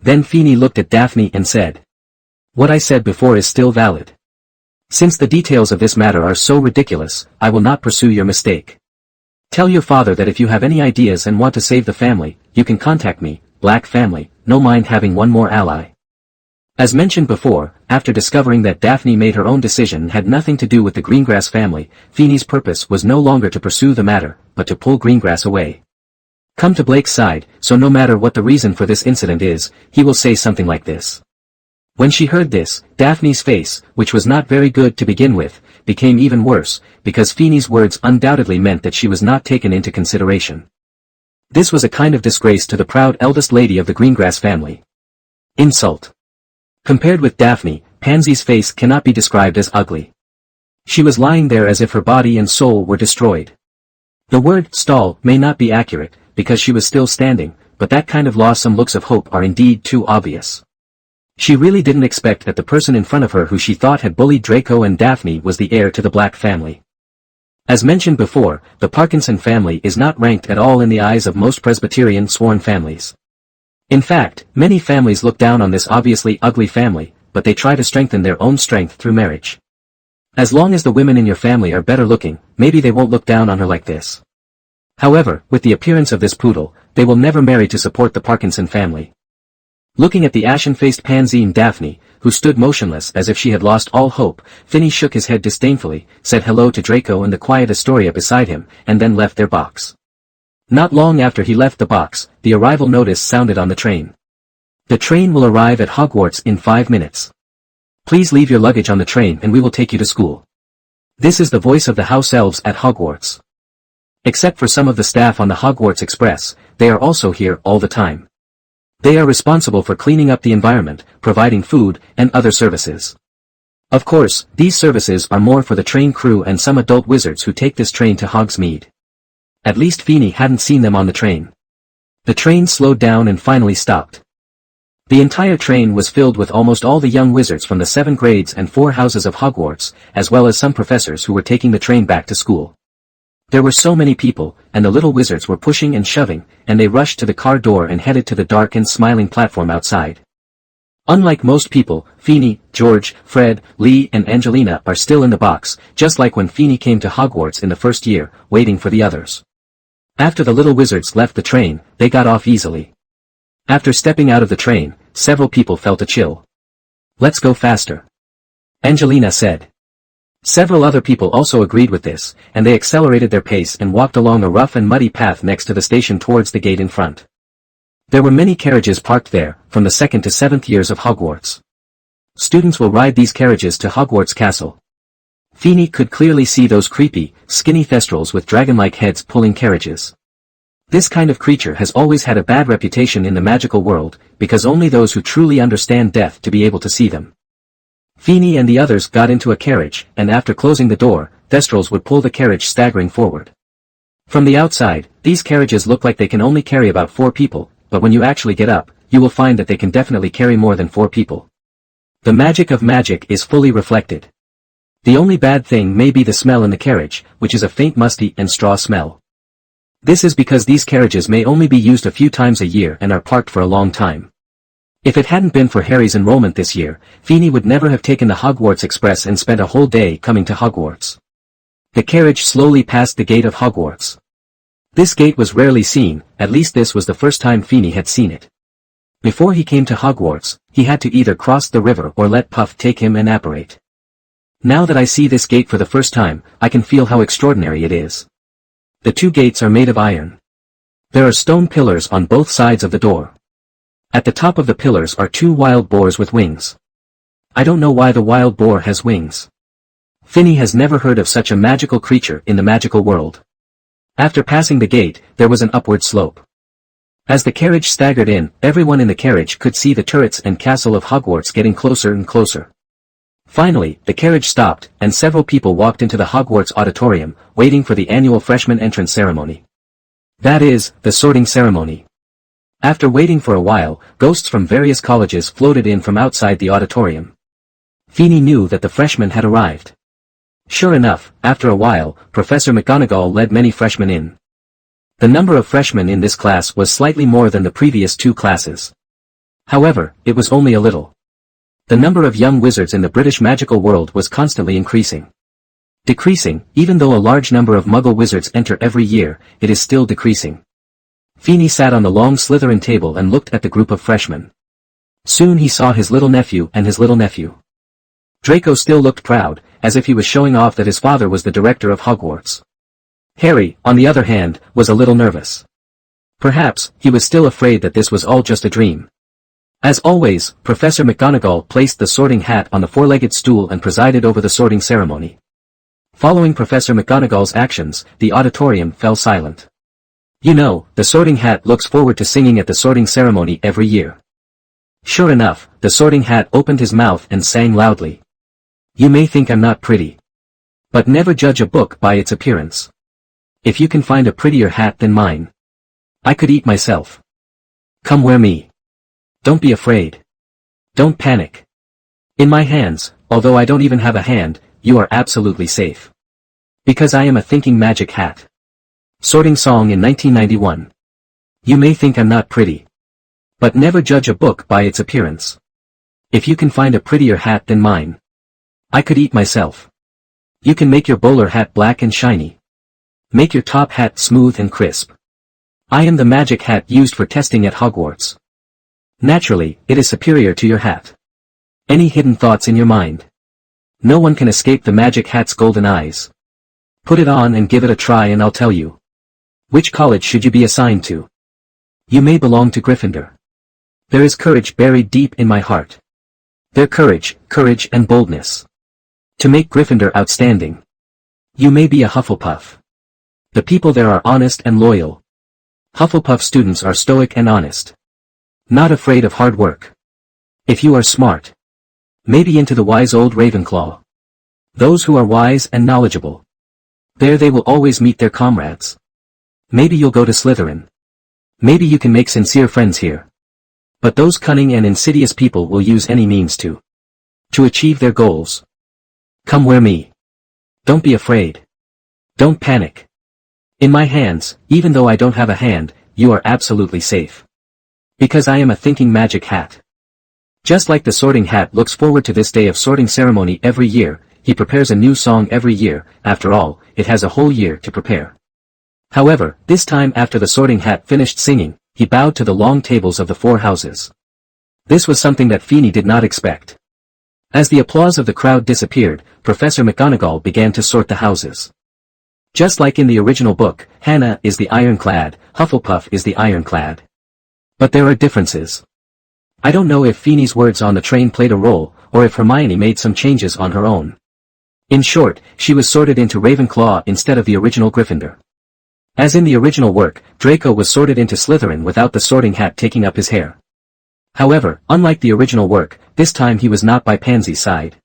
Then Feeny looked at Daphne and said, "What I said before is still valid. Since the details of this matter are so ridiculous, I will not pursue your mistake. Tell your father that if you have any ideas and want to save the family, you can contact me, Black family, no mind having one more ally." As mentioned before, after discovering that Daphne made her own decision and had nothing to do with the Greengrass family, Feeny's purpose was no longer to pursue the matter, but to pull Greengrass away. Come to Blake's side, so no matter what the reason for this incident is, he will say something like this. When she heard this, Daphne's face, which was not very good to begin with, became even worse, because Feeny's words undoubtedly meant that she was not taken into consideration. This was a kind of disgrace to the proud eldest lady of the Greengrass family. Insult. Compared with Daphne, Pansy's face cannot be described as ugly. She was lying there as if her body and soul were destroyed. The word stall may not be accurate, because she was still standing, but that kind of loss some looks of hope are indeed too obvious. She really didn't expect that the person in front of her who she thought had bullied Draco and Daphne was the heir to the Black family. As mentioned before, the Parkinson family is not ranked at all in the eyes of most Presbyterian sworn families. In fact, many families look down on this obviously ugly family, but they try to strengthen their own strength through marriage. As long as the women in your family are better looking, maybe they won't look down on her like this. However, with the appearance of this poodle, they will never marry to support the Parkinson family. Looking at the ashen-faced Pansy and Daphne, who stood motionless as if she had lost all hope, Finny shook his head disdainfully, said hello to Draco and the quiet Astoria beside him, and then left their box. Not long after he left the box, the arrival notice sounded on the train. The train will arrive at Hogwarts in 5 minutes. Please leave your luggage on the train and we will take you to school. This is the voice of the house elves at Hogwarts. Except for some of the staff on the Hogwarts Express, they are also here all the time. They are responsible for cleaning up the environment, providing food, and other services. Of course, these services are more for the train crew and some adult wizards who take this train to Hogsmeade. At least Feeny hadn't seen them on the train. The train slowed down and finally stopped. The entire train was filled with almost all the young wizards from the 7 grades and 4 houses of Hogwarts, as well as some professors who were taking the train back to school. There were so many people, and the little wizards were pushing and shoving, and they rushed to the car door and headed to the dark and smiling platform outside. Unlike most people, Feeny, George, Fred, Lee and Angelina are still in the box, just like when Feeny came to Hogwarts in the first year, waiting for the others. After the little wizards left the train, they got off easily. After stepping out of the train, several people felt a chill. "Let's go faster," Angelina said. Several other people also agreed with this, and they accelerated their pace and walked along a rough and muddy path next to the station towards the gate in front. There were many carriages parked there, from the 2nd to 7th years of Hogwarts. Students will ride these carriages to Hogwarts Castle. Feeny could clearly see those creepy, skinny thestrals with dragon-like heads pulling carriages. This kind of creature has always had a bad reputation in the magical world, because only those who truly understand death to be able to see them. Feeny and the others got into a carriage, and after closing the door, thestrals would pull the carriage staggering forward. From the outside, these carriages look like they can only carry about 4 people, but when you actually get up, you will find that they can definitely carry more than 4 people. The magic of magic is fully reflected. The only bad thing may be the smell in the carriage, which is a faint musty and straw smell. This is because these carriages may only be used a few times a year and are parked for a long time. If it hadn't been for Harry's enrollment this year, Feeny would never have taken the Hogwarts Express and spent a whole day coming to Hogwarts. The carriage slowly passed the gate of Hogwarts. This gate was rarely seen, at least this was the first time Feeny had seen it. Before he came to Hogwarts, he had to either cross the river or let Puff take him and apparate. Now that I see this gate for the first time, I can feel how extraordinary it is. The 2 gates are made of iron. There are stone pillars on both sides of the door. At the top of the pillars are 2 wild boars with wings. I don't know why the wild boar has wings. Finny has never heard of such a magical creature in the magical world. After passing the gate, there was an upward slope. As the carriage staggered in, everyone in the carriage could see the turrets and castle of Hogwarts getting closer and closer. Finally, the carriage stopped, and several people walked into the Hogwarts auditorium, waiting for the annual freshman entrance ceremony. That is, the sorting ceremony. After waiting for a while, ghosts from various colleges floated in from outside the auditorium. Feeny knew that the freshmen had arrived. Sure enough, after a while, Professor McGonagall led many freshmen in. The number of freshmen in this class was slightly more than the previous 2 classes. However, it was only a little. The number of young wizards in the British magical world was constantly increasing. Decreasing, even though a large number of Muggle wizards enter every year, it is still decreasing. Feeney sat on the long Slytherin table and looked at the group of freshmen. Soon he saw his little nephew and his little nephew. Draco still looked proud, as if he was showing off that his father was the director of Hogwarts. Harry, on the other hand, was a little nervous. Perhaps, he was still afraid that this was all just a dream. As always, Professor McGonagall placed the sorting hat on the four-legged stool and presided over the sorting ceremony. Following Professor McGonagall's actions, the auditorium fell silent. You know, the sorting hat looks forward to singing at the sorting ceremony every year. Sure enough, the sorting hat opened his mouth and sang loudly. You may think I'm not pretty. But never judge a book by its appearance. If you can find a prettier hat than mine, I could eat myself. Come wear me. Don't be afraid. Don't panic. In my hands, although I don't even have a hand, you are absolutely safe. Because I am a thinking magic hat. Sorting Song in 1991. You may think I'm not pretty. But never judge a book by its appearance. If you can find a prettier hat than mine, I could eat myself. You can make your bowler hat black and shiny. Make your top hat smooth and crisp. I am the magic hat used for testing at Hogwarts. Naturally, it is superior to your hat. Any hidden thoughts in your mind? No one can escape the magic hat's golden eyes. Put it on and give it a try and I'll tell you. Which college should you be assigned to? You may belong to Gryffindor. There is courage buried deep in my heart. Their courage and boldness. To make Gryffindor outstanding. You may be a Hufflepuff. The people there are honest and loyal. Hufflepuff students are stoic and honest. Not afraid of hard work. If you are smart, maybe into the wise old Ravenclaw. Those who are wise and knowledgeable. There they will always meet their comrades. Maybe you'll go to Slytherin. Maybe you can make sincere friends here. But those cunning and insidious people will use any means to achieve their goals. Come wear me. Don't be afraid. Don't panic. In my hands, even though I don't have a hand, you are absolutely safe. Because I am a thinking magic hat. Just like the sorting hat looks forward to this day of sorting ceremony every year, he prepares a new song every year. After all, it has a whole year to prepare. However, this time after the sorting hat finished singing, he bowed to the long tables of the four houses. This was something that Feeney did not expect. As the applause of the crowd disappeared, Professor McGonagall began to sort the houses. Just like in the original book, Hannah is the ironclad, Hufflepuff is the ironclad. But there are differences. I don't know if Feeney's words on the train played a role, or if Hermione made some changes on her own. In short, she was sorted into Ravenclaw instead of the original Gryffindor. As in the original work, Draco was sorted into Slytherin without the sorting hat taking up his hair. However, unlike the original work, this time he was not by Pansy's side.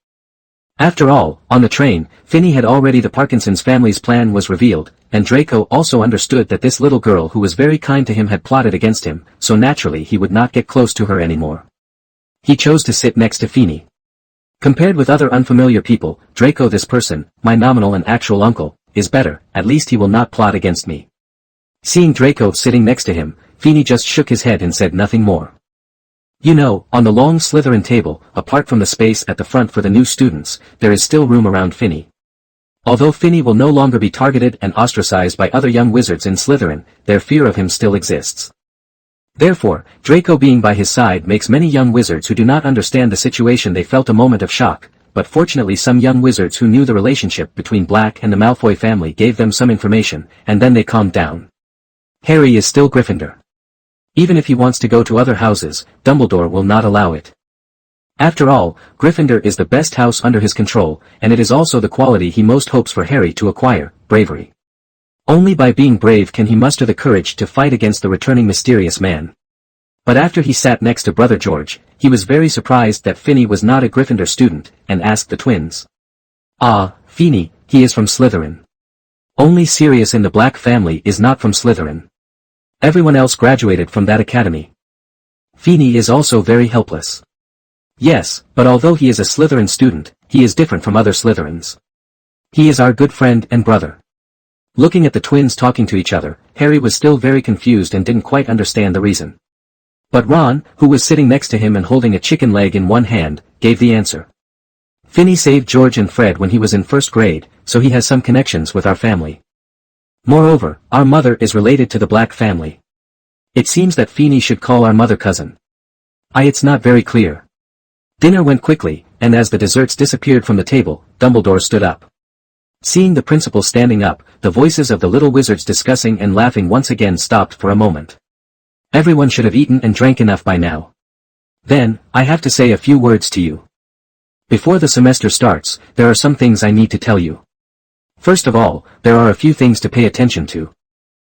After all, on the train, Finney had already the Parkinson's family's plan was revealed, and Draco also understood that this little girl who was very kind to him had plotted against him, so naturally he would not get close to her anymore. He chose to sit next to Feeney. Compared with other unfamiliar people, Draco, this person, my nominal and actual uncle, is better, at least he will not plot against me. Seeing Draco sitting next to him, Feeney just shook his head and said nothing more. You know, on the long Slytherin table, apart from the space at the front for the new students, there is still room around Finney. Although Finney will no longer be targeted and ostracized by other young wizards in Slytherin, their fear of him still exists. Therefore, Draco being by his side makes many young wizards who do not understand the situation they felt a moment of shock, but fortunately some young wizards who knew the relationship between Black and the Malfoy family gave them some information, and then they calmed down. Harry is still Gryffindor. Even if he wants to go to other houses, Dumbledore will not allow it. After all, Gryffindor is the best house under his control, and it is also the quality he most hopes for Harry to acquire, bravery. Only by being brave can he muster the courage to fight against the returning mysterious man. But after he sat next to Brother George, he was very surprised that Finney was not a Gryffindor student, and asked the twins. Ah, Feeney, he is from Slytherin. Only Sirius in the Black family is not from Slytherin. Everyone else graduated from that academy. Feeney is also very helpless. Yes, but although he is a Slytherin student, he is different from other Slytherins. He is our good friend and brother. Looking at the twins talking to each other, Harry was still very confused and didn't quite understand the reason. But Ron, who was sitting next to him and holding a chicken leg in one hand, gave the answer. Finney saved George and Fred when he was in first grade, so he has some connections with our family. Moreover, our mother is related to the Black family. It seems that Finney should call our mother cousin. It's not very clear. Dinner went quickly, and as the desserts disappeared from the table, Dumbledore stood up. Seeing the principal standing up, the voices of the little wizards discussing and laughing once again stopped for a moment. Everyone should have eaten and drank enough by now. Then, I have to say a few words to you. Before the semester starts, there are some things I need to tell you. First of all, there are a few things to pay attention to.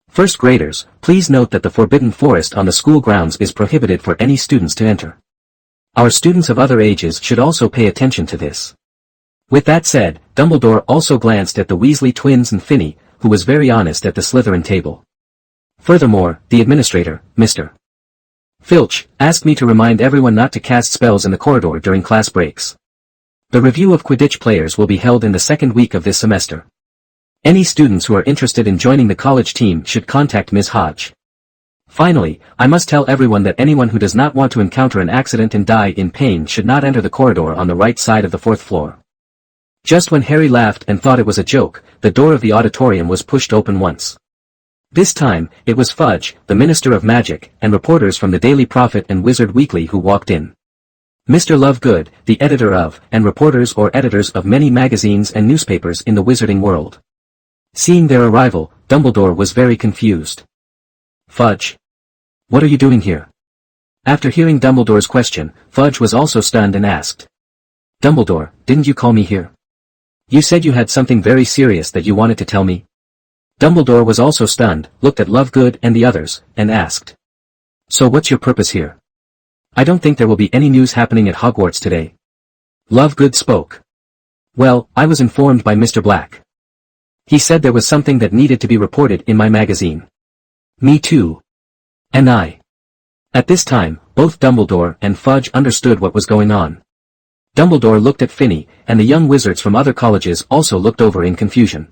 First graders, please note that the Forbidden Forest on the school grounds is prohibited for any students to enter. Our students of other ages should also pay attention to this. With that said, Dumbledore also glanced at the Weasley twins and Finney, who was very honest at the Slytherin table. Furthermore, the administrator, Mr. Filch, asked me to remind everyone not to cast spells in the corridor during class breaks. The review of Quidditch players will be held in the second week of this semester. Any students who are interested in joining the college team should contact Ms. Hodge. Finally, I must tell everyone that anyone who does not want to encounter an accident and die in pain should not enter the corridor on the right side of the fourth floor. Just when Harry laughed and thought it was a joke, the door of the auditorium was pushed open once. This time, it was Fudge, the Minister of Magic, and reporters from the Daily Prophet and Wizard Weekly who walked in. Mr. Lovegood, the editor of, and reporters or editors of many magazines and newspapers in the wizarding world. Seeing their arrival, Dumbledore was very confused. Fudge. What are you doing here? After hearing Dumbledore's question, Fudge was also stunned and asked. Dumbledore, didn't you call me here? You said you had something very serious that you wanted to tell me. Dumbledore was also stunned, looked at Lovegood and the others, and asked. So what's your purpose here? I don't think there will be any news happening at Hogwarts today. Lovegood spoke. Well, I was informed by Mr. Black. He said there was something that needed to be reported in my magazine. Me too. And I. At this time, both Dumbledore and Fudge understood what was going on. Dumbledore looked at Finney, and the young wizards from other colleges also looked over in confusion.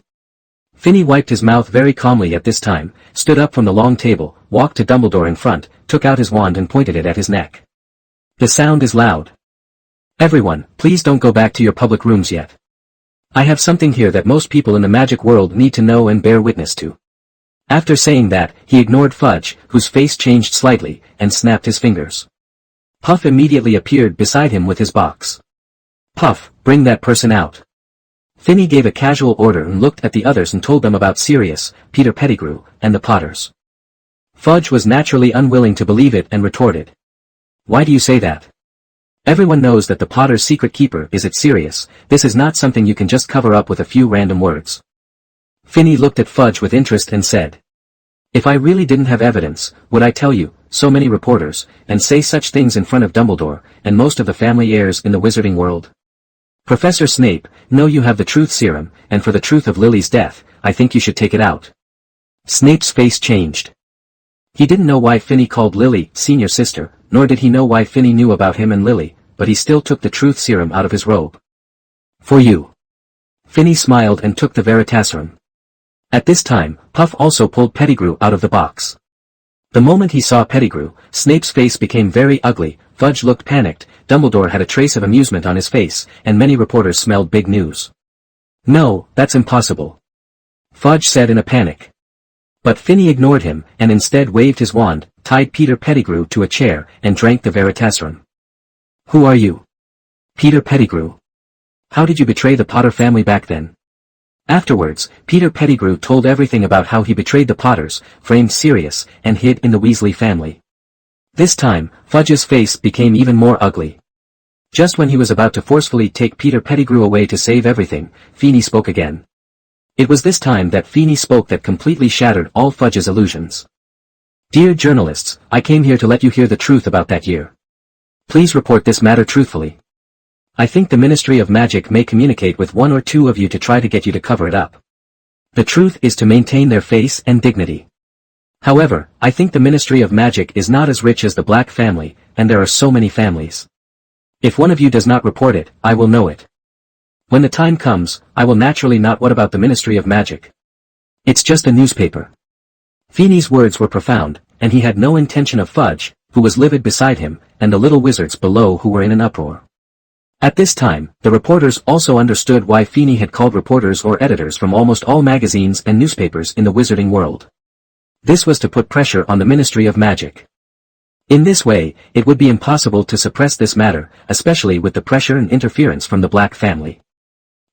Finney wiped his mouth very calmly at this time, stood up from the long table, walked to Dumbledore in front, took out his wand and pointed it at his neck. The sound is loud. Everyone, please don't go back to your public rooms yet. I have something here that most people in the magic world need to know and bear witness to. After saying that, he ignored Fudge, whose face changed slightly, and snapped his fingers. Puff immediately appeared beside him with his box. Puff, bring that person out. Finney gave a casual order and looked at the others and told them about Sirius, Peter Pettigrew, and the Potters. Fudge was naturally unwilling to believe it and retorted. Why do you say that? Everyone knows that the Potter's secret keeper is at Sirius. This is not something you can just cover up with a few random words. Finney looked at Fudge with interest and said. If I really didn't have evidence, would I tell you, so many reporters, and say such things in front of Dumbledore, and most of the family heirs in the wizarding world? Professor Snape, know you have the truth serum, and for the truth of Lily's death, I think you should take it out. Snape's face changed. He didn't know why Finney called Lily senior sister, nor did he know why Finney knew about him and Lily, but he still took the truth serum out of his robe. For you. Finney smiled and took the Veritaserum. At this time, Puff also pulled Pettigrew out of the box. The moment he saw Pettigrew, Snape's face became very ugly, Fudge looked panicked, Dumbledore had a trace of amusement on his face, and many reporters smelled big news. No, that's impossible. Fudge said in a panic. But Finney ignored him, and instead waved his wand, tied Peter Pettigrew to a chair, and drank the Veritaserum. Who are you? Peter Pettigrew. How did you betray the Potter family back then? Afterwards, Peter Pettigrew told everything about how he betrayed the Potters, framed Sirius, and hid in the Weasley family. This time, Fudge's face became even more ugly. Just when he was about to forcefully take Peter Pettigrew away to save everything, Finney spoke again. It was this time that Finney spoke that completely shattered all Fudge's illusions. Dear journalists, I came here to let you hear the truth about that year. Please report this matter truthfully. I think the Ministry of Magic may communicate with one or two of you to try to get you to cover it up. The truth is to maintain their face and dignity. However, I think the Ministry of Magic is not as rich as the Black family, and there are so many families. If one of you does not report it, I will know it. When the time comes, I will naturally not. What about the Ministry of Magic? It's just a newspaper. Finney's words were profound, and he had no intention of Fudge, who was livid beside him, and the little wizards below who were in an uproar. At this time, the reporters also understood why Feeney had called reporters or editors from almost all magazines and newspapers in the wizarding world. This was to put pressure on the Ministry of Magic. In this way, it would be impossible to suppress this matter, especially with the pressure and interference from the Black family.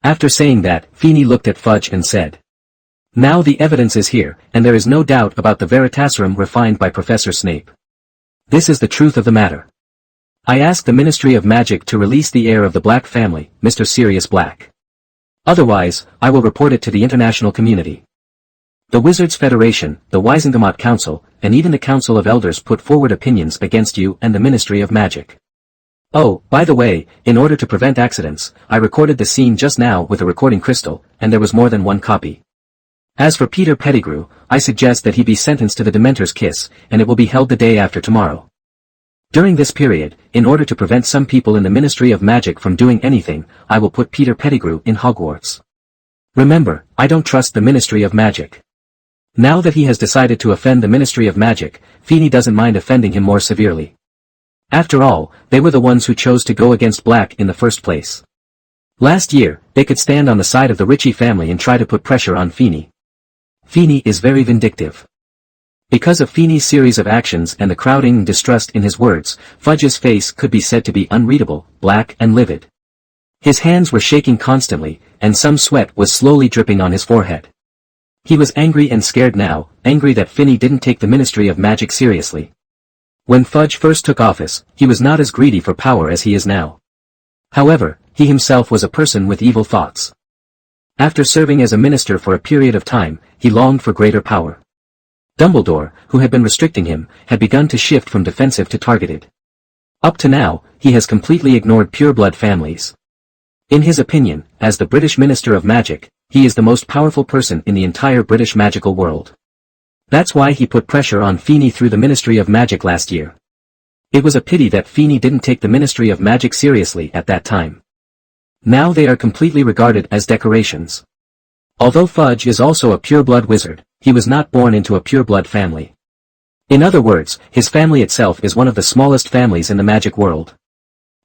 After saying that, Feeney looked at Fudge and said, "Now the evidence is here, and there is no doubt about the Veritaserum refined by Professor Snape. This is the truth of the matter. I ask the Ministry of Magic to release the heir of the Black family, Mr. Sirius Black. Otherwise, I will report it to the international community." The Wizards Federation, the Wisengamot Council, and even the Council of Elders put forward opinions against you and the Ministry of Magic. Oh, by the way, in order to prevent accidents, I recorded the scene just now with a recording crystal, and there was more than one copy. As for Peter Pettigrew, I suggest that he be sentenced to the Dementor's Kiss, and it will be held the day after tomorrow. During this period, in order to prevent some people in the Ministry of Magic from doing anything, I will put Peter Pettigrew in Hogwarts. Remember, I don't trust the Ministry of Magic. Now that he has decided to offend the Ministry of Magic, Feeney doesn't mind offending him more severely. After all, they were the ones who chose to go against Black in the first place. Last year, they could stand on the side of the Ritchie family and try to put pressure on Feeney. Feeney is very vindictive. Because of Feeney's series of actions and the crowding and distrust in his words, Fudge's face could be said to be unreadable, black and livid. His hands were shaking constantly, and some sweat was slowly dripping on his forehead. He was angry and scared now, angry that Feeney didn't take the Ministry of Magic seriously. When Fudge first took office, he was not as greedy for power as he is now. However, he himself was a person with evil thoughts. After serving as a minister for a period of time, he longed for greater power. Dumbledore, who had been restricting him, had begun to shift from defensive to targeted. Up to now, he has completely ignored pureblood families. In his opinion, as the British Minister of Magic, he is the most powerful person in the entire British magical world. That's why he put pressure on Feeney through the Ministry of Magic last year. It was a pity that Feeney didn't take the Ministry of Magic seriously at that time. Now they are completely regarded as decorations. Although Fudge is also a pureblood wizard, he was not born into a pureblood family. In other words, his family itself is one of the smallest families in the magic world.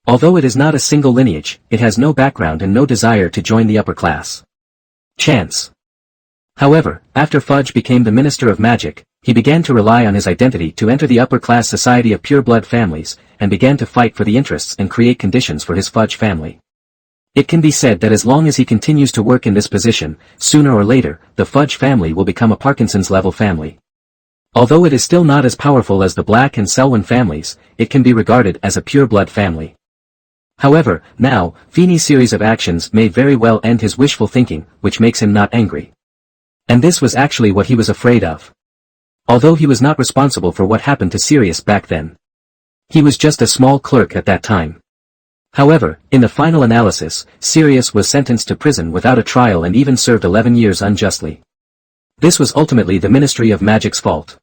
Although it is not a single lineage, it has no background and no desire to join the upper class. Chance. However, after Fudge became the Minister of Magic, he began to rely on his identity to enter the upper-class society of pureblood families, and began to fight for the interests and create conditions for his Fudge family. It can be said that as long as he continues to work in this position, sooner or later, the Fudge family will become a Parkinson's-level family. Although it is still not as powerful as the Black and Selwyn families, it can be regarded as a pureblood family. However, now, Feeney's series of actions may very well end his wishful thinking, which makes him not angry. And this was actually what he was afraid of. Although he was not responsible for what happened to Sirius back then. He was just a small clerk at that time. However, in the final analysis, Sirius was sentenced to prison without a trial and even served 11 years unjustly. This was ultimately the Ministry of Magic's fault.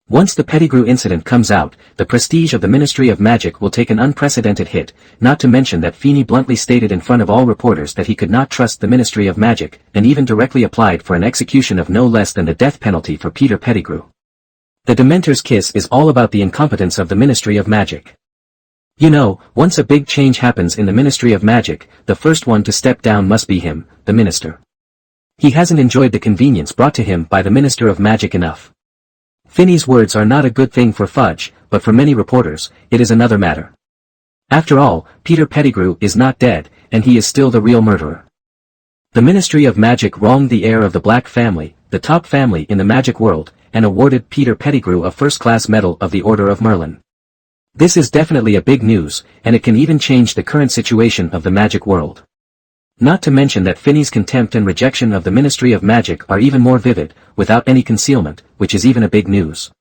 Once the Pettigrew incident comes out, the prestige of the Ministry of Magic will take an unprecedented hit, not to mention that Feeney bluntly stated in front of all reporters that he could not trust the Ministry of Magic, and even directly applied for an execution of no less than the death penalty for Peter Pettigrew. The Dementor's Kiss is all about the incompetence of the Ministry of Magic. You know, once a big change happens in the Ministry of Magic, the first one to step down must be him, the Minister. He hasn't enjoyed the convenience brought to him by the Minister of Magic enough. Feeney's words are not a good thing for Fudge, but for many reporters, it is another matter. After all, Peter Pettigrew is not dead, and he is still the real murderer. The Ministry of Magic wronged the heir of the Black family, the top family in the magic world, and awarded Peter Pettigrew a first-class medal of the Order of Merlin. This is definitely a big news, and it can even change the current situation of the magic world. Not to mention that Feeney's contempt and rejection of the Ministry of Magic are even more vivid, without any concealment, which is even a big news.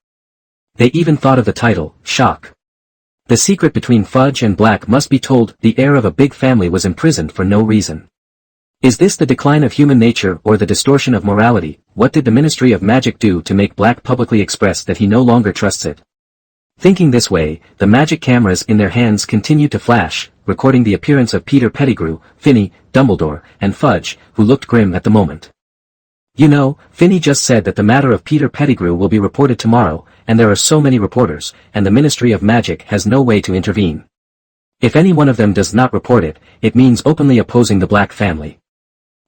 They even thought of the title, Shock. The secret between Fudge and Black must be told. The heir of a big family was imprisoned for no reason. Is this the decline of human nature or the distortion of morality? What did the Ministry of Magic do to make Black publicly express that he no longer trusts it? Thinking this way, the magic cameras in their hands continued to flash, recording the appearance of Peter Pettigrew, Feeney, Dumbledore, and Fudge, who looked grim at the moment. You know, Finney just said that the matter of Peter Pettigrew will be reported tomorrow, and there are so many reporters, and the Ministry of Magic has no way to intervene. If any one of them does not report it, it means openly opposing the Black family.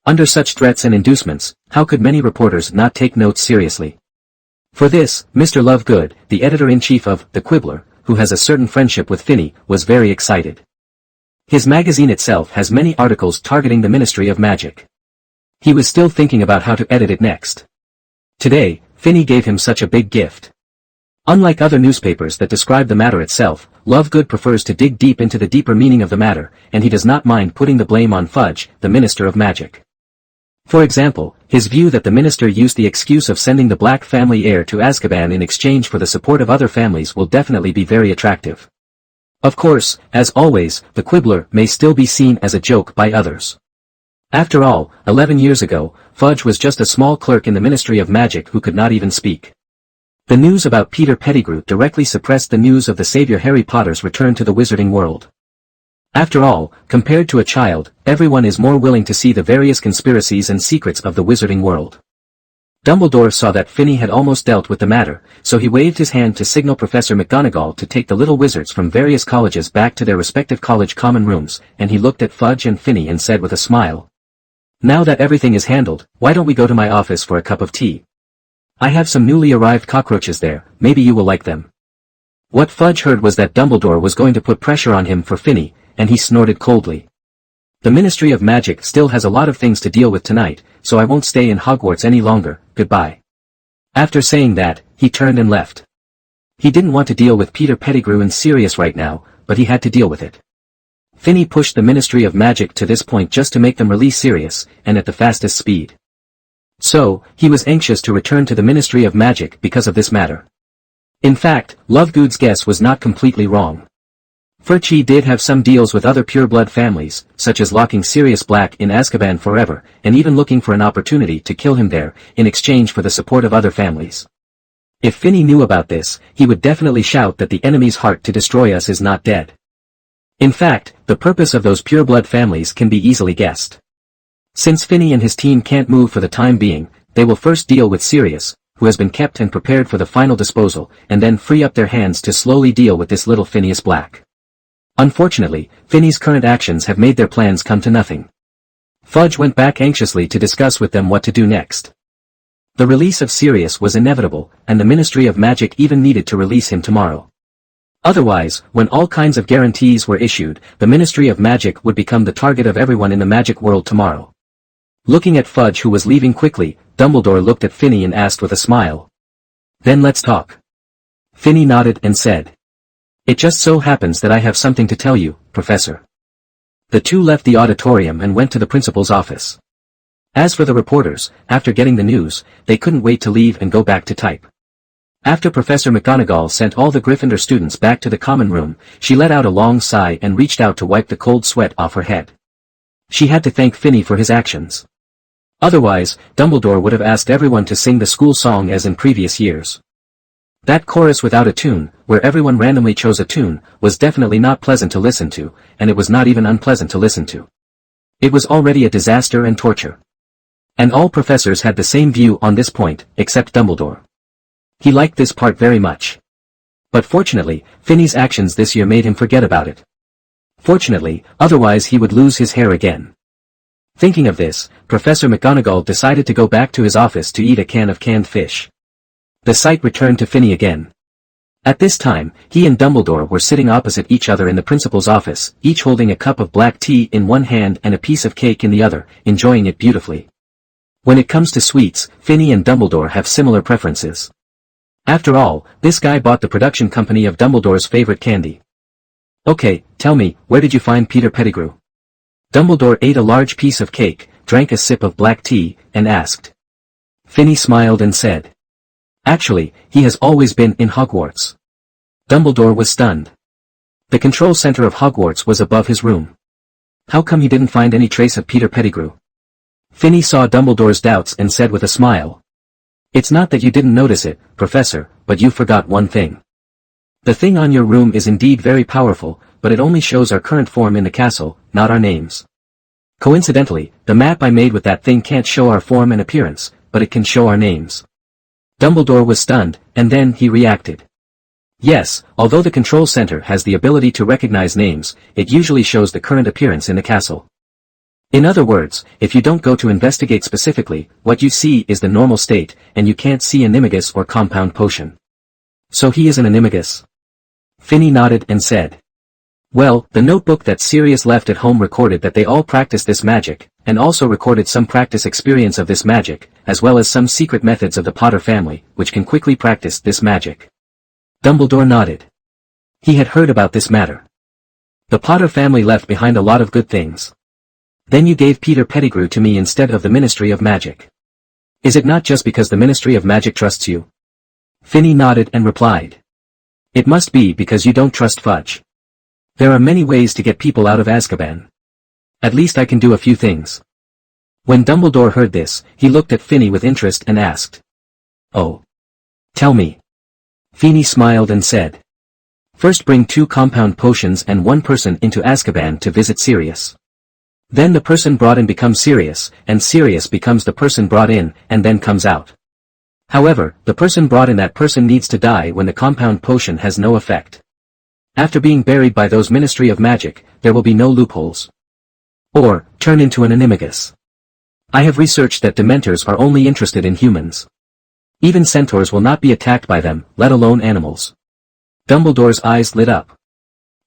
Under such threats and inducements, how could many reporters not take notes seriously? For this, Mr. Lovegood, the editor-in-chief of The Quibbler, who has a certain friendship with Finney, was very excited. His magazine itself has many articles targeting the Ministry of Magic. He was still thinking about how to edit it next. Today, Finney gave him such a big gift. Unlike other newspapers that describe the matter itself, Lovegood prefers to dig deep into the deeper meaning of the matter, and he does not mind putting the blame on Fudge, the Minister of Magic. For example, his view that the minister used the excuse of sending the Black family heir to Azkaban in exchange for the support of other families will definitely be very attractive. Of course, as always, the Quibbler may still be seen as a joke by others. After all, 11 years ago, Fudge was just a small clerk in the Ministry of Magic who could not even speak. The news about Peter Pettigrew directly suppressed the news of the savior Harry Potter's return to the wizarding world. After all, compared to a child, everyone is more willing to see the various conspiracies and secrets of the wizarding world. Dumbledore saw that Finney had almost dealt with the matter, so he waved his hand to signal Professor McGonagall to take the little wizards from various colleges back to their respective college common rooms, and he looked at Fudge and Finney and said with a smile, "Now that everything is handled, why don't we go to my office for a cup of tea? I have some newly arrived cockroaches there, maybe you will like them." What Fudge heard was that Dumbledore was going to put pressure on him for Finney, and he snorted coldly. "The Ministry of Magic still has a lot of things to deal with tonight, so I won't stay in Hogwarts any longer, goodbye." After saying that, he turned and left. He didn't want to deal with Peter Pettigrew and Sirius right now, but he had to deal with it. Finney pushed the Ministry of Magic to this point just to make them release Sirius, and at the fastest speed. So, he was anxious to return to the Ministry of Magic because of this matter. In fact, Lovegood's guess was not completely wrong. Furchi did have some deals with other pureblood families, such as locking Sirius Black in Azkaban forever, and even looking for an opportunity to kill him there, in exchange for the support of other families. If Finney knew about this, he would definitely shout that the enemy's heart to destroy us is not dead. In fact, the purpose of those pureblood families can be easily guessed. Since Finney and his team can't move for the time being, they will first deal with Sirius, who has been kept and prepared for the final disposal, and then free up their hands to slowly deal with this little Phineas Black. Unfortunately, Finney's current actions have made their plans come to nothing. Fudge went back anxiously to discuss with them what to do next. The release of Sirius was inevitable, and the Ministry of Magic even needed to release him tomorrow. Otherwise, when all kinds of guarantees were issued, the Ministry of Magic would become the target of everyone in the magic world tomorrow. Looking at Fudge who was leaving quickly, Dumbledore looked at Finney and asked with a smile, "Then let's talk." Finney nodded and said, "It just so happens that I have something to tell you, Professor." The two left the auditorium and went to the principal's office. As for the reporters, after getting the news, they couldn't wait to leave and go back to type. After Professor McGonagall sent all the Gryffindor students back to the common room, she let out a long sigh and reached out to wipe the cold sweat off her head. She had to thank Finney for his actions. Otherwise, Dumbledore would have asked everyone to sing the school song as in previous years. That chorus without a tune, where everyone randomly chose a tune, was definitely not pleasant to listen to, and it was not even unpleasant to listen to. It was already a disaster and torture. And all professors had the same view on this point, except Dumbledore. He liked this part very much. But fortunately, Finney's actions this year made him forget about it. Fortunately, otherwise he would lose his hair again. Thinking of this, Professor McGonagall decided to go back to his office to eat a can of canned fish. The sight returned to Finney again. At this time, he and Dumbledore were sitting opposite each other in the principal's office, each holding a cup of black tea in one hand and a piece of cake in the other, enjoying it beautifully. When it comes to sweets, Finney and Dumbledore have similar preferences. After all, this guy bought the production company of Dumbledore's favorite candy. "Okay, tell me, where did you find Peter Pettigrew?" Dumbledore ate a large piece of cake, drank a sip of black tea, and asked. Finney smiled and said, "Actually, he has always been in Hogwarts." Dumbledore was stunned. The control center of Hogwarts was above his room. How come he didn't find any trace of Peter Pettigrew? Finney saw Dumbledore's doubts and said with a smile, "It's not that you didn't notice it, Professor, but you forgot one thing. The thing on your room is indeed very powerful, but it only shows our current form in the castle, not our names. Coincidentally, the map I made with that thing can't show our form and appearance, but it can show our names. Dumbledore was stunned, and then he reacted. Yes, although the control center has the ability to recognize names, it usually shows the current appearance in the castle. In other words, if you don't go to investigate specifically, what you see is the normal state, and you can't see animagus or compound potion. So he is an animagus? Finney nodded and said. Well, the notebook that Sirius left at home recorded that they all practiced this magic, and also recorded some practice experience of this magic, as well as some secret methods of the Potter family, which can quickly practice this magic. Dumbledore nodded. He had heard about this matter. The Potter family left behind a lot of good things. Then you gave Peter Pettigrew to me instead of the Ministry of Magic. Is it not just because the Ministry of Magic trusts you? Finney nodded and replied. It must be because you don't trust Fudge. There are many ways to get people out of Azkaban. At least I can do a few things. When Dumbledore heard this, he looked at Finney with interest and asked. Oh. Tell me. Finney smiled and said. First bring 2 compound potions and 1 person into Azkaban to visit Sirius. Then the person brought in becomes Sirius, and Sirius becomes the person brought in, and then comes out. However, the person brought in that person needs to die when the compound potion has no effect. After being buried by those Ministry of Magic, there will be no loopholes. Or, turn into an animagus. I have researched that Dementors are only interested in humans. Even centaurs will not be attacked by them, let alone animals. Dumbledore's eyes lit up.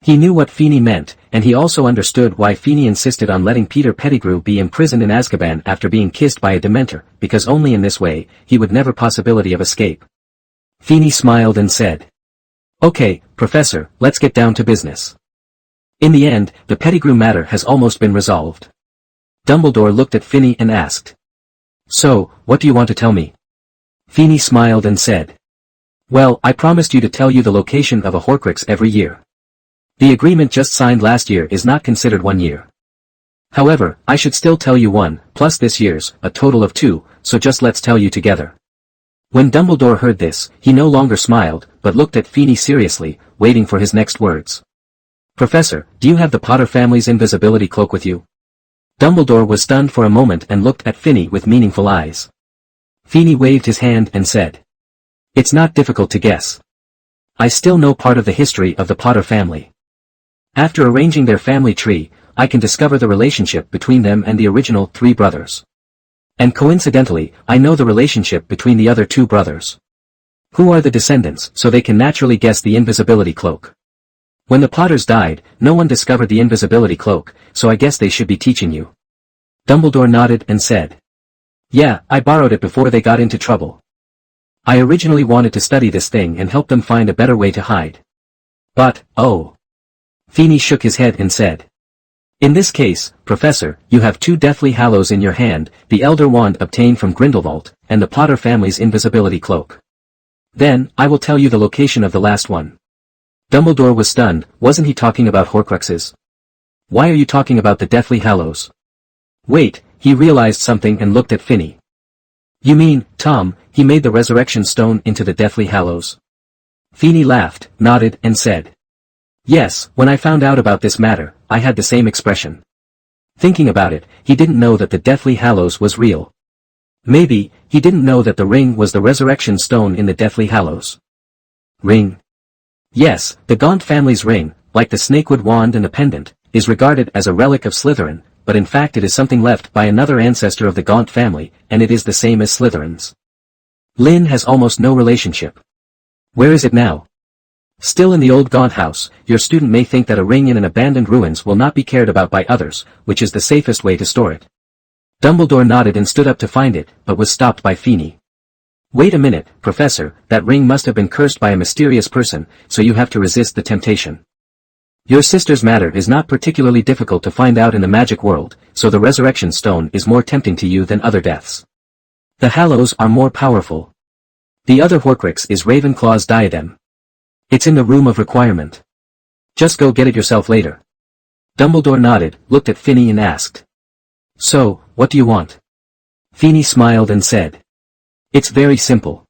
He knew what Finney meant, and he also understood why Finney insisted on letting Peter Pettigrew be imprisoned in Azkaban after being kissed by a Dementor, because only in this way, he would never possibility of escape. Finney smiled and said. Okay, Professor, let's get down to business. In the end, the Pettigrew matter has almost been resolved. Dumbledore looked at Finney and asked. So, what do you want to tell me? Finney smiled and said. Well, I promised you to tell you the location of a Horcrux every year. The agreement just signed last year is not considered 1 year. However, I should still tell you 1, plus this year's, a total of 2, so just let's tell you together. When Dumbledore heard this, he no longer smiled, but looked at Finney seriously, waiting for his next words. Professor, do you have the Potter family's invisibility cloak with you? Dumbledore was stunned for a moment and looked at Finney with meaningful eyes. Finney waved his hand and said. It's not difficult to guess. I still know part of the history of the Potter family. After arranging their family tree, I can discover the relationship between them and the original 3 brothers. And coincidentally, I know the relationship between the other 2 brothers. Who are the descendants, so they can naturally guess the invisibility cloak. When the Potters died, no one discovered the invisibility cloak, so I guess they should be teaching you. Dumbledore nodded and said. Yeah, I borrowed it before they got into trouble. I originally wanted to study this thing and help them find a better way to hide. But, oh. Finney shook his head and said. In this case, Professor, you have 2 Deathly Hallows in your hand, the Elder Wand obtained from Grindelwald, and the Potter family's invisibility cloak. Then, I will tell you the location of the last one. Dumbledore was stunned, wasn't he talking about Horcruxes? Why are you talking about the Deathly Hallows? Wait, he realized something and looked at Finney. You mean, Tom, he made the Resurrection Stone into the Deathly Hallows? Finney laughed, nodded and said. Yes, when I found out about this matter, I had the same expression. Thinking about it, he didn't know that the Deathly Hallows was real. Maybe, he didn't know that the ring was the Resurrection Stone in the Deathly Hallows. Ring. Yes, the Gaunt family's ring, like the Snakewood wand and the pendant, is regarded as a relic of Slytherin, but in fact it is something left by another ancestor of the Gaunt family, and it is the same as Slytherin's. Lynn has almost no relationship. Where is it now? Still in the old Gaunt house, your student may think that a ring in an abandoned ruins will not be cared about by others, which is the safest way to store it. Dumbledore nodded and stood up to find it, but was stopped by Finney. Wait a minute, Professor, that ring must have been cursed by a mysterious person, so you have to resist the temptation. Your sister's matter is not particularly difficult to find out in the magic world, so the Resurrection Stone is more tempting to you than other deaths. The Hallows are more powerful. The other Horcrux is Ravenclaw's diadem. It's in the room of requirement. Just go get it yourself later. Dumbledore nodded, looked at Finney and asked. So, what do you want? Finney smiled and said. It's very simple.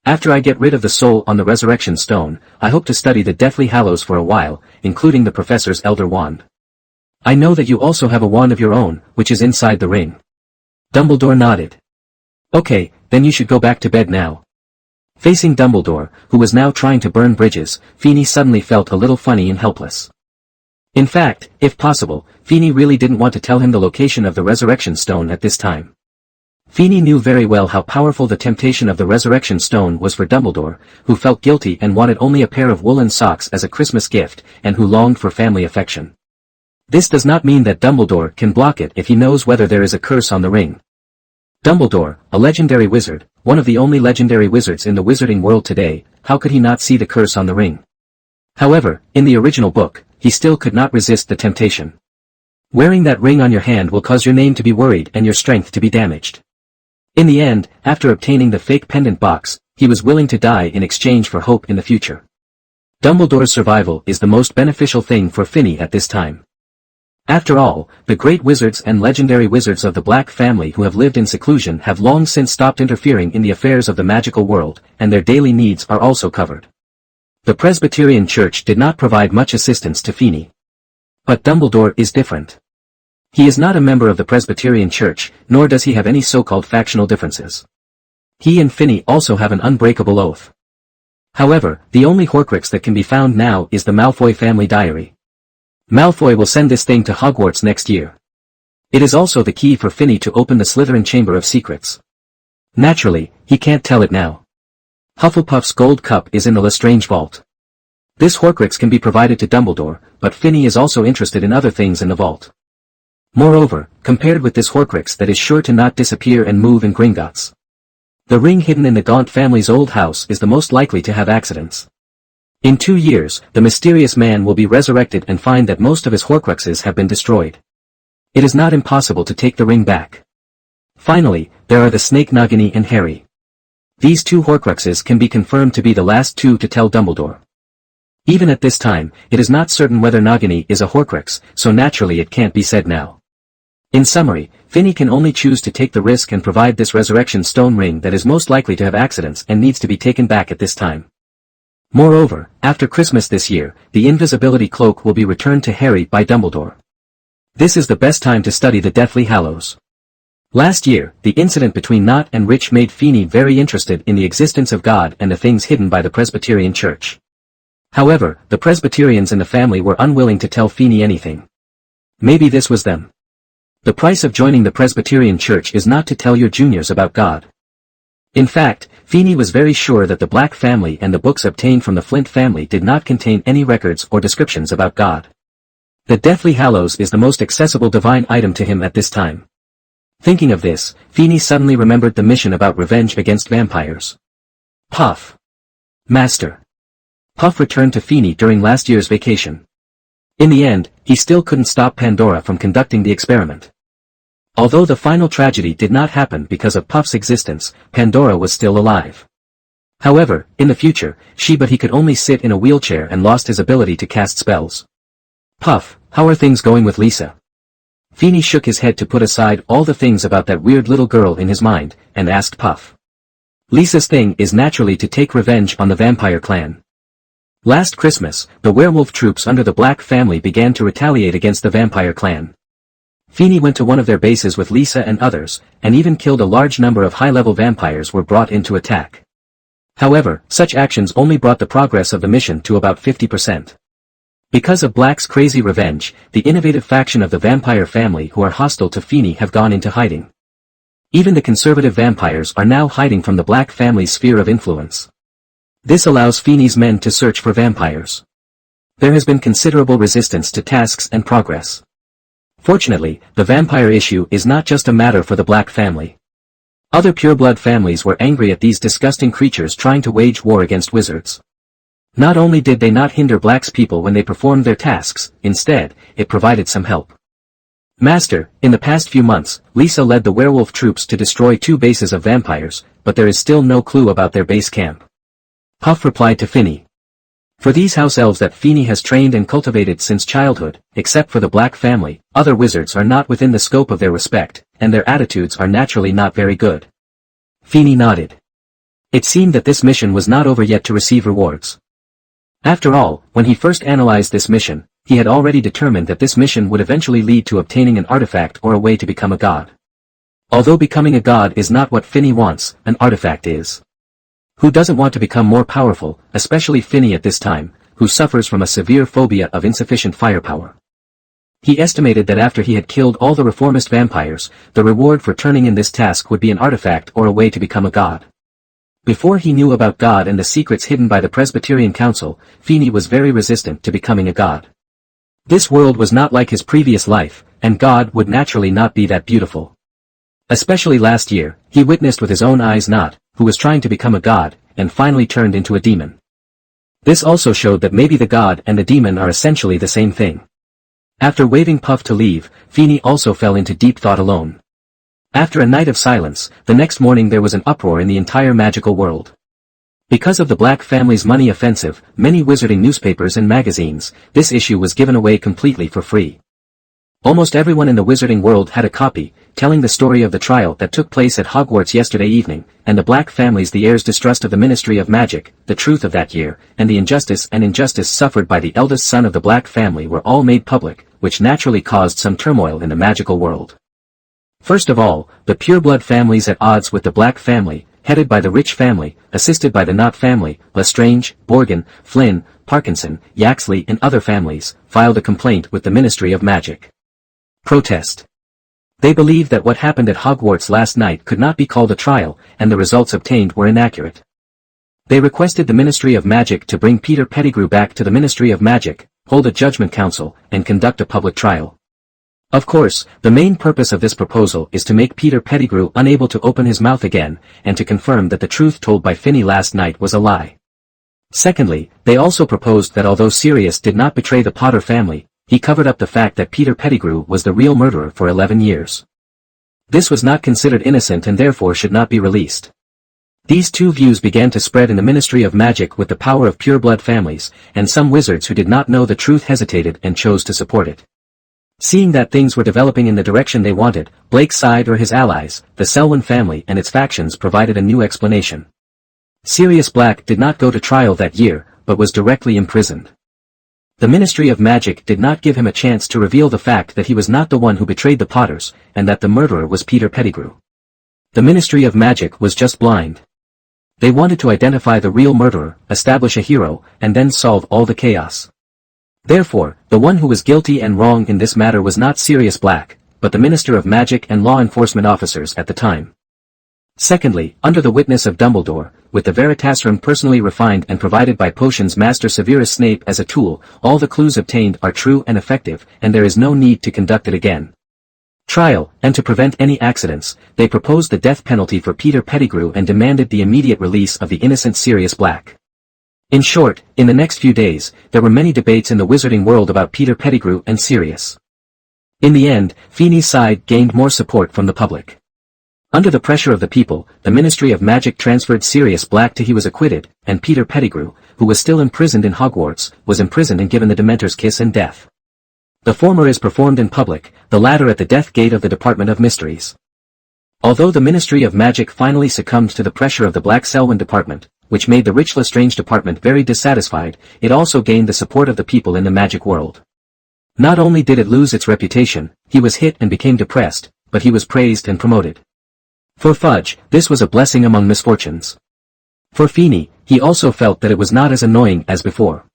After I get rid of the soul on the Resurrection Stone, I hope to study the Deathly Hallows for a while, including the Professor's Elder Wand. I know that you also have a wand of your own, which is inside the ring. Dumbledore nodded. Okay, then you should go back to bed now. Facing Dumbledore, who was now trying to burn bridges, Feeney suddenly felt a little funny and helpless. In fact, if possible, Feeney really didn't want to tell him the location of the Resurrection Stone at this time. Feeney knew very well how powerful the temptation of the Resurrection Stone was for Dumbledore, who felt guilty and wanted only a pair of woolen socks as a Christmas gift, and who longed for family affection. This does not mean that Dumbledore can block it if he knows whether there is a curse on the ring. Dumbledore, a legendary wizard, one of the only legendary wizards in the wizarding world today, how could he not see the curse on the ring? However, in the original book, he still could not resist the temptation. Wearing that ring on your hand will cause your name to be worried and your strength to be damaged. In the end, after obtaining the fake pendant box, he was willing to die in exchange for hope in the future. Dumbledore's survival is the most beneficial thing for Finney at this time. After all, the great wizards and legendary wizards of the Black family who have lived in seclusion have long since stopped interfering in the affairs of the magical world, and their daily needs are also covered. The Presbyterian Church did not provide much assistance to Feeney. But Dumbledore is different. He is not a member of the Presbyterian Church, nor does he have any so-called factional differences. He and Finney also have an unbreakable oath. However, the only Horcrux that can be found now is the Malfoy family diary. Malfoy will send this thing to Hogwarts next year. It is also the key for Finney to open the Slytherin Chamber of Secrets. Naturally, he can't tell it now. Hufflepuff's gold cup is in the Lestrange vault. This Horcrux can be provided to Dumbledore, but Finney is also interested in other things in the vault. Moreover, compared with this Horcrux that is sure to not disappear and move in Gringotts, the ring hidden in the Gaunt family's old house is the most likely to have accidents. In 2 years, the mysterious man will be resurrected and find that most of his Horcruxes have been destroyed. It is not impossible to take the ring back. Finally, there are the Snake Nagini and Harry. These 2 Horcruxes can be confirmed to be the last 2 to tell Dumbledore. Even at this time, it is not certain whether Nagini is a Horcrux, so naturally it can't be said now. In summary, Finney can only choose to take the risk and provide this Resurrection Stone ring that is most likely to have accidents and needs to be taken back at this time. Moreover, after Christmas this year, the invisibility cloak will be returned to Harry by Dumbledore. This is the best time to study the Deathly Hallows. Last year, the incident between Nott and Rich made Feeney very interested in the existence of God and the things hidden by the Presbyterian Church. However, the Presbyterians in the family were unwilling to tell Feeney anything. Maybe this was them. The price of joining the Presbyterian Church is not to tell your juniors about God. In fact, Feeney was very sure that the Black family and the books obtained from the Flint family did not contain any records or descriptions about God. The Deathly Hallows is the most accessible divine item to him at this time. Thinking of this, Feeney suddenly remembered the mission about revenge against vampires. Puff. Master. Puff returned to Feeney during last year's vacation. In the end, he still couldn't stop Pandora from conducting the experiment. Although the final tragedy did not happen because of Puff's existence, Pandora was still alive. However, in the future, he could only sit in a wheelchair and lost his ability to cast spells. Puff, how are things going with Lisa? Feeney shook his head to put aside all the things about that weird little girl in his mind, and asked Puff. Lisa's thing is naturally to take revenge on the vampire clan. Last Christmas, the werewolf troops under the Black family began to retaliate against the vampire clan. Feeney went to one of their bases with Lisa and others, and even killed a large number of high-level vampires were brought in to attack. However, such actions only brought the progress of the mission to about 50%. Because of Black's crazy revenge, the innovative faction of the vampire family who are hostile to Feeney have gone into hiding. Even the conservative vampires are now hiding from the Black family's sphere of influence. This allows Feeney's men to search for vampires. There has been considerable resistance to tasks and progress. Fortunately, the vampire issue is not just a matter for the Black family. Other pureblood families were angry at these disgusting creatures trying to wage war against wizards. Not only did they not hinder Black's people when they performed their tasks, instead, it provided some help. Master, in the past few months, Lisa led the werewolf troops to destroy 2 bases of vampires, but there is still no clue about their base camp. Puff replied to Feeney. For these house elves that Feeney has trained and cultivated since childhood, except for the Black family, other wizards are not within the scope of their respect, and their attitudes are naturally not very good. Feeney nodded. It seemed that this mission was not over yet to receive rewards. After all, when he first analyzed this mission, he had already determined that this mission would eventually lead to obtaining an artifact or a way to become a god. Although becoming a god is not what Finney wants, an artifact is. Who doesn't want to become more powerful, especially Finney at this time, who suffers from a severe phobia of insufficient firepower. He estimated that after he had killed all the reformist vampires, the reward for turning in this task would be an artifact or a way to become a god. Before he knew about God and the secrets hidden by the Presbyterian Council, Finney was very resistant to becoming a god. This world was not like his previous life, and God would naturally not be that beautiful. Especially last year, he witnessed with his own eyes Not, who was trying to become a god, and finally turned into a demon. This also showed that maybe the god and the demon are essentially the same thing. After waving Puff to leave, Finney also fell into deep thought alone. After a night of silence, the next morning there was an uproar in the entire magical world. Because of the Black family's money offensive, many wizarding newspapers and magazines, this issue was given away completely for free. Almost everyone in the wizarding world had a copy, telling the story of the trial that took place at Hogwarts yesterday evening, and the Black family's the heirs' distrust of the Ministry of Magic, the truth of that year, and the injustice suffered by the eldest son of the Black family were all made public, which naturally caused some turmoil in the magical world. First of all, the Pureblood families at odds with the Black family, headed by the Rich family, assisted by the Knott family, Lestrange, Borgin, Flynn, Parkinson, Yaxley and other families, filed a complaint with the Ministry of Magic. Protest. They believed that what happened at Hogwarts last night could not be called a trial, and the results obtained were inaccurate. They requested the Ministry of Magic to bring Peter Pettigrew back to the Ministry of Magic, hold a judgment council, and conduct a public trial. Of course, the main purpose of this proposal is to make Peter Pettigrew unable to open his mouth again, and to confirm that the truth told by Finney last night was a lie. Secondly, they also proposed that although Sirius did not betray the Potter family, he covered up the fact that Peter Pettigrew was the real murderer for 11 years. This was not considered innocent and therefore should not be released. These two views began to spread in the Ministry of Magic with the power of pureblood families, and some wizards who did not know the truth hesitated and chose to support it. Seeing that things were developing in the direction they wanted, Blake's side or his allies, the Selwyn family and its factions provided a new explanation. Sirius Black did not go to trial that year, but was directly imprisoned. The Ministry of Magic did not give him a chance to reveal the fact that he was not the one who betrayed the Potters, and that the murderer was Peter Pettigrew. The Ministry of Magic was just blind. They wanted to identify the real murderer, establish a hero, and then solve all the chaos. Therefore, the one who was guilty and wrong in this matter was not Sirius Black, but the Minister of Magic and law enforcement officers at the time. Secondly, under the witness of Dumbledore, with the Veritasrum personally refined and provided by Potions Master Severus Snape as a tool, all the clues obtained are true and effective, and there is no need to conduct it again. Trial, and to prevent any accidents, they proposed the death penalty for Peter Pettigrew and demanded the immediate release of the innocent Sirius Black. In short, in the next few days, there were many debates in the wizarding world about Peter Pettigrew and Sirius. In the end, Finney's side gained more support from the public. Under the pressure of the people, the Ministry of Magic transferred Sirius Black to he was acquitted, and Peter Pettigrew, who was still imprisoned in Hogwarts, was imprisoned and given the Dementor's kiss and death. The former is performed in public, the latter at the death gate of the Department of Mysteries. Although the Ministry of Magic finally succumbed to the pressure of the Black Selwyn Department, which made the Rich Lestrange Department very dissatisfied, it also gained the support of the people in the magic world. Not only did it lose its reputation, he was hit and became depressed, but he was praised and promoted. For Fudge, this was a blessing among misfortunes. For Finney, he also felt that it was not as annoying as before.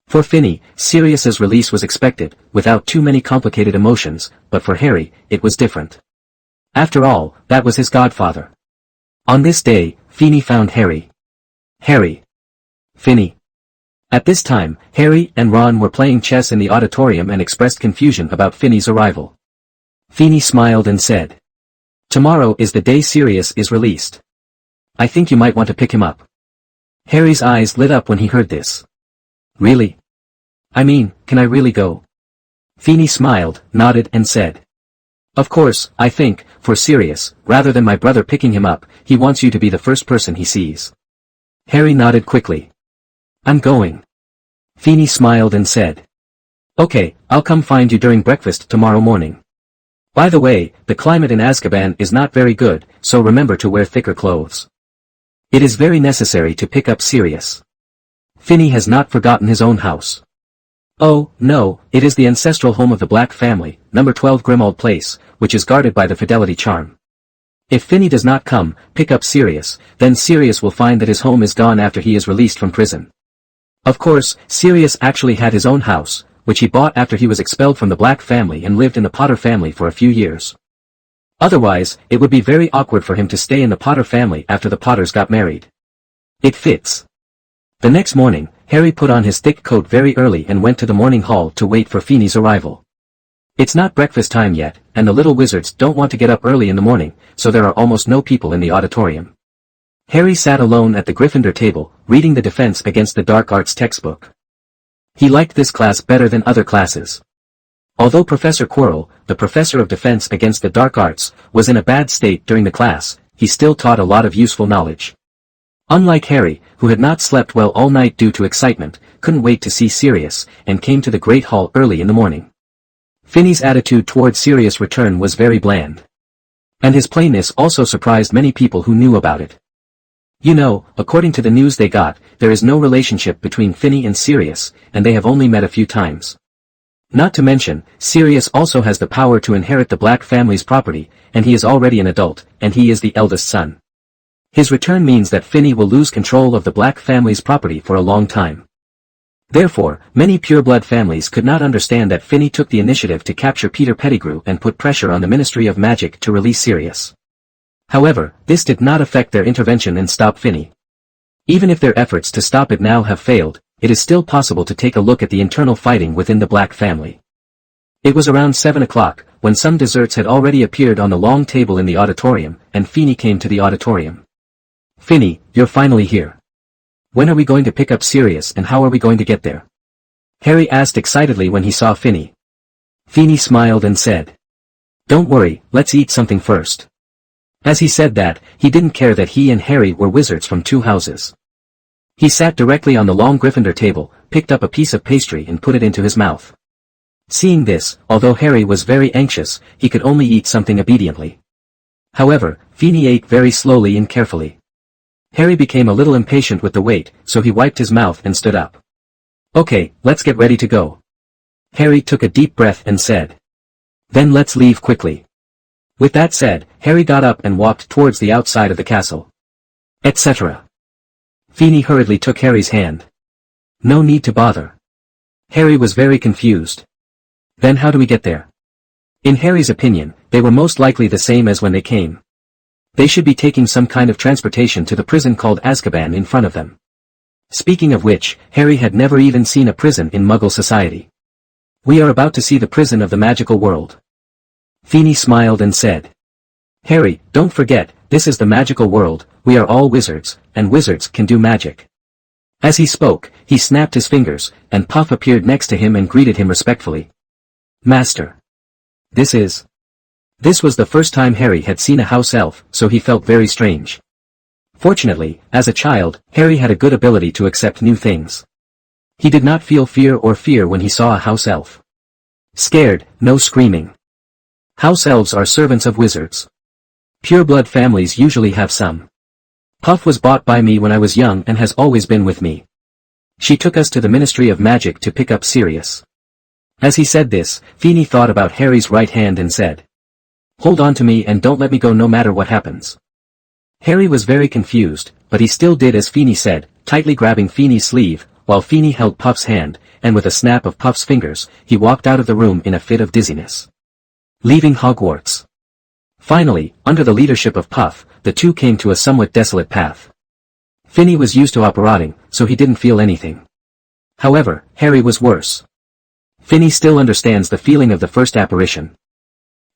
For Finney, Sirius's release was expected, without too many complicated emotions, but for Harry, it was different. After all, that was his godfather. On this day, Finney found Harry. Harry. Finney. At this time, Harry and Ron were playing chess in the auditorium and expressed confusion about Finney's arrival. Finney smiled and said, "Tomorrow is the day Sirius is released. I think you might want to pick him up." Harry's eyes lit up when he heard this. "Really? I mean, can I really go?" Finney smiled, nodded and said, "Of course, I think, for Sirius, rather than my brother picking him up, he wants you to be the first person he sees." Harry nodded quickly. "I'm going." Finney smiled and said, "Okay, I'll come find you during breakfast tomorrow morning. By the way, the climate in Azkaban is not very good, so remember to wear thicker clothes. It is very necessary to pick up Sirius. Finney has not forgotten his own house. Oh, no, it is the ancestral home of the Black family, number 12 Grimald Place, which is guarded by the Fidelity Charm. If Finney does not come, pick up Sirius, then Sirius will find that his home is gone after he is released from prison. Of course, Sirius actually had his own house, which he bought after he was expelled from the Black family and lived in the Potter family for a few years. Otherwise, it would be very awkward for him to stay in the Potter family after the Potters got married. It fits. The next morning, Harry put on his thick coat very early and went to the morning hall to wait for Feeney's arrival. It's not breakfast time yet, and the little wizards don't want to get up early in the morning, so there are almost no people in the auditorium. Harry sat alone at the Gryffindor table, reading the Defense Against the Dark Arts textbook. He liked this class better than other classes. Although Professor Quirrell, the professor of Defense Against the Dark Arts, was in a bad state during the class, he still taught a lot of useful knowledge. Unlike Harry, who had not slept well all night due to excitement, couldn't wait to see Sirius, and came to the Great Hall early in the morning. Finney's attitude toward Sirius' return was very bland. And his plainness also surprised many people who knew about it. You know, according to the news they got, there is no relationship between Finney and Sirius, and they have only met a few times. Not to mention, Sirius also has the power to inherit the Black family's property, and he is already an adult, and he is the eldest son. His return means that Finney will lose control of the Black family's property for a long time. Therefore, many pureblood families could not understand that Finney took the initiative to capture Peter Pettigrew and put pressure on the Ministry of Magic to release Sirius. However, this did not affect their intervention and stop Finney. Even if their efforts to stop it now have failed, it is still possible to take a look at the internal fighting within the Black family. It was around 7 o'clock, when some desserts had already appeared on the long table in the auditorium, and Finney came to the auditorium. Finney, you're finally here. When are we going to pick up Sirius and how are we going to get there? Harry asked excitedly when he saw Finney. Finney smiled and said, Don't worry, let's eat something first. As he said that, he didn't care that he and Harry were wizards from two houses. He sat directly on the long Gryffindor table, picked up a piece of pastry and put it into his mouth. Seeing this, although Harry was very anxious, he could only eat something obediently. However, Finney ate very slowly and carefully. Harry became a little impatient with the wait, so he wiped his mouth and stood up. Okay, let's get ready to go. Harry took a deep breath and said. Then let's leave quickly. With that said, Harry got up and walked towards the outside of the castle. Etc. Finney hurriedly took Harry's hand. No need to bother. Harry was very confused. Then how do we get there? In Harry's opinion, they were most likely the same as when they came. They should be taking some kind of transportation to the prison called Azkaban in front of them. Speaking of which, Harry had never even seen a prison in Muggle society. We are about to see the prison of the magical world. Finney smiled and said. Harry, don't forget, this is the magical world, we are all wizards, and wizards can do magic. As he spoke, he snapped his fingers, and Puff appeared next to him and greeted him respectfully. Master. This was the first time Harry had seen a house elf, so he felt very strange. Fortunately, as a child, Harry had a good ability to accept new things. He did not feel fear when he saw a house elf. Scared, no screaming. House elves are servants of wizards. Pureblood families usually have some. Puff was bought by me when I was young and has always been with me. She took us to the Ministry of Magic to pick up Sirius. As he said this, Finney thought about Harry's right hand and said. Hold on to me and don't let me go no matter what happens. Harry was very confused, but he still did as Finney said, tightly grabbing Finney's sleeve, while Finney held Puff's hand, and with a snap of Puff's fingers, he walked out of the room in a fit of dizziness. Leaving Hogwarts. Finally, under the leadership of Puff, the two came to a somewhat desolate path. Finney was used to apparating, so he didn't feel anything. However, Harry was worse. Finney still understands the feeling of the first apparition.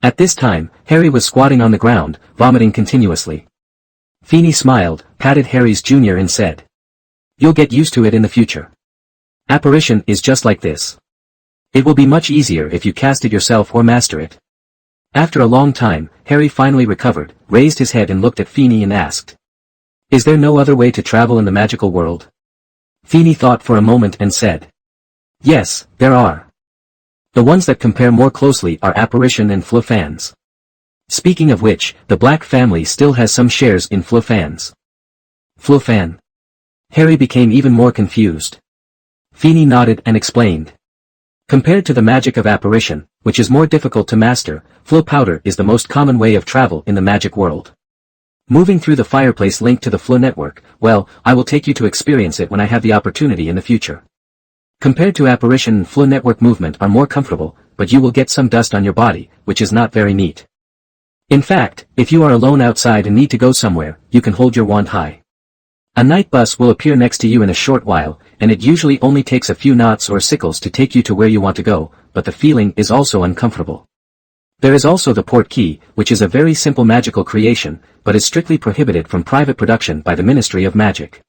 At this time, Harry was squatting on the ground, vomiting continuously. Finney smiled, patted Harry's junior and said. You'll get used to it in the future. Apparition is just like this. It will be much easier if you cast it yourself or master it. After a long time, Harry finally recovered, raised his head and looked at Finney and asked. Is there no other way to travel in the magical world? Finney thought for a moment and said. Yes, there are. The ones that compare more closely are Apparition and Flufans. Speaking of which, the Black family still has some shares in Flufans. Flufan. Harry became even more confused. Finney nodded and explained. Compared to the magic of apparition, which is more difficult to master, flow powder is the most common way of travel in the magic world. Moving through the fireplace linked to the Flow network, well, I will take you to experience it when I have the opportunity in the future. Compared to apparition and Flow network movement are more comfortable, but you will get some dust on your body, which is not very neat. In fact, if you are alone outside and need to go somewhere, you can hold your wand high. A night bus will appear next to you in a short while, and it usually only takes a few knots or sickles to take you to where you want to go, but the feeling is also uncomfortable. There is also the port key, which is a very simple magical creation, but is strictly prohibited from private production by the Ministry of Magic.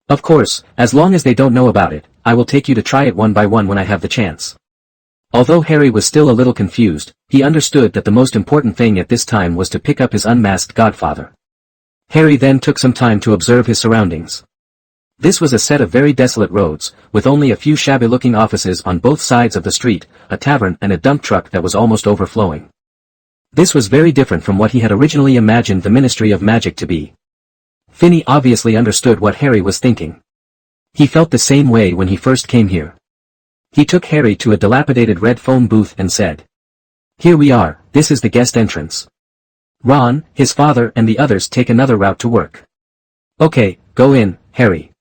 Of course, as long as they don't know about it, I will take you to try it one by one when I have the chance. Although Harry was still a little confused, he understood that the most important thing at this time was to pick up his unmasked godfather. Harry then took some time to observe his surroundings. This was a set of very desolate roads, with only a few shabby-looking offices on both sides of the street, a tavern and a dump truck that was almost overflowing. This was very different from what he had originally imagined the Ministry of Magic to be. Finney obviously understood what Harry was thinking. He felt the same way when he first came here. He took Harry to a dilapidated red phone booth and said, "Here we are, this is the guest entrance. Ron, his father and the others take another route to work. Okay, go in, Harry."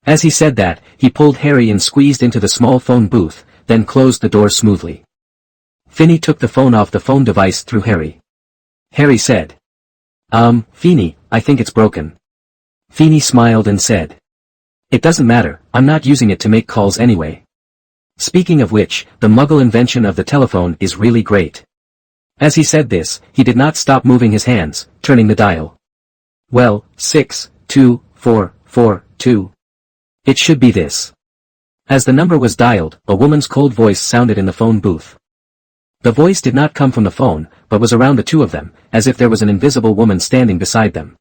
As he said that, he pulled Harry and squeezed into the small phone booth, then closed the door smoothly. Finney took the phone off the phone device through Harry. Harry said, Finney, I think it's broken." Finney smiled and said, "It doesn't matter, I'm not using it to make calls anyway. Speaking of which, the Muggle invention of the telephone is really great." As he said this, he did not stop moving his hands, turning the dial. Well, 62442. It should be this. As the number was dialed, a woman's cold voice sounded in the phone booth. The voice did not come from the phone, but was around the two of them, as if there was an invisible woman standing beside them.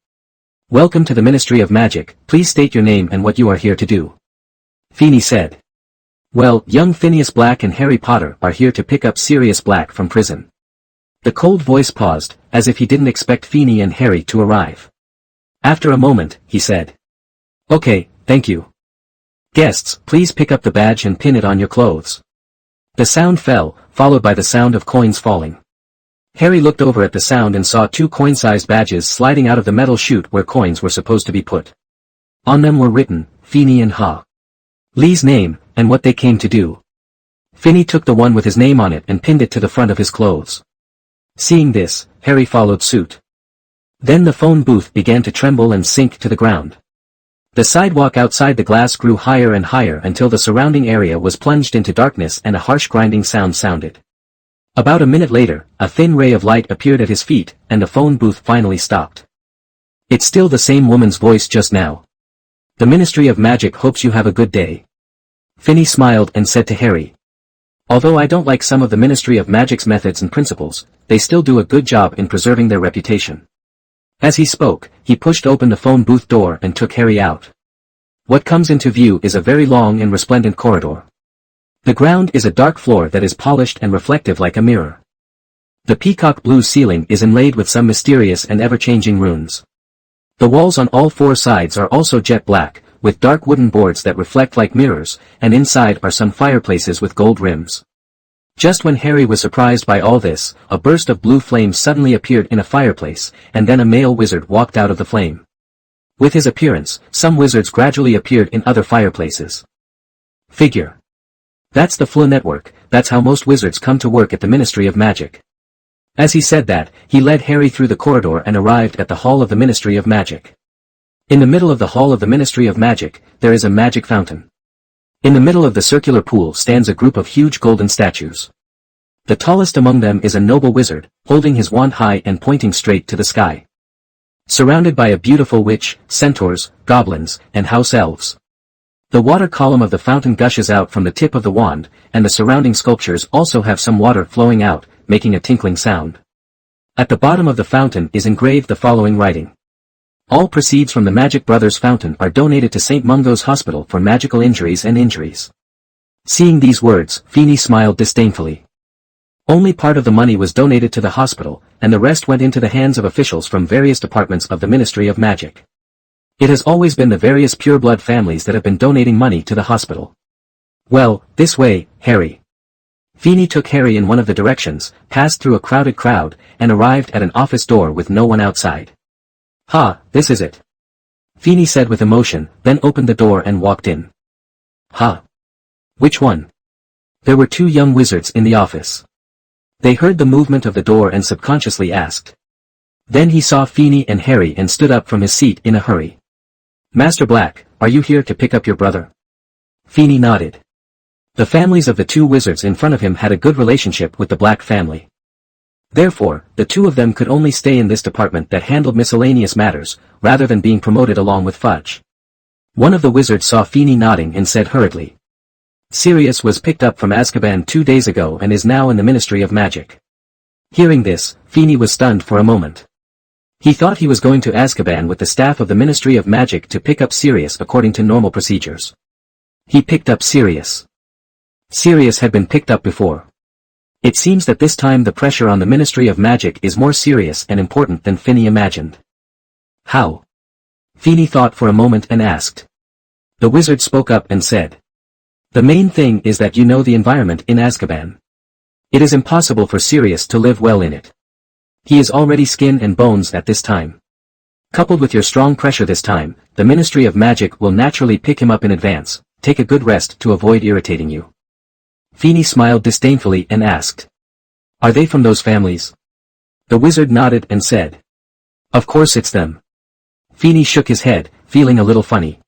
"Welcome to the Ministry of Magic, please state your name and what you are here to do." Finney said. "Well, young Phineas Black and Harry Potter are here to pick up Sirius Black from prison." The cold voice paused, as if he didn't expect Finney and Harry to arrive. After a moment, he said, "Okay, thank you. Guests, please pick up the badge and pin it on your clothes." The sound fell, followed by the sound of coins falling. Harry looked over at the sound and saw two coin-sized badges sliding out of the metal chute where coins were supposed to be put. On them were written, Finney and Ha. Lee's name, and what they came to do. Finney took the one with his name on it and pinned it to the front of his clothes. Seeing this, Harry followed suit. Then the phone booth began to tremble and sink to the ground. The sidewalk outside the glass grew higher and higher until the surrounding area was plunged into darkness and a harsh grinding sound sounded. About a minute later, a thin ray of light appeared at his feet, and the phone booth finally stopped. "It's still the same woman's voice just now. The Ministry of Magic hopes you have a good day." Finney smiled and said to Harry, "Although I don't like some of the Ministry of Magic's methods and principles, they still do a good job in preserving their reputation." As he spoke, he pushed open the phone booth door and took Harry out. What comes into view is a very long and resplendent corridor. The ground is a dark floor that is polished and reflective like a mirror. The peacock blue ceiling is inlaid with some mysterious and ever-changing runes. The walls on all four sides are also jet black, with dark wooden boards that reflect like mirrors, and inside are some fireplaces with gold rims. Just when Harry was surprised by all this, a burst of blue flame suddenly appeared in a fireplace, and then a male wizard walked out of the flame. With his appearance, some wizards gradually appeared in other fireplaces. Figure. That's the Flow network, that's how most wizards come to work at the Ministry of Magic. As he said that, he led Harry through the corridor and arrived at the Hall of the Ministry of Magic. In the middle of the Hall of the Ministry of Magic, there is a magic fountain. In the middle of the circular pool stands a group of huge golden statues. The tallest among them is a noble wizard, holding his wand high and pointing straight to the sky. Surrounded by a beautiful witch, centaurs, goblins, and house elves. The water column of the fountain gushes out from the tip of the wand, and the surrounding sculptures also have some water flowing out, making a tinkling sound. At the bottom of the fountain is engraved the following writing. All proceeds from the Magic Brothers fountain are donated to St. Mungo's Hospital for magical injuries and injuries. Seeing these words, Finney smiled disdainfully. Only part of the money was donated to the hospital, and the rest went into the hands of officials from various departments of the Ministry of Magic. It has always been the various pureblood families that have been donating money to the hospital. Well, this way, Harry. Finney took Harry in one of the directions, passed through a crowded crowd, and arrived at an office door with no one outside. "Ha, this is it," Feeney said with emotion, then opened the door and walked in. "Ha? Which one?" There were two young wizards in the office. They heard the movement of the door and subconsciously asked. Then he saw Feeney and Harry and stood up from his seat in a hurry. "Master Black, are you here to pick up your brother?" Feeney nodded. The families of the two wizards in front of him had a good relationship with the Black family. Therefore, the two of them could only stay in this department that handled miscellaneous matters, rather than being promoted along with Fudge. One of the wizards saw Feeney nodding and said hurriedly. "Sirius was picked up from Azkaban 2 days ago and is now in the Ministry of Magic." Hearing this, Feeney was stunned for a moment. He thought he was going to Azkaban with the staff of the Ministry of Magic to pick up Sirius according to normal procedures. He picked up Sirius. Sirius had been picked up before. It seems that this time the pressure on the Ministry of Magic is more serious and important than Feeney imagined. "How?" Feeney thought for a moment and asked. The wizard spoke up and said. "The main thing is that you know the environment in Azkaban. It is impossible for Sirius to live well in it. He is already skin and bones at this time. Coupled with your strong pressure this time, the Ministry of Magic will naturally pick him up in advance. Take a good rest to avoid irritating you." Feeney smiled disdainfully and asked. "Are they from those families?" The wizard nodded and said. "Of course it's them." Feeney shook his head, feeling a little funny.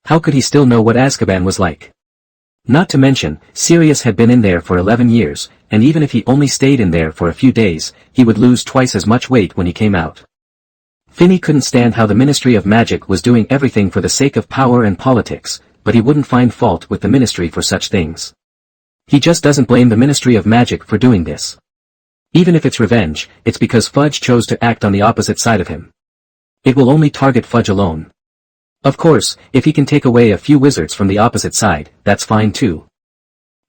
How could he still know what Azkaban was like? Not to mention, Sirius had been in there for 11 years, and even if he only stayed in there for a few days, he would lose twice as much weight when he came out. Feeney couldn't stand how the Ministry of Magic was doing everything for the sake of power and politics, but he wouldn't find fault with the Ministry for such things. He just doesn't blame the Ministry of Magic for doing this. Even if it's revenge, it's because Fudge chose to act on the opposite side of him. It will only target Fudge alone. Of course, if he can take away a few wizards from the opposite side, that's fine too.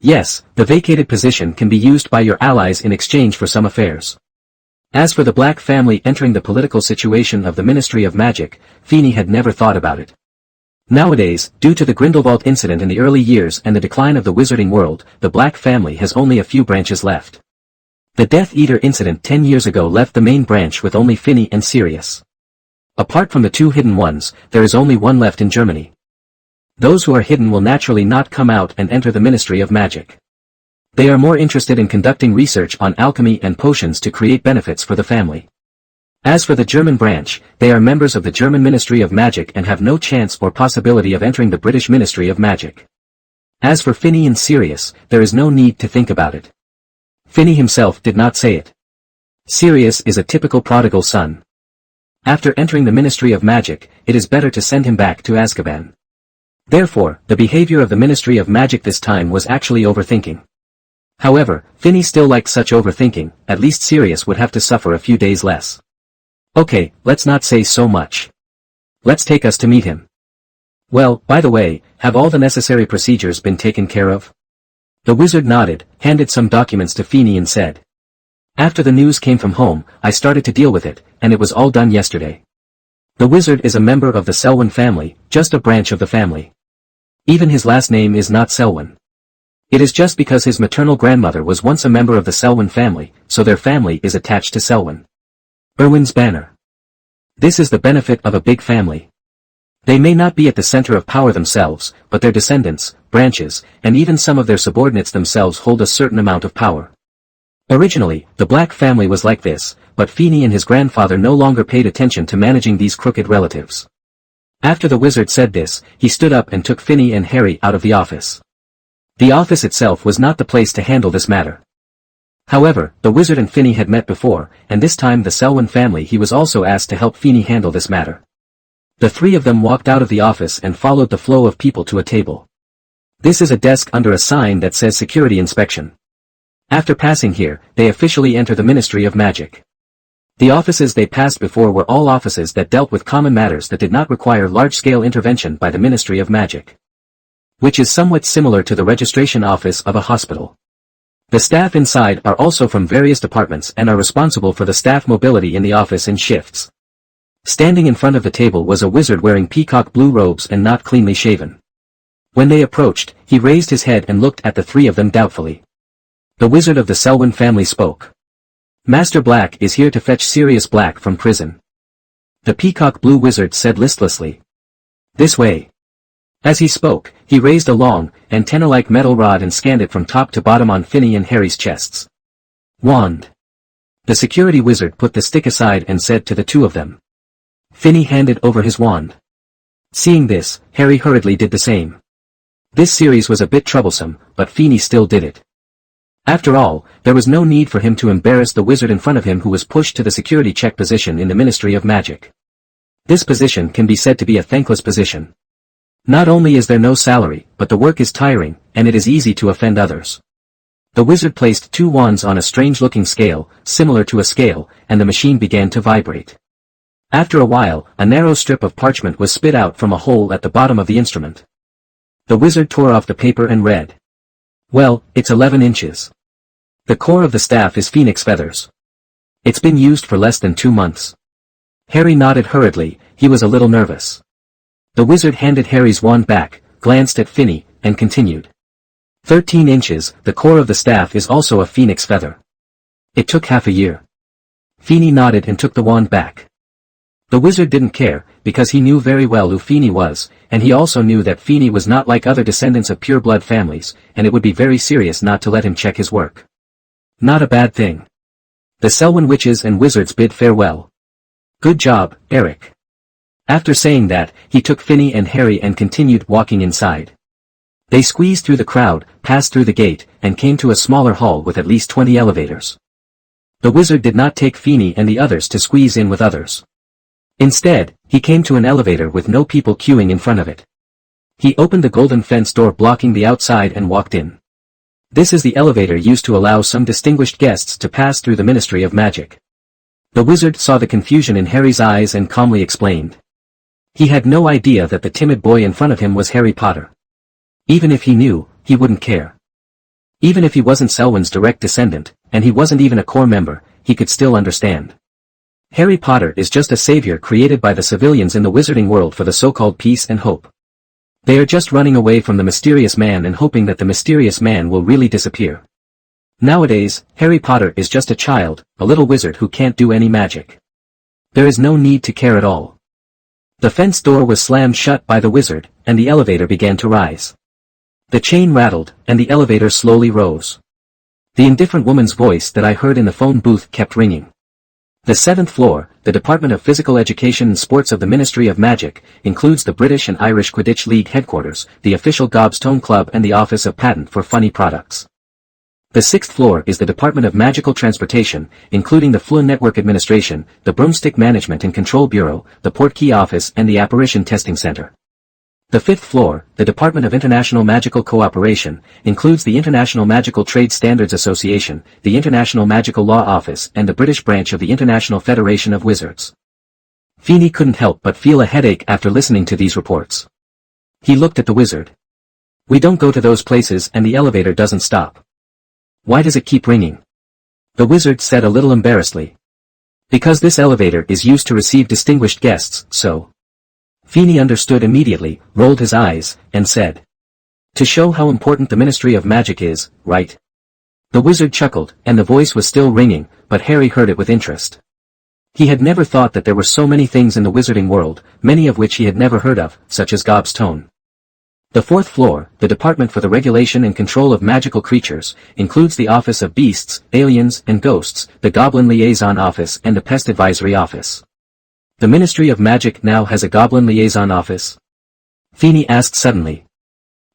Yes, the vacated position can be used by your allies in exchange for some affairs. As for the Black family entering the political situation of the Ministry of Magic, Feeney had never thought about it. Nowadays, due to the Grindelwald incident in the early years and the decline of the wizarding world, the Black family has only a few branches left. The Death Eater incident 10 years ago left the main branch with only Feeney and Sirius. Apart from the two hidden ones, there is only one left in Germany. Those who are hidden will naturally not come out and enter the Ministry of Magic. They are more interested in conducting research on alchemy and potions to create benefits for the family. As for the German branch, they are members of the German Ministry of Magic and have no chance or possibility of entering the British Ministry of Magic. As for Feeney and Sirius, there is no need to think about it. Feeney himself did not say it. Sirius is a typical prodigal son. After entering the Ministry of Magic, it is better to send him back to Azkaban. Therefore, the behavior of the Ministry of Magic this time was actually overthinking. However, Feeney still liked such overthinking. At least Sirius would have to suffer a few days less. Okay, let's not say so much. Let's take us to meet him. Well, by the way, have all the necessary procedures been taken care of? The wizard nodded, handed some documents to Feeney and said. After the news came from home, I started to deal with it, and it was all done yesterday. The wizard is a member of the Selwyn family, just a branch of the family. Even his last name is not Selwyn. It is just because his maternal grandmother was once a member of the Selwyn family, so their family is attached to Selwyn. Irwin's banner. This is the benefit of a big family. They may not be at the center of power themselves, but their descendants, branches, and even some of their subordinates themselves hold a certain amount of power. Originally, the Black family was like this, but Feeney and his grandfather no longer paid attention to managing these crooked relatives. After the wizard said this, he stood up and took Feeney and Harry out of the office. The office itself was not the place to handle this matter. However, the wizard and Feeney had met before, and this time the Selwyn family he was also asked to help Feeney handle this matter. The three of them walked out of the office and followed the flow of people to a table. This is a desk under a sign that says Security Inspection. After passing here, they officially enter the Ministry of Magic. The offices they passed before were all offices that dealt with common matters that did not require large-scale intervention by the Ministry of Magic. Which is somewhat similar to the registration office of a hospital. The staff inside are also from various departments and are responsible for the staff mobility in the office in shifts. Standing in front of the table was a wizard wearing peacock blue robes and not cleanly shaven. When they approached, he raised his head and looked at the three of them doubtfully. The wizard of the Selwyn family spoke. Master Black is here to fetch Sirius Black from prison. The peacock blue wizard said listlessly. This way. As he spoke, he raised a long, antenna-like metal rod and scanned it from top to bottom on Finny and Harry's chests. Wand. The security wizard put the stick aside and said to the two of them. Finny handed over his wand. Seeing this, Harry hurriedly did the same. This series was a bit troublesome, but Finny still did it. After all, there was no need for him to embarrass the wizard in front of him who was pushed to the security check position in the Ministry of Magic. This position can be said to be a thankless position. Not only is there no salary, but the work is tiring, and it is easy to offend others. The wizard placed 2 wands on a strange-looking scale, similar to a scale, and the machine began to vibrate. After a while, a narrow strip of parchment was spit out from a hole at the bottom of the instrument. The wizard tore off the paper and read. Well, it's 11 inches. The core of the staff is phoenix feathers. It's been used for less than 2 months. Harry nodded hurriedly, he was a little nervous. The wizard handed Harry's wand back, glanced at Finny, and continued. 13 inches, the core of the staff is also a phoenix feather. It took half a year. Finny nodded and took the wand back. The wizard didn't care, because he knew very well who Finny was, and he also knew that Finny was not like other descendants of pure-blood families, and it would be very serious not to let him check his work. Not a bad thing. The Selwyn witches and wizards bid farewell. Good job, Eric. After saying that, he took Finny and Harry and continued walking inside. They squeezed through the crowd, passed through the gate, and came to a smaller hall with at least 20 elevators. The wizard did not take Finny and the others to squeeze in with others. Instead, he came to an elevator with no people queuing in front of it. He opened the golden fence door blocking the outside and walked in. This is the elevator used to allow some distinguished guests to pass through the Ministry of Magic. The wizard saw the confusion in Harry's eyes and calmly explained. He had no idea that the timid boy in front of him was Harry Potter. Even if he knew, he wouldn't care. Even if he wasn't Selwyn's direct descendant, and he wasn't even a core member, he could still understand. Harry Potter is just a savior created by the civilians in the wizarding world for the so-called peace and hope. They are just running away from the mysterious man and hoping that the mysterious man will really disappear. Nowadays, Harry Potter is just a child, a little wizard who can't do any magic. There is no need to care at all. The fence door was slammed shut by the wizard, and the elevator began to rise. The chain rattled, and the elevator slowly rose. The indifferent woman's voice that I heard in the phone booth kept ringing. The 7th floor, the Department of Physical Education and Sports of the Ministry of Magic, includes the British and Irish Quidditch League headquarters, the official Gobstone Club and the Office of Patent for Funny Products. The 6th floor is the Department of Magical Transportation, including the Fleur Network Administration, the Broomstick Management and Control Bureau, the Portkey Office and the Apparition Testing Center. The 5th floor, the Department of International Magical Cooperation, includes the International Magical Trade Standards Association, the International Magical Law Office and the British branch of the International Federation of Wizards. Finny couldn't help but feel a headache after listening to these reports. He looked at the wizard. We don't go to those places and the elevator doesn't stop. Why does it keep ringing? The wizard said a little embarrassedly. Because this elevator is used to receive distinguished guests, so. Finny understood immediately, rolled his eyes, and said. To show how important the Ministry of Magic is, right? The wizard chuckled, and the voice was still ringing, but Harry heard it with interest. He had never thought that there were so many things in the wizarding world, many of which he had never heard of, such as Gobstone. The 4th floor, the Department for the Regulation and Control of Magical Creatures, includes the Office of Beasts, Aliens, and Ghosts, the Goblin Liaison Office and the Pest Advisory Office. The Ministry of Magic now has a Goblin Liaison Office? Finny asked suddenly.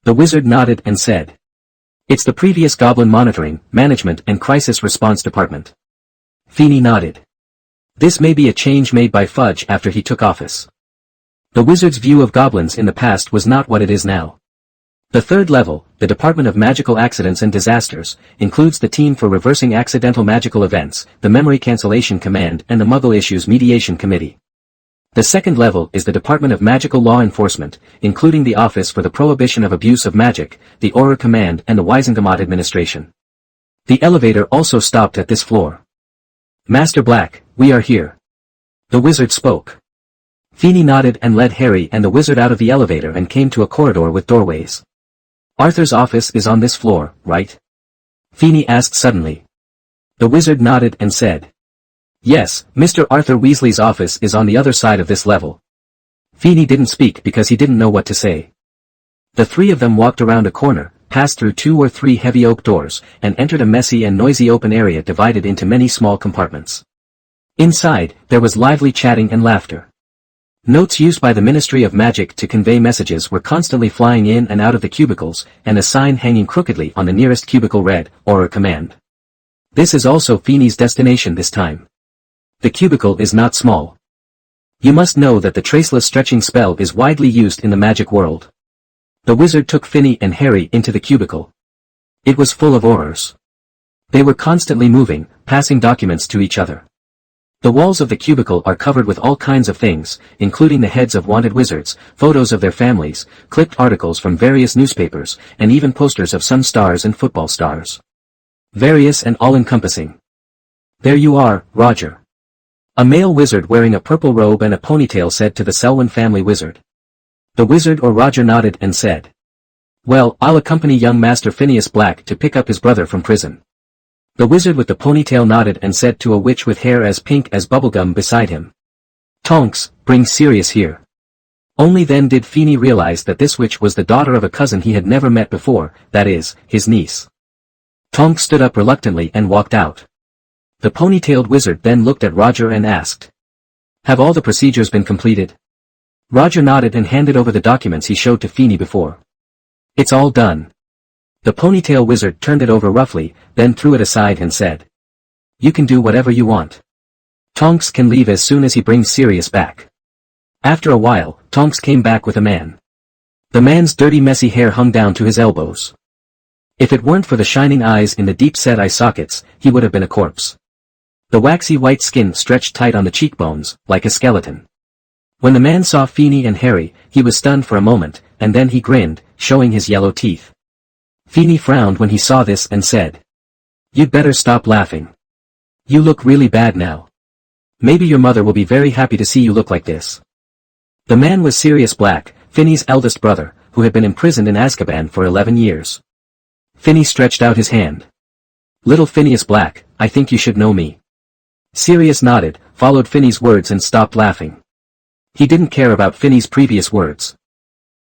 The wizard nodded and said. It's the previous Goblin Monitoring, Management and Crisis Response Department. Finny nodded. This may be a change made by Fudge after he took office. The wizard's view of goblins in the past was not what it is now. The 3rd level, the Department of Magical Accidents and Disasters, includes the Team for Reversing Accidental Magical Events, the Memory Cancellation Command and the Muggle Issues Mediation Committee. The 2nd level is the Department of Magical Law Enforcement, including the Office for the Prohibition of Abuse of Magic, the Auror Command and the Wisengamot Administration. The elevator also stopped at this floor. Master Black, we are here. The wizard spoke. Finny nodded and led Harry and the wizard out of the elevator and came to a corridor with doorways. Arthur's office is on this floor, right? Finny asked suddenly. The wizard nodded and said. Yes, Mr. Arthur Weasley's office is on the other side of this level. Feeney didn't speak because he didn't know what to say. The three of them walked around a corner, passed through 2 or 3 heavy oak doors, and entered a messy and noisy open area divided into many small compartments. Inside, there was lively chatting and laughter. Notes used by the Ministry of Magic to convey messages were constantly flying in and out of the cubicles, and a sign hanging crookedly on the nearest cubicle read, "Order Command." This is also Feeney's destination this time. The cubicle is not small. You must know that the traceless stretching spell is widely used in the magic world. The wizard took Finny and Harry into the cubicle. It was full of Aurors. They were constantly moving, passing documents to each other. The walls of the cubicle are covered with all kinds of things, including the heads of wanted wizards, photos of their families, clipped articles from various newspapers, and even posters of some stars and football stars. Various and all-encompassing. There you are, Roger. A male wizard wearing a purple robe and a ponytail said to the Selwyn family wizard. The wizard or Roger nodded and said, "Well, I'll accompany young Master Phineas Black to pick up his brother from prison." The wizard with the ponytail nodded and said to a witch with hair as pink as bubblegum beside him, "Tonks, bring Sirius here." Only then did Feeney realize that this witch was the daughter of a cousin he had never met before, that is, his niece. Tonks stood up reluctantly and walked out. The ponytailed wizard then looked at Roger and asked, "Have all the procedures been completed?" Roger nodded and handed over the documents he showed to Feeney before. "It's all done." The ponytail wizard turned it over roughly, then threw it aside and said, "You can do whatever you want. Tonks can leave as soon as he brings Sirius back." After a while, Tonks came back with a man. The man's dirty messy hair hung down to his elbows. If it weren't for the shining eyes in the deep-set eye sockets, he would have been a corpse. The waxy white skin stretched tight on the cheekbones, like a skeleton. When the man saw Feeney and Harry, he was stunned for a moment, and then he grinned, showing his yellow teeth. Feeney frowned when he saw this and said, "You'd better stop laughing. You look really bad now. Maybe your mother will be very happy to see you look like this." The man was Sirius Black, Finney's eldest brother, who had been imprisoned in Azkaban for 11 years. Finney stretched out his hand. "Little Phineas Black, I think you should know me." Sirius nodded, followed Finney's words and stopped laughing. He didn't care about Finney's previous words.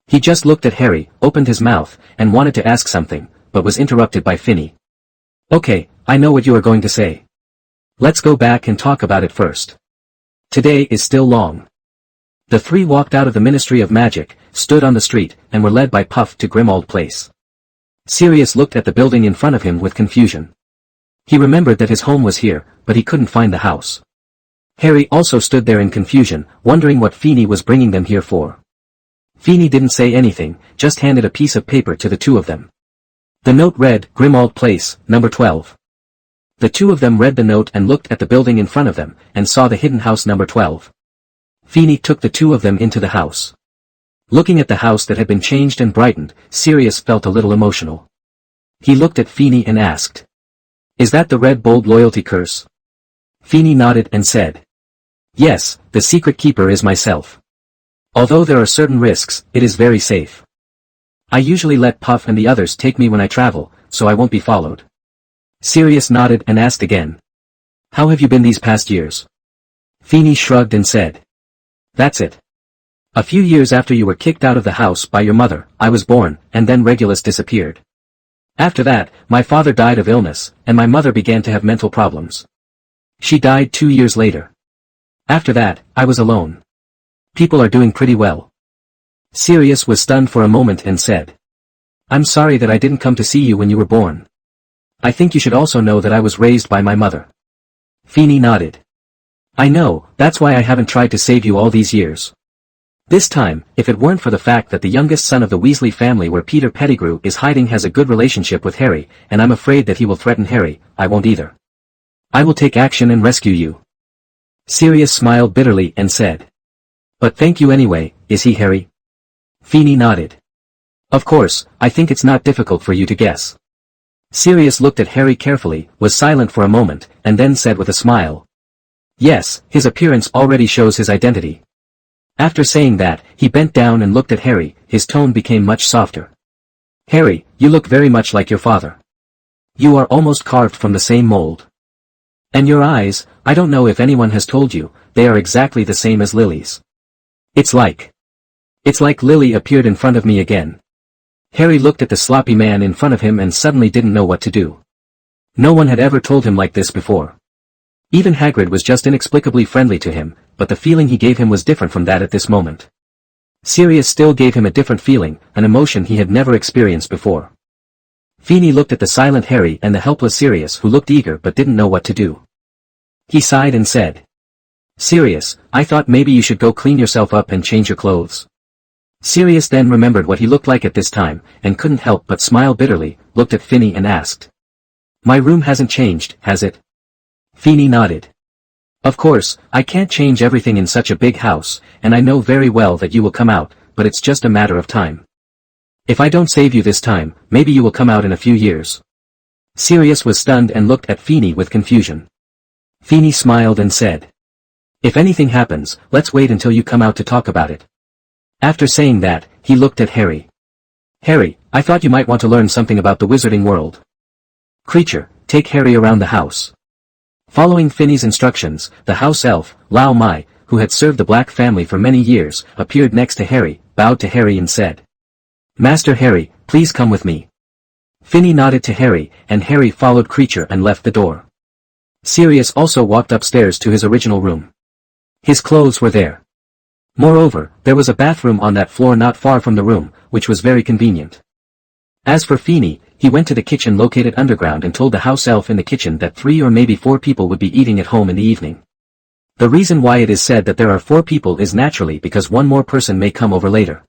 He just looked at Harry, opened his mouth, and wanted to ask something, but was interrupted by Finney. "Okay, I know what you are going to say. Let's go back and talk about it first. Today is still long." The three walked out of the Ministry of Magic, stood on the street, and were led by Puff to Grimald Place. Sirius looked at the building in front of him with confusion. He remembered that his home was here, but he couldn't find the house. Harry also stood there in confusion, wondering what Feeney was bringing them here for. Feeney didn't say anything, just handed a piece of paper to the two of them. The note read, "Grimald Place, number 12. The two of them read the note and looked at the building in front of them, and saw the hidden house number 12. Feeney took the two of them into the house. Looking at the house that had been changed and brightened, Sirius felt a little emotional. He looked at Feeney and asked, "Is that the red bold loyalty curse?" Feeney nodded and said, "Yes, the secret keeper is myself. Although there are certain risks, it is very safe. I usually let Puff and the others take me when I travel, so I won't be followed." Sirius nodded and asked again, "How have you been these past years?" Feeney shrugged and said, "That's it. A few years after you were kicked out of the house by your mother, I was born, and then Regulus disappeared. After that, my father died of illness, and my mother began to have mental problems. She died 2 years later. After that, I was alone. People are doing pretty well." Sirius was stunned for a moment and said, "I'm sorry that I didn't come to see you when you were born. I think you should also know that I was raised by my mother." Feeney nodded. "I know, that's why I haven't tried to save you all these years. This time, if it weren't for the fact that the youngest son of the Weasley family where Peter Pettigrew is hiding has a good relationship with Harry, and I'm afraid that he will threaten Harry, I won't either. I will take action and rescue you." Sirius smiled bitterly and said, "But thank you anyway, is he Harry?" Feeney nodded. "Of course, I think it's not difficult for you to guess." Sirius looked at Harry carefully, was silent for a moment, and then said with a smile, "Yes, his appearance already shows his identity." After saying that, he bent down and looked at Harry, his tone became much softer. "Harry, you look very much like your father. You are almost carved from the same mold." And your eyes, I don't know if anyone has told you, they are exactly the same as Lily's. It's like Lily appeared in front of me again. Harry looked at the sloppy man in front of him and suddenly didn't know what to do. No one had ever told him like this before. Even Hagrid was just inexplicably friendly to him, but the feeling he gave him was different from that at this moment. Sirius still gave him a different feeling, an emotion he had never experienced before. Feeney looked at the silent Harry and the helpless Sirius, who looked eager but didn't know what to do. He sighed and said, "Sirius, I thought maybe you should go clean yourself up and change your clothes." Sirius then remembered what he looked like at this time, and couldn't help but smile bitterly, looked at Feeney and asked, "My room hasn't changed, has it?" Feeney nodded. "Of course, I can't change everything in such a big house, and I know very well that you will come out, but it's just a matter of time. If I don't save you this time, maybe you will come out in a few years." Sirius was stunned and looked at Feeney with confusion. Feeney smiled and said, "If anything happens, let's wait until you come out to talk about it." After saying that, he looked at Harry. "Harry, I thought you might want to learn something about the wizarding world. Creature, take Harry around the house." Following Finney's instructions, the house elf, Lao Mai, who had served the Black family for many years, appeared next to Harry, bowed to Harry and said, "Master Harry, please come with me." Finney nodded to Harry, and Harry followed Creature and left the door. Sirius also walked upstairs to his original room. His clothes were there. Moreover, there was a bathroom on that floor not far from the room, which was very convenient. As for Feeney, he went to the kitchen located underground and told the house elf in the kitchen that 3 or maybe 4 people would be eating at home in the evening. The reason why it is said that there are 4 people is naturally because one more person may come over later.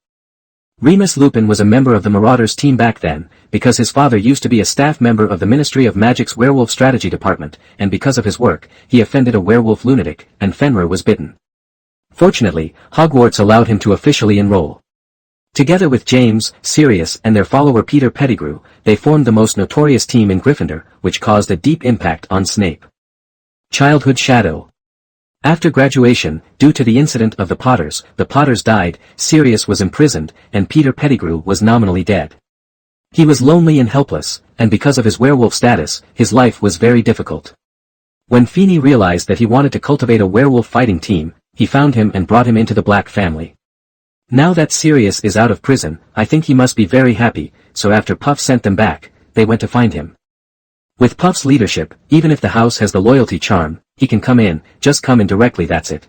Remus Lupin was a member of the Marauders team back then, because his father used to be a staff member of the Ministry of Magic's Werewolf Strategy Department, and because of his work, he offended a werewolf lunatic, and Fenrir was bitten. Fortunately, Hogwarts allowed him to officially enroll. Together with James, Sirius, and their follower Peter Pettigrew, they formed the most notorious team in Gryffindor, which caused a deep impact on Snape. Childhood Shadow. After graduation, due to the incident of the Potters died, Sirius was imprisoned, and Peter Pettigrew was nominally dead. He was lonely and helpless, and because of his werewolf status, his life was very difficult. When Feeney realized that he wanted to cultivate a werewolf fighting team, he found him and brought him into the Black family. Now that Sirius is out of prison, I think he must be very happy, so after Puff sent them back, they went to find him. With Puff's leadership, even if the house has the loyalty charm, he can come in, just come in directly, that's it.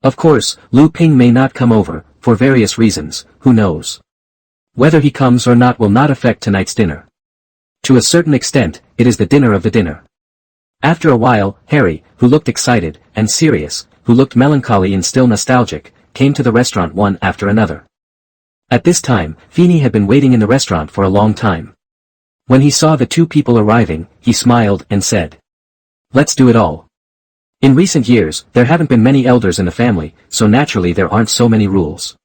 Of course, Lu Ping may not come over, for various reasons, who knows. Whether he comes or not will not affect tonight's dinner. To a certain extent, it is the dinner of the dinner. After a while, Harry, who looked excited, and Sirius, who looked melancholy and still nostalgic, came to the restaurant one after another. At this time, Feeney had been waiting in the restaurant for a long time. When he saw the 2 people arriving, he smiled and said, "Let's do it all." In recent years, there haven't been many elders in the family, so naturally there aren't so many rules.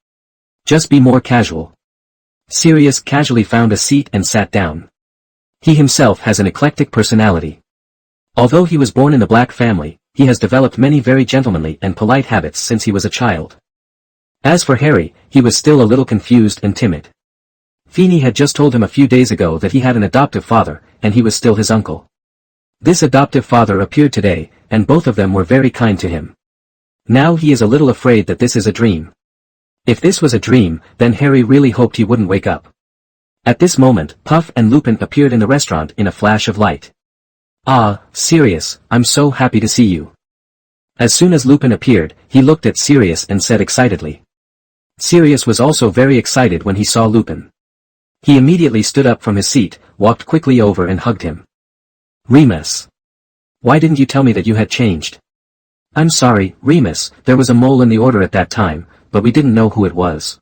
Just be more casual. Sirius casually found a seat and sat down. He himself has an eclectic personality. Although he was born in the Black family, he has developed many very gentlemanly and polite habits since he was a child. As for Harry, he was still a little confused and timid. Feeney had just told him a few days ago that he had an adoptive father, and he was still his uncle. This adoptive father appeared today, and both of them were very kind to him. Now he is a little afraid that this is a dream. If this was a dream, then Harry really hoped he wouldn't wake up. At this moment, Puff and Lupin appeared in the restaurant in a flash of light. "Ah, Sirius, I'm so happy to see you." As soon as Lupin appeared, he looked at Sirius and said excitedly. Sirius was also very excited when he saw Lupin. He immediately stood up from his seat, walked quickly over and hugged him. "Remus. Why didn't you tell me that you had changed?" "I'm sorry, Remus, there was a mole in the order at that time, but we didn't know who it was."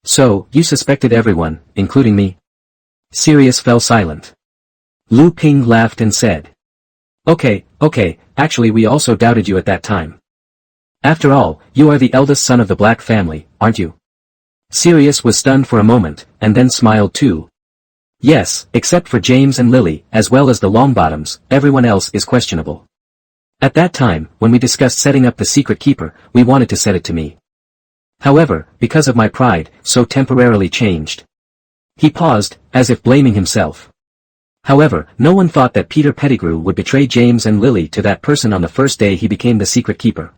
"So, you suspected everyone, including me?" Sirius fell silent. Lu Ping laughed and said, Okay, actually we also doubted you at that time. After all, you are the eldest son of the Black family, aren't you?" Sirius was stunned for a moment, and then smiled too. "Yes, except for James and Lily, as well as the Longbottoms, everyone else is questionable. At that time, when we discussed setting up the secret keeper, we wanted to set it to me. However, because of my pride, so temporarily changed." He paused, as if blaming himself. However, no one thought that Peter Pettigrew would betray James and Lily to that person on the first day he became the secret keeper.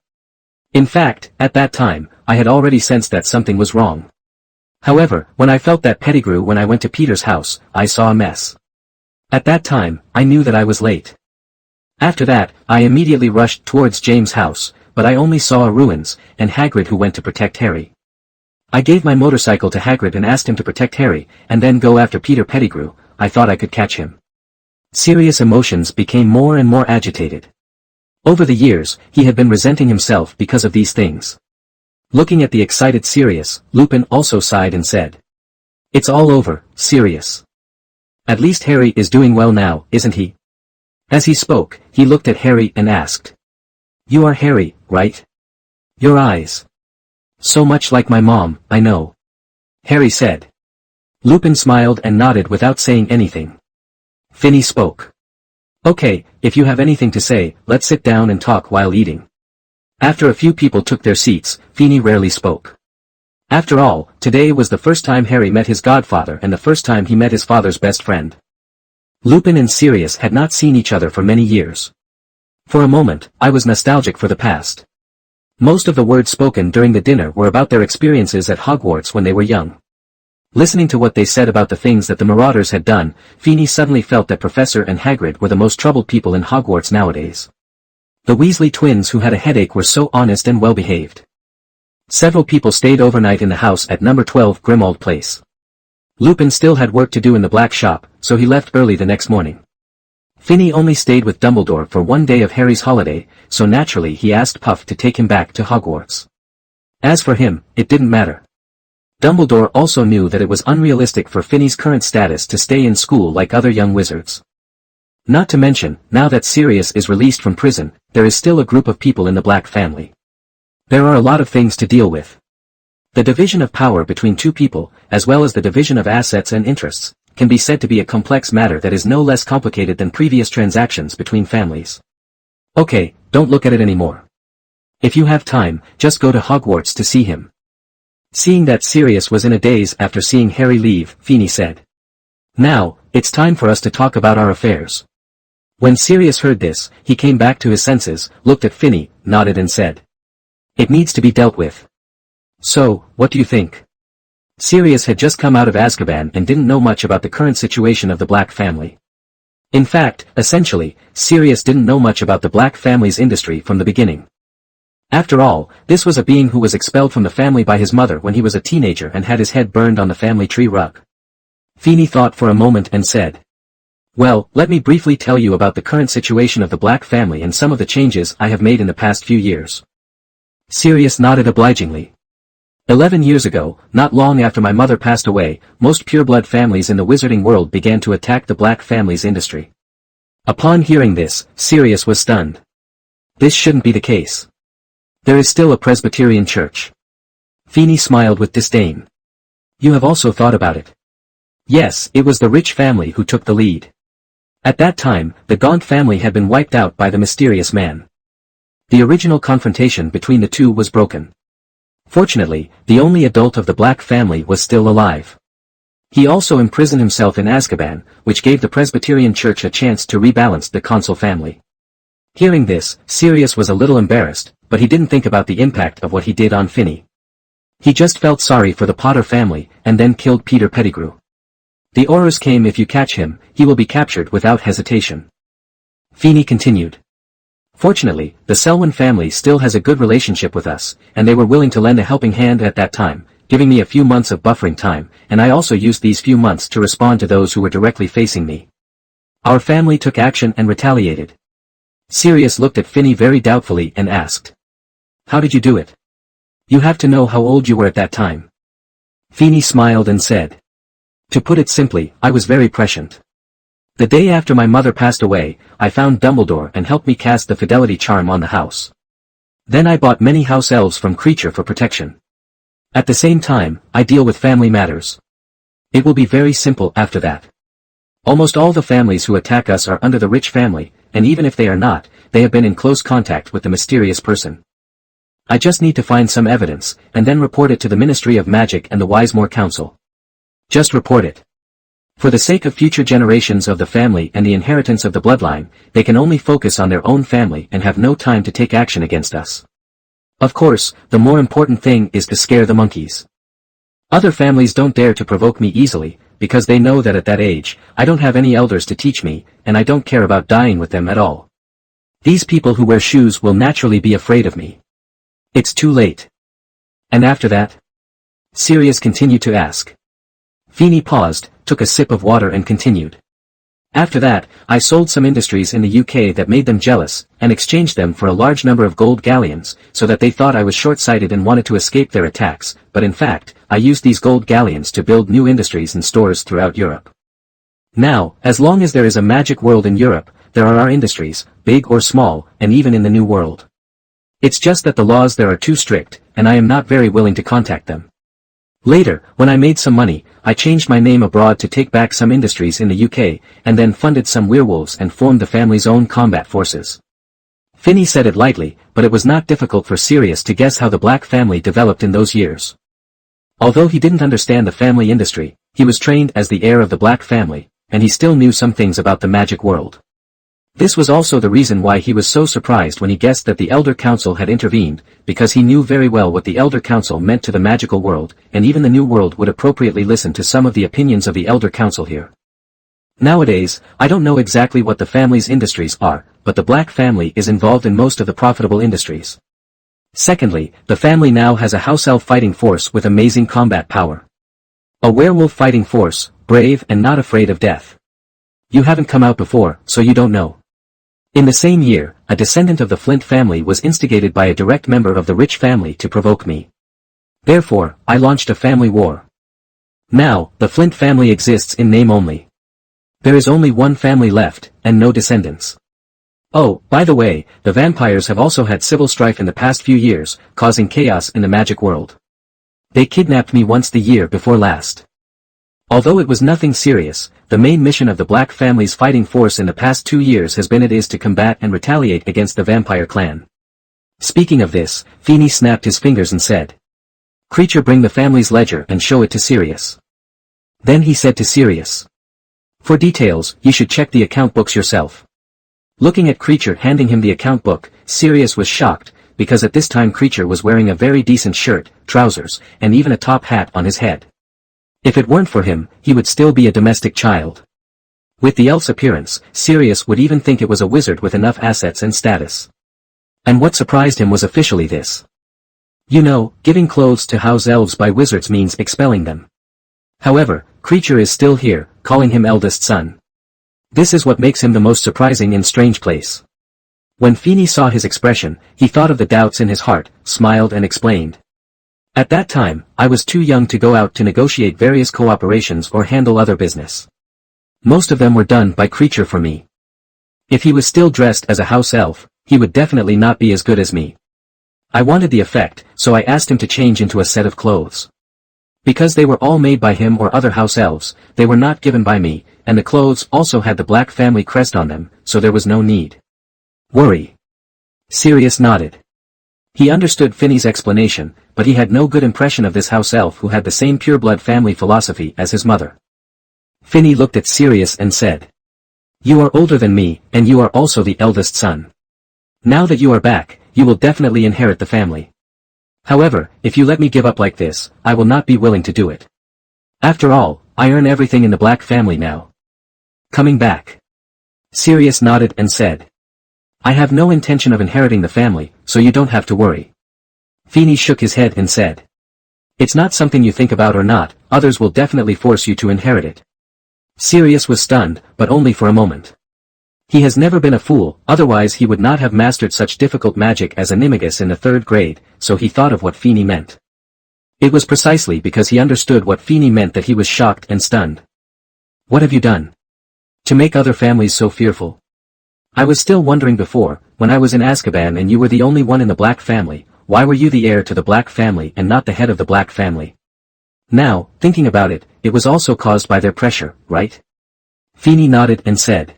In fact, at that time, I had already sensed that something was wrong. However, when I felt that Pettigrew when I went to Peter's house, I saw a mess. At that time, I knew that I was late. After that, I immediately rushed towards James' house, but I only saw ruins, and Hagrid who went to protect Harry. I gave my motorcycle to Hagrid and asked him to protect Harry, and then go after Peter Pettigrew. I thought I could catch him. Sirius' emotions became more and more agitated. Over the years, he had been resenting himself because of these things. Looking at the excited Sirius, Lupin also sighed and said, "It's all over, Sirius. At least Harry is doing well now, isn't he?" As he spoke, he looked at Harry and asked, "You are Harry, right? Your eyes. So much like my mom, I know." Harry said. Lupin smiled and nodded without saying anything. Finney spoke. "Okay, if you have anything to say, let's sit down and talk while eating." After a few people took their seats, Finney rarely spoke. After all, today was the first time Harry met his godfather and the first time he met his father's best friend. Lupin and Sirius had not seen each other for many years. For a moment, I was nostalgic for the past. Most of the words spoken during the dinner were about their experiences at Hogwarts when they were young. Listening to what they said about the things that the Marauders had done, Finney suddenly felt that Professor and Hagrid were the most troubled people in Hogwarts nowadays. The Weasley twins who had a headache were so honest and well-behaved. Several people stayed overnight in the house at number 12 Grimald Place. Lupin still had work to do in the black shop, so he left early the next morning. Finney only stayed with Dumbledore for one day of Harry's holiday, so naturally he asked Puff to take him back to Hogwarts. As for him, it didn't matter. Dumbledore also knew that it was unrealistic for Finney's current status to stay in school like other young wizards. Not to mention, now that Sirius is released from prison, there is still a group of people in the Black family. There are a lot of things to deal with. The division of power between two people, as well as the division of assets and interests, can be said to be a complex matter that is no less complicated than previous transactions between families. Okay, don't look at it anymore. If you have time, just go to Hogwarts to see him. Seeing that Sirius was in a daze after seeing Harry leave, Finney said. Now, it's time for us to talk about our affairs. When Sirius heard this, he came back to his senses, looked at Finney, nodded and said. It needs to be dealt with. So, what do you think? Sirius had just come out of Azkaban and didn't know much about the current situation of the Black family. In fact, essentially, Sirius didn't know much about the Black family's industry from the beginning. After all, this was a being who was expelled from the family by his mother when he was a teenager and had his head burned on the family tree rug. Finney thought for a moment and said. Well, let me briefly tell you about the current situation of the Black family and some of the changes I have made in the past few years. Sirius nodded obligingly. 11 years ago, not long after my mother passed away, most pureblood families in the wizarding world began to attack the Black family's industry. Upon hearing this, Sirius was stunned. This shouldn't be the case. There is still a Presbyterian church. Finney smiled with disdain. You have also thought about it. Yes, it was the rich family who took the lead. At that time, the Gaunt family had been wiped out by the mysterious man. The original confrontation between the two was broken. Fortunately, the only adult of the Black family was still alive. He also imprisoned himself in Azkaban, which gave the Presbyterian Church a chance to rebalance the Consul family. Hearing this, Sirius was a little embarrassed, but he didn't think about the impact of what he did on Finney. He just felt sorry for the Potter family, and then killed Peter Pettigrew. The orders came if you catch him, he will be captured without hesitation. Finney continued. Fortunately, the Selwyn family still has a good relationship with us, and they were willing to lend a helping hand at that time, giving me a few months of buffering time, and I also used these few months to respond to those who were directly facing me. Our family took action and retaliated. Sirius looked at Finney very doubtfully and asked. How did you do it? You have to know how old you were at that time. Finney smiled and said. To put it simply, I was very prescient. The day after my mother passed away, I found Dumbledore and helped me cast the fidelity charm on the house. Then I bought many house elves from Creature for protection. At the same time, I deal with family matters. It will be very simple after that. Almost all the families who attack us are under the rich family, and even if they are not, they have been in close contact with the mysterious person. I just need to find some evidence, and then report it to the Ministry of Magic and the Wisemore Council. Just report it. For the sake of future generations of the family and the inheritance of the bloodline, they can only focus on their own family and have no time to take action against us. Of course, the more important thing is to scare the monkeys. Other families don't dare to provoke me easily, because they know that at that age, I don't have any elders to teach me, and I don't care about dying with them at all. These people who wear shoes will naturally be afraid of me. It's too late. And after that? Sirius continued to ask. Feeney paused, took a sip of water and continued. After that, I sold some industries in the UK that made them jealous, and exchanged them for a large number of gold galleons, so that they thought I was short-sighted and wanted to escape their attacks, but in fact, I used these gold galleons to build new industries and stores throughout Europe. Now, as long as there is a magic world in Europe, there are our industries, big or small, and even in the New World. It's just that the laws there are too strict, and I am not very willing to contact them. Later, when I made some money, I changed my name abroad to take back some industries in the UK, and then funded some werewolves and formed the family's own combat forces. Finney said it lightly, but it was not difficult for Sirius to guess how the Black family developed in those years. Although he didn't understand the family industry, he was trained as the heir of the Black family, and he still knew some things about the magic world. This was also the reason why he was so surprised when he guessed that the Elder Council had intervened, because he knew very well what the Elder Council meant to the magical world, and even the New World would appropriately listen to some of the opinions of the Elder Council here. Nowadays, I don't know exactly what the family's industries are, but the Black family is involved in most of the profitable industries. Secondly, the family now has a house elf fighting force with amazing combat power. A werewolf fighting force, brave and not afraid of death. You haven't come out before, so you don't know. In the same year, a descendant of the Flint family was instigated by a direct member of the Rich family to provoke me. Therefore, I launched a family war. Now, the Flint family exists in name only. There is only one family left, and no descendants. Oh, by the way, the vampires have also had civil strife in the past few years, causing chaos in the magic world. They kidnapped me once the year before last. Although it was nothing serious, the main mission of the Black family's fighting force in the past 2 years has been to combat and retaliate against the vampire clan. Speaking of this, Feeney snapped his fingers and said, "Creature, bring the family's ledger and show it to Sirius." Then he said to Sirius, "For details, you should check the account books yourself." Looking at Creature handing him the account book, Sirius was shocked, because at this time Creature was wearing a very decent shirt, trousers, and even a top hat on his head. If it weren't for him, he would still be a domestic child. With the elf's appearance, Sirius would even think it was a wizard with enough assets and status. And what surprised him was officially this. You know, giving clothes to house elves by wizards means expelling them. However, Creature is still here, calling him eldest son. This is what makes him the most surprising and strange place. When Feeney saw his expression, he thought of the doubts in his heart, smiled and explained. At that time, I was too young to go out to negotiate various cooperations or handle other business. Most of them were done by Creature for me. If he was still dressed as a house elf, he would definitely not be as good as me. I wanted the effect, so I asked him to change into a set of clothes. Because they were all made by him or other house elves, they were not given by me, and the clothes also had the Black family crest on them, so there was no need. Worry. Sirius nodded. He understood Finney's explanation, but he had no good impression of this house elf who had the same pureblood family philosophy as his mother. Finney looked at Sirius and said, "You are older than me, and you are also the eldest son. Now that you are back, you will definitely inherit the family. However, if you let me give up like this, I will not be willing to do it. After all, I earn everything in the Black family now. Coming back." Sirius nodded and said, "I have no intention of inheriting the family, so you don't have to worry." Feeney shook his head and said, "It's not something you think about or not, others will definitely force you to inherit it." Sirius was stunned, but only for a moment. He has never been a fool, otherwise he would not have mastered such difficult magic as animagus in the 3rd grade, so he thought of what Feeney meant. It was precisely because he understood what Feeney meant that he was shocked and stunned. "What have you done to make other families so fearful? I was still wondering before, when I was in Azkaban and you were the only one in the Black family, why were you the heir to the Black family and not the head of the Black family? Now, thinking about it, it was also caused by their pressure, right?" Feeney nodded and said,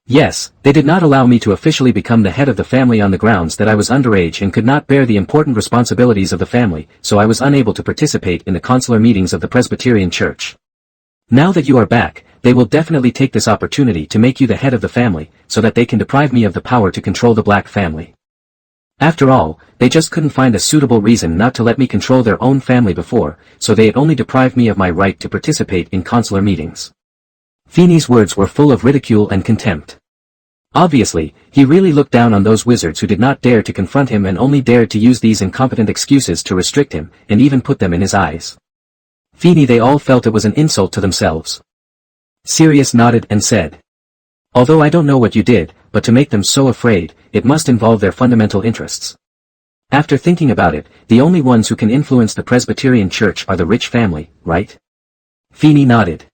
"Yes, they did not allow me to officially become the head of the family on the grounds that I was underage and could not bear the important responsibilities of the family, so I was unable to participate in the consular meetings of the Presbyterian Church. Now that you are back, they will definitely take this opportunity to make you the head of the family, so that they can deprive me of the power to control the Black family. After all, they just couldn't find a suitable reason not to let me control their own family before, so they had only deprived me of my right to participate in consular meetings. Feeney's words were full of ridicule and contempt. Obviously, he really looked down on those wizards who did not dare to confront him and only dared to use these incompetent excuses to restrict him, and even put them in his eyes. Feeney, they all felt it was an insult to themselves. Sirius nodded and said, "Although I don't know what you did, but to make them so afraid, it must involve their fundamental interests. After thinking about it, the only ones who can influence the Presbyterian Church are the rich family, right?" Feeney nodded.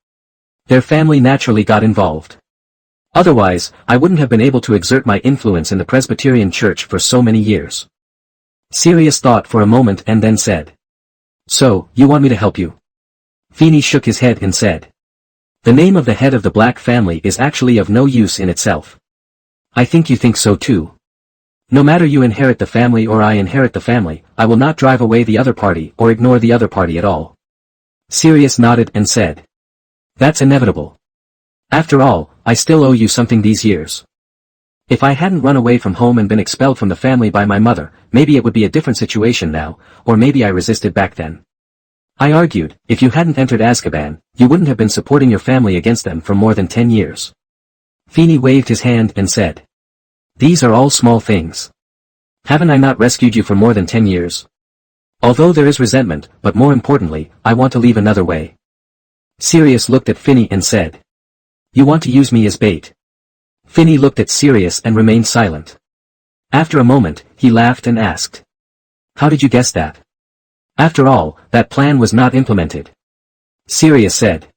"Their family naturally got involved. Otherwise, I wouldn't have been able to exert my influence in the Presbyterian Church for so many years." Sirius thought for a moment and then said, "So, you want me to help you?" Feeney shook his head and said, "The name of the head of the Black family is actually of no use in itself. I think you think so too. No matter you inherit the family or I inherit the family, I will not drive away the other party or ignore the other party at all." Sirius nodded and said, "That's inevitable. After all, I still owe you something these years. If I hadn't run away from home and been expelled from the family by my mother, maybe it would be a different situation now, or maybe I resisted back then. I argued, if you hadn't entered Azkaban, you wouldn't have been supporting your family against them for more than 10 years. Feeney waved his hand and said, "These are all small things. Haven't I not rescued you for more than 10 years? Although there is resentment, but more importantly, I want to leave another way." Sirius looked at Feeney and said, "You want to use me as bait?" Feeney looked at Sirius and remained silent. After a moment, he laughed and asked, "How did you guess that? After all, that plan was not implemented." Sirius said,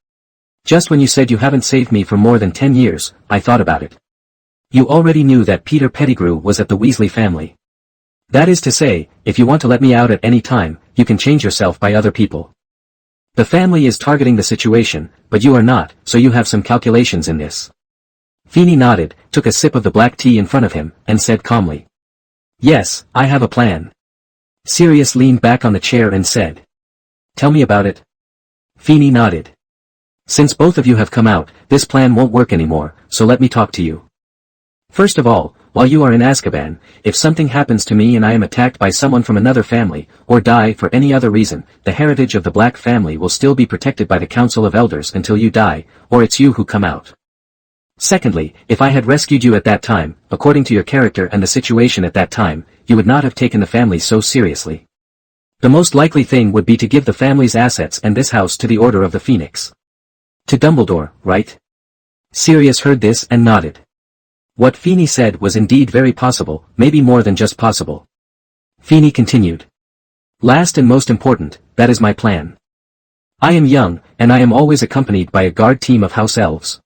"Just when you said you haven't saved me for more than 10 years, I thought about it. You already knew that Peter Pettigrew was at the Weasley family. That is to say, if you want to let me out at any time, you can change yourself by other people. The family is targeting the situation, but you are not, so you have some calculations in this." Feeney nodded, took a sip of the black tea in front of him, and said calmly, "Yes, I have a plan." Sirius leaned back on the chair and said, "Tell me about it." Feeney nodded. "Since both of you have come out, this plan won't work anymore, so let me talk to you. First of all, while you are in Azkaban, if something happens to me and I am attacked by someone from another family, or die for any other reason, the heritage of the Black family will still be protected by the Council of Elders until you die, or it's you who come out. Secondly, if I had rescued you at that time, according to your character and the situation at that time, you would not have taken the family so seriously. The most likely thing would be to give the family's assets and this house to the Order of the Phoenix. To Dumbledore, right?" Sirius heard this and nodded. What Feeney said was indeed very possible, maybe more than just possible. Feeney continued. "Last and most important, that is my plan. I am young, and I am always accompanied by a guard team of house elves.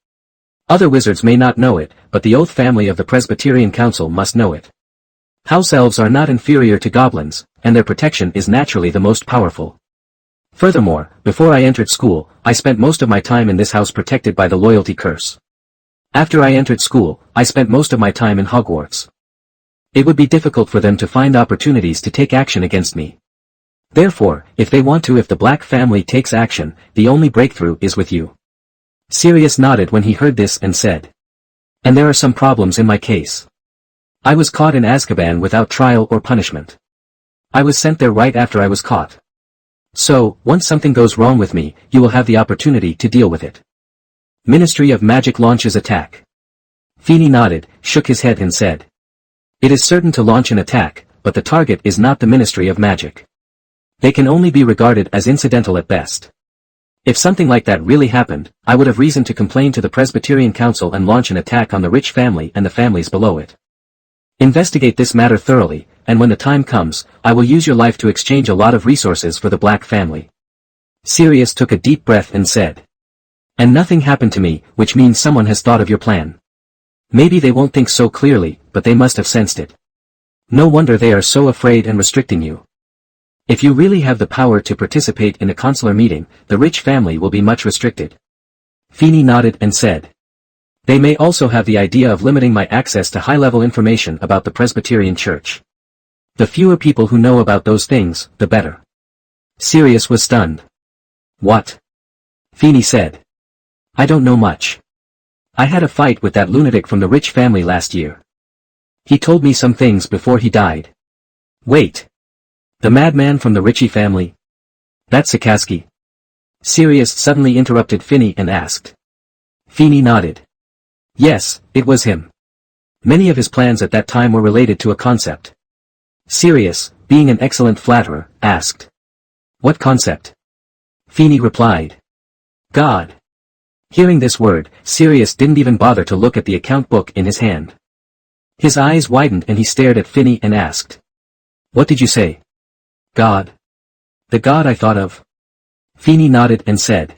Other wizards may not know it, but the Oath family of the Presbyterian Council must know it. House elves are not inferior to goblins, and their protection is naturally the most powerful. Furthermore, before I entered school, I spent most of my time in this house protected by the loyalty curse. After I entered school, I spent most of my time in Hogwarts. It would be difficult for them to find opportunities to take action against me. Therefore, if they want to, if the Black family takes action, the only breakthrough is with you." Sirius nodded when he heard this and said, "And there are some problems in my case. I was caught in Azkaban without trial or punishment. I was sent there right after I was caught. So, once something goes wrong with me, you will have the opportunity to deal with it. Ministry of Magic launches attack." Feeney nodded, shook his head and said, "It is certain to launch an attack, but the target is not the Ministry of Magic. They can only be regarded as incidental at best. If something like that really happened, I would have reason to complain to the Presbyterian Council and launch an attack on the rich family and the families below it. Investigate this matter thoroughly, and when the time comes, I will use your life to exchange a lot of resources for the Black family." Sirius took a deep breath and said, "And nothing happened to me, which means someone has thought of your plan. Maybe they won't think so clearly, but they must have sensed it. No wonder they are so afraid and restricting you. If you really have the power to participate in a consular meeting, the rich family will be much restricted." Feeney nodded and said, "They may also have the idea of limiting my access to high-level information about the Presbyterian Church. The fewer people who know about those things, the better." Sirius was stunned. "What?" Feeney said. I don't know much. I had a fight with that lunatic from the rich family last year. He told me some things before he died. Wait. The madman from the Ritchie family? That's Sikaski. Sirius suddenly interrupted Finny and asked. Finny nodded. Yes, it was him. Many of his plans at that time were related to a concept. Sirius, being an excellent flatterer, asked. What concept? Finny replied. God. Hearing this word, Sirius didn't even bother to look at the account book in his hand. His eyes widened and he stared at Finny and asked. What did you say? God. The God I thought of. Finny nodded and said.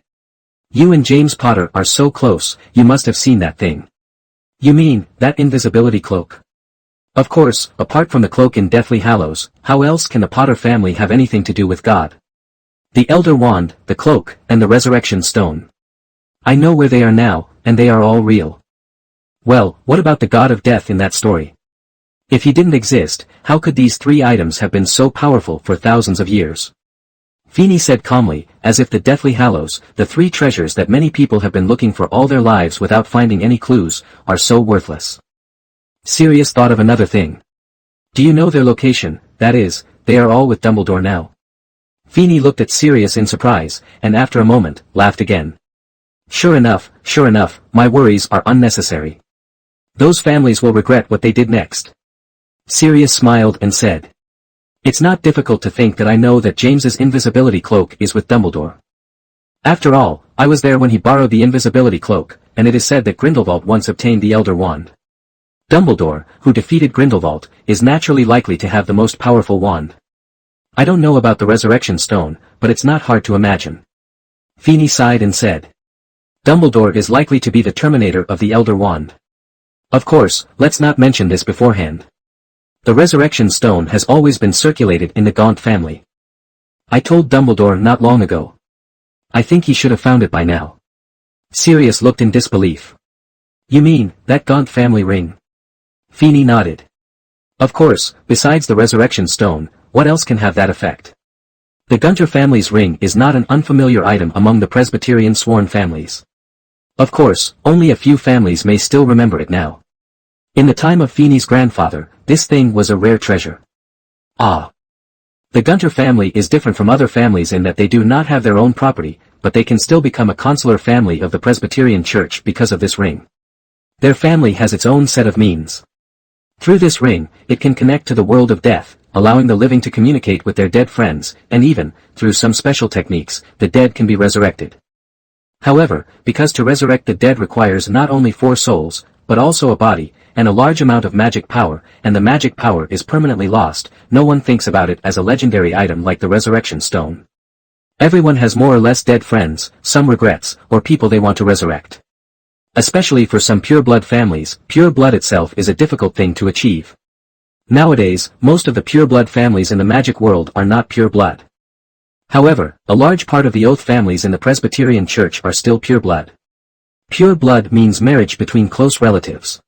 You and James Potter are so close, you must have seen that thing. You mean, that invisibility cloak? Of course, apart from the cloak in Deathly Hallows, how else can the Potter family have anything to do with God? The Elder Wand, the cloak, and the Resurrection Stone. I know where they are now, and they are all real. Well, what about the God of Death in that story? If he didn't exist, how could these three items have been so powerful for thousands of years? Finny said calmly, as if the Deathly Hallows, the three treasures that many people have been looking for all their lives without finding any clues, are so worthless. Sirius thought of another thing. Do you know their location? That is, they are all with Dumbledore now. Finny looked at Sirius in surprise, and after a moment, laughed again. Sure enough, my worries are unnecessary. Those families will regret what they did next. Sirius smiled and said. It's not difficult to think that I know that James's invisibility cloak is with Dumbledore. After all, I was there when he borrowed the invisibility cloak, and it is said that Grindelwald once obtained the Elder Wand. Dumbledore, who defeated Grindelwald, is naturally likely to have the most powerful wand. I don't know about the Resurrection Stone, but it's not hard to imagine. Finny sighed and said. Dumbledore is likely to be the terminator of the Elder Wand. Of course, let's not mention this beforehand. The Resurrection Stone has always been circulated in the Gaunt family. I told Dumbledore not long ago. I think he should have found it by now. Sirius looked in disbelief. You mean, that Gaunt family ring? Finny nodded. Of course, besides the Resurrection Stone, what else can have that effect? The Gunter family's ring is not an unfamiliar item among the Presbyterian sworn families. Of course, only a few families may still remember it now. In the time of Finny's grandfather, this thing was a rare treasure. Ah. The Gunter family is different from other families in that they do not have their own property, but they can still become a consular family of the Presbyterian Church because of this ring. Their family has its own set of means. Through this ring, it can connect to the world of death, allowing the living to communicate with their dead friends, and even, through some special techniques, the dead can be resurrected. However, because to resurrect the dead requires not only 4 souls, but also a body, and a large amount of magic power, and the magic power is permanently lost, no one thinks about it as a legendary item like the Resurrection Stone. Everyone has more or less dead friends, some regrets, or people they want to resurrect. Especially for some pureblood families, pure blood itself is a difficult thing to achieve. Nowadays, most of the pureblood families in the magic world are not pure blood. However, a large part of the oath families in the Presbyterian Church are still pure blood. Pure blood means marriage between close relatives.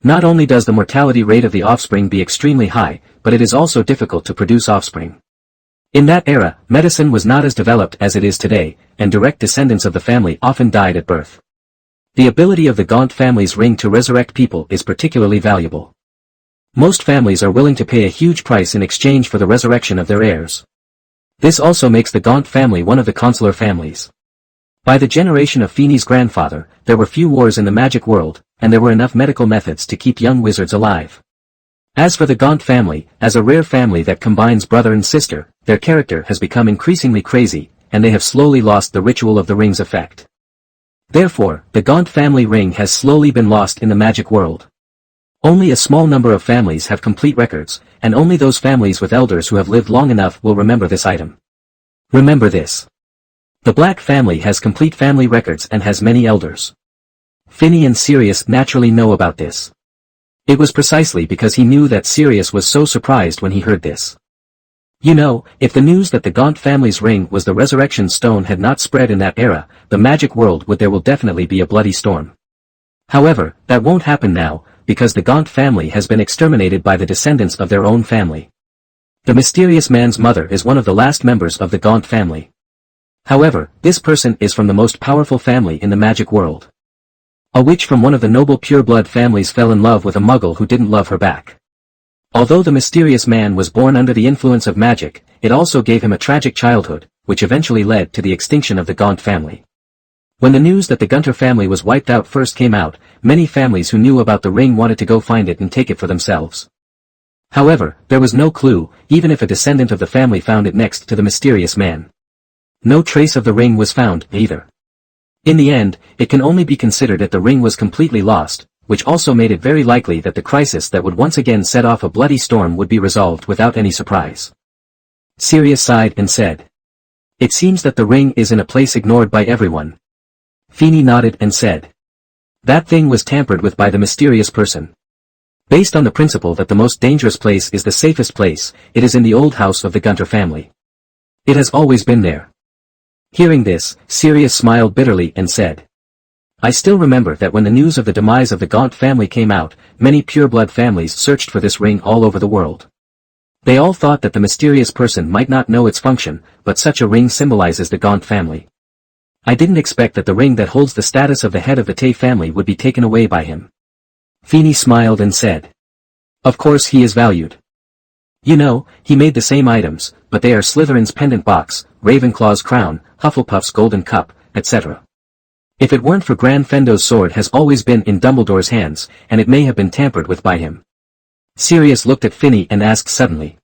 Not only does the mortality rate of the offspring be extremely high, but it is also difficult to produce offspring. In that era, medicine was not as developed as it is today, and direct descendants of the family often died at birth. The ability of the Gaunt family's ring to resurrect people is particularly valuable. Most families are willing to pay a huge price in exchange for the resurrection of their heirs. This also makes the Gaunt family one of the consular families. By the generation of Finny's grandfather, there were few wars in the magic world, and there were enough medical methods to keep young wizards alive. As for the Gaunt family, as a rare family that combines brother and sister, their character has become increasingly crazy, and they have slowly lost the ritual of the ring's effect. Therefore, the Gaunt family ring has slowly been lost in the magic world. Only a small number of families have complete records, and only those families with elders who have lived long enough will remember this item. Remember this. The Black family has complete family records and has many elders. Finny and Sirius naturally know about this. It was precisely because he knew that Sirius was so surprised when he heard this. You know, if the news that the Gaunt family's ring was the Resurrection Stone had not spread in that era, the magic world there will definitely be a bloody storm. However, that won't happen now, because the Gaunt family has been exterminated by the descendants of their own family. The mysterious man's mother is one of the last members of the Gaunt family. However, this person is from the most powerful family in the magic world. A witch from one of the noble pureblood families fell in love with a muggle who didn't love her back. Although the mysterious man was born under the influence of magic, it also gave him a tragic childhood, which eventually led to the extinction of the Gaunt family. When the news that the Gunter family was wiped out first came out, many families who knew about the ring wanted to go find it and take it for themselves. However, there was no clue, even if a descendant of the family found it next to the mysterious man. No trace of the ring was found, either. In the end, it can only be considered that the ring was completely lost, which also made it very likely that the crisis that would once again set off a bloody storm would be resolved without any surprise. Sirius sighed and said, "It seems that the ring is in a place ignored by everyone." Feeney nodded and said, "That thing was tampered with by the mysterious person. Based on the principle that the most dangerous place is the safest place, it is in the old house of the Gunter family. It has always been there." Hearing this, Sirius smiled bitterly and said, "I still remember that when the news of the demise of the Gaunt family came out, many pureblood families searched for this ring all over the world. They all thought that the mysterious person might not know its function, but such a ring symbolizes the Gaunt family. I didn't expect that the ring that holds the status of the head of the Tay family would be taken away by him." Feeney smiled and said, "Of course he is valued. You know, he made the same items, but they are Slytherin's pendant box, Ravenclaw's crown, Hufflepuff's golden cup, etc. If it weren't for Gran Fendo's sword has always been in Dumbledore's hands, and it may have been tampered with by him." Sirius looked at Finney and asked suddenly,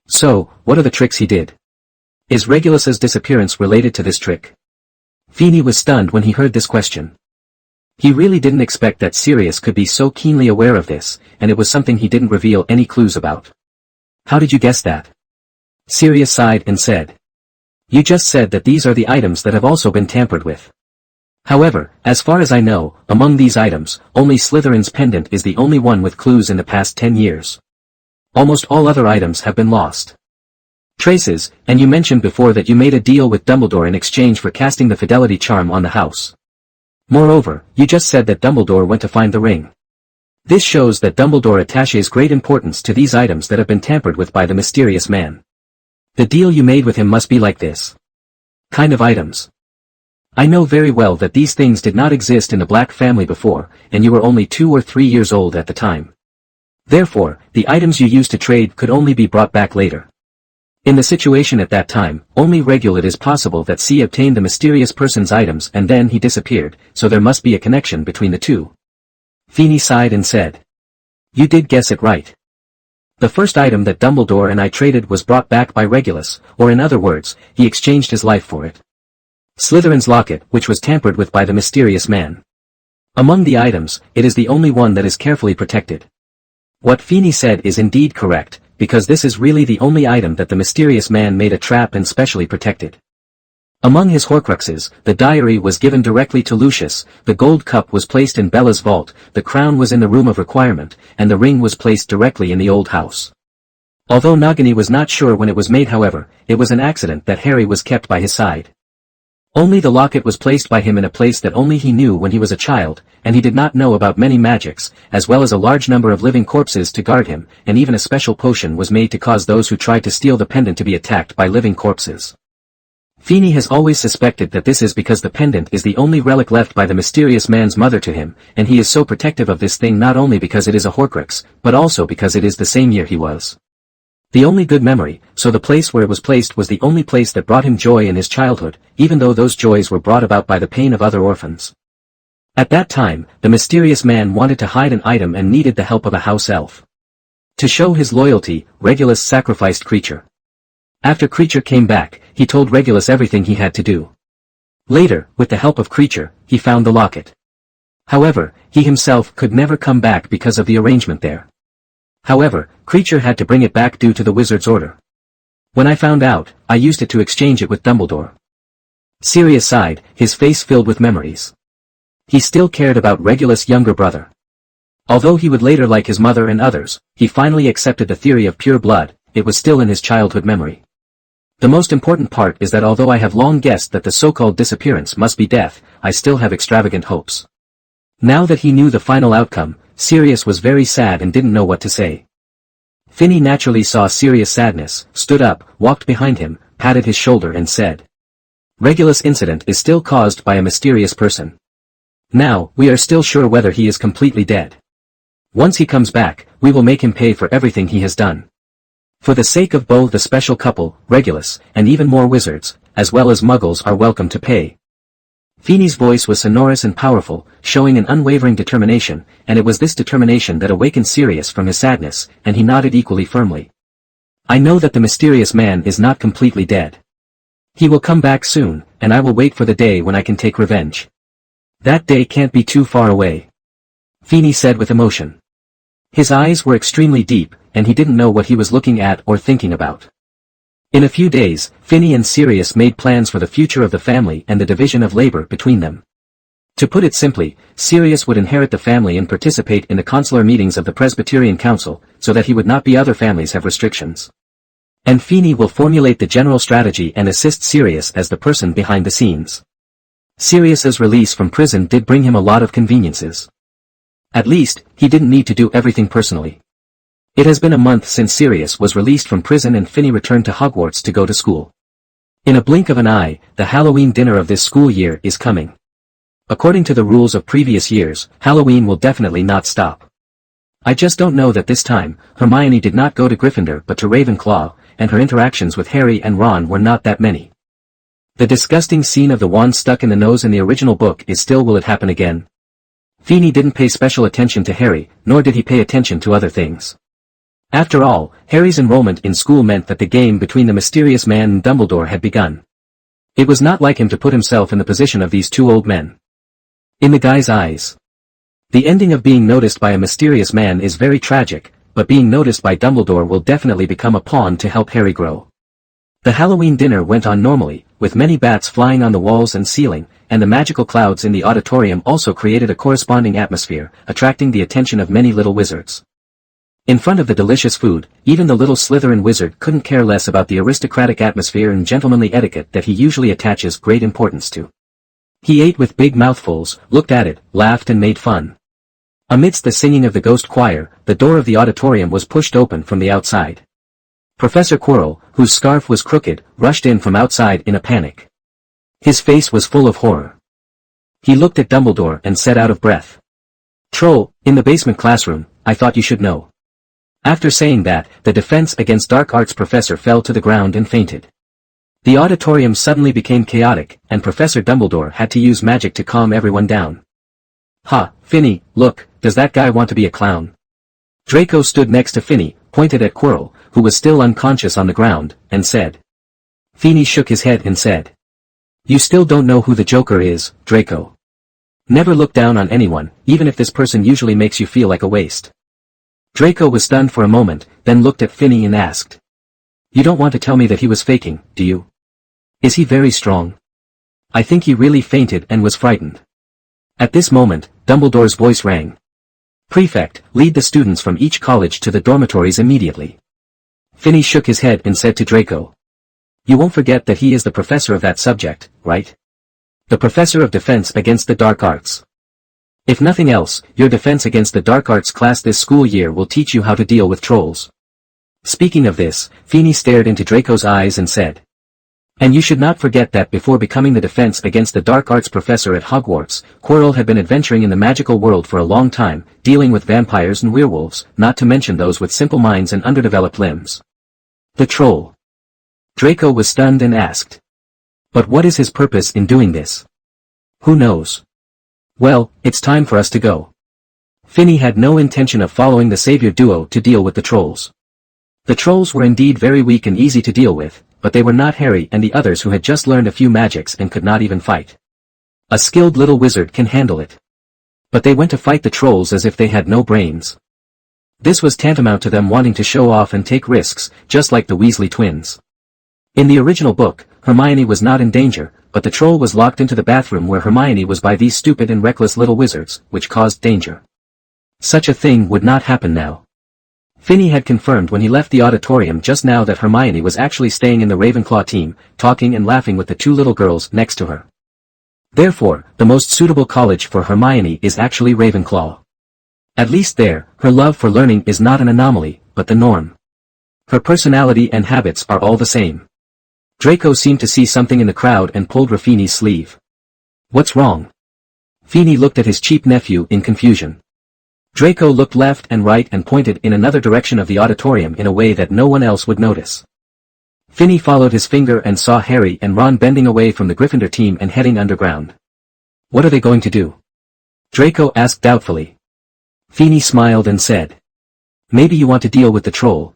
"So, what are the tricks he did? Is Regulus's disappearance related to this trick?" Feeney was stunned when he heard this question. He really didn't expect that Sirius could be so keenly aware of this, and it was something he didn't reveal any clues about. "How did you guess that?" Sirius sighed and said, "You just said that these are the items that have also been tampered with. However, as far as I know, among these items, only Slytherin's pendant is the only one with clues in the past 10 years. Almost all other items have been lost. Traces, and you mentioned before that you made a deal with Dumbledore in exchange for casting the fidelity charm on the house. Moreover, you just said that Dumbledore went to find the ring. This shows that Dumbledore attaches great importance to these items that have been tampered with by the mysterious man. The deal you made with him must be like this kind of items. I know very well that these things did not exist in the Black family before, and you were only 2 or 3 years old at the time. Therefore, the items you used to trade could only be brought back later. In the situation at that time, only it is possible that C obtained the mysterious person's items and then he disappeared, so there must be a connection between the two." Feeney sighed and said, "You did guess it right. The first item that Dumbledore and I traded was brought back by Regulus, or in other words, he exchanged his life for it. Slytherin's locket, which was tampered with by the mysterious man. Among the items, it is the only one that is carefully protected. What Feeney said is indeed correct, because this is really the only item that the mysterious man made a trap and specially protected. Among his Horcruxes, the diary was given directly to Lucius, the gold cup was placed in Bella's vault, the crown was in the room of requirement, and the ring was placed directly in the old house. Although Nagini was not sure when it was made, however, it was an accident that Harry was kept by his side. Only the locket was placed by him in a place that only he knew when he was a child, and he did not know about many magics, as well as a large number of living corpses to guard him, and even a special potion was made to cause those who tried to steal the pendant to be attacked by living corpses. Feeney has always suspected that this is because the pendant is the only relic left by the mysterious man's mother to him, and he is so protective of this thing not only because it is a Horcrux, but also because it is the same year he was the only good memory, so the place where it was placed was the only place that brought him joy in his childhood, even though those joys were brought about by the pain of other orphans. At that time, the mysterious man wanted to hide an item and needed the help of a house elf. To show his loyalty, Regulus sacrificed Creature. After Creature came back, he told Regulus everything he had to do. Later, with the help of Creature, he found the locket. However, he himself could never come back because of the arrangement there. However, Creature had to bring it back due to the wizard's order. When I found out, I used it to exchange it with Dumbledore." Sirius sighed, his face filled with memories. He still cared about Regulus' younger brother. Although he would later like his mother and others, he finally accepted the theory of pure blood, it was still in his childhood memory. The most important part is that although I have long guessed that the so-called disappearance must be death, I still have extravagant hopes. Now that he knew the final outcome, Sirius was very sad and didn't know what to say. Finney naturally saw Sirius' sadness, stood up, walked behind him, patted his shoulder and said, Regulus incident is still caused by a mysterious person. Now, we are still sure whether he is completely dead. Once he comes back, we will make him pay for everything he has done. For the sake of both the special couple, Regulus, and even more wizards, as well as muggles are welcome to pay. Feeney's voice was sonorous and powerful, showing an unwavering determination, and it was this determination that awakened Sirius from his sadness, and he nodded equally firmly. I know that the mysterious man is not completely dead. He will come back soon, and I will wait for the day when I can take revenge. That day can't be too far away. Feeney said with emotion. His eyes were extremely deep, and he didn't know what he was looking at or thinking about. In a few days, Feeney and Sirius made plans for the future of the family and the division of labor between them. To put it simply, Sirius would inherit the family and participate in the consular meetings of the Presbyterian Council, so that he would not be other families have restrictions. And Feeney will formulate the general strategy and assist Sirius as the person behind the scenes. Sirius's release from prison did bring him a lot of conveniences. At least, he didn't need to do everything personally. It has been a month since Sirius was released from prison and Feeney returned to Hogwarts to go to school. In a blink of an eye, the Halloween dinner of this school year is coming. According to the rules of previous years, Halloween will definitely not stop. I just don't know that this time, Hermione did not go to Gryffindor but to Ravenclaw, and her interactions with Harry and Ron were not that many. The disgusting scene of the wand stuck in the nose in the original book is still will it happen again? Feeney didn't pay special attention to Harry, nor did he pay attention to other things. After all, Harry's enrollment in school meant that the game between the mysterious man and Dumbledore had begun. It was not like him to put himself in the position of these two old men. In the guy's eyes, the ending of being noticed by a mysterious man is very tragic, but being noticed by Dumbledore will definitely become a pawn to help Harry grow. The Halloween dinner went on normally, with many bats flying on the walls and ceiling, and the magical clouds in the auditorium also created a corresponding atmosphere, attracting the attention of many little wizards. In front of the delicious food, even the little Slytherin wizard couldn't care less about the aristocratic atmosphere and gentlemanly etiquette that he usually attaches great importance to. He ate with big mouthfuls, looked at it, laughed and made fun. Amidst the singing of the ghost choir, the door of the auditorium was pushed open from the outside. Professor Quirrell, whose scarf was crooked, rushed in from outside in a panic. His face was full of horror. He looked at Dumbledore and said out of breath. "Troll, in the basement classroom, I thought you should know." After saying that, the Defense Against Dark Arts professor fell to the ground and fainted. The auditorium suddenly became chaotic, and Professor Dumbledore had to use magic to calm everyone down. "Ha, Finny, look, does that guy want to be a clown?" Draco stood next to Finny, pointed at Quirrell, who was still unconscious on the ground, and said. Finny shook his head and said. "You still don't know who the Joker is, Draco. Never look down on anyone, even if this person usually makes you feel like a waste." Draco was stunned for a moment, then looked at Finny and asked. "You don't want to tell me that he was faking, do you? Is he very strong?" "I think he really fainted and was frightened." At this moment, Dumbledore's voice rang. "Prefect, lead the students from each college to the dormitories immediately." Finny shook his head and said to Draco. "You won't forget that he is the professor of that subject, right? The professor of defense against the dark arts. If nothing else, your defense against the dark arts class this school year will teach you how to deal with trolls." Speaking of this, Finny stared into Draco's eyes and said. "And you should not forget that before becoming the defense against the dark arts professor at Hogwarts, Quirrell had been adventuring in the magical world for a long time, dealing with vampires and werewolves, not to mention those with simple minds and underdeveloped limbs." The troll. Draco was stunned and asked. "But what is his purpose in doing this?" "Who knows? Well, it's time for us to go." Finny had no intention of following the savior duo to deal with the trolls. The trolls were indeed very weak and easy to deal with, but they were not Harry and the others who had just learned a few magics and could not even fight. A skilled little wizard can handle it. But they went to fight the trolls as if they had no brains. This was tantamount to them wanting to show off and take risks, just like the Weasley twins. In the original book, Hermione was not in danger, but the troll was locked into the bathroom where Hermione was by these stupid and reckless little wizards, which caused danger. Such a thing would not happen now. Finny had confirmed when he left the auditorium just now that Hermione was actually staying in the Ravenclaw team, talking and laughing with the two little girls next to her. Therefore, the most suitable college for Hermione is actually Ravenclaw. At least there, her love for learning is not an anomaly, but the norm. Her personality and habits are all the same. Draco seemed to see something in the crowd and pulled Rafini's sleeve. "What's wrong?" Fini looked at his cheap nephew in confusion. Draco looked left and right and pointed in another direction of the auditorium in a way that no one else would notice. Fini followed his finger and saw Harry and Ron bending away from the Gryffindor team and heading underground. "What are they going to do?" Draco asked doubtfully. Fini smiled and said, "Maybe you want to deal with the troll."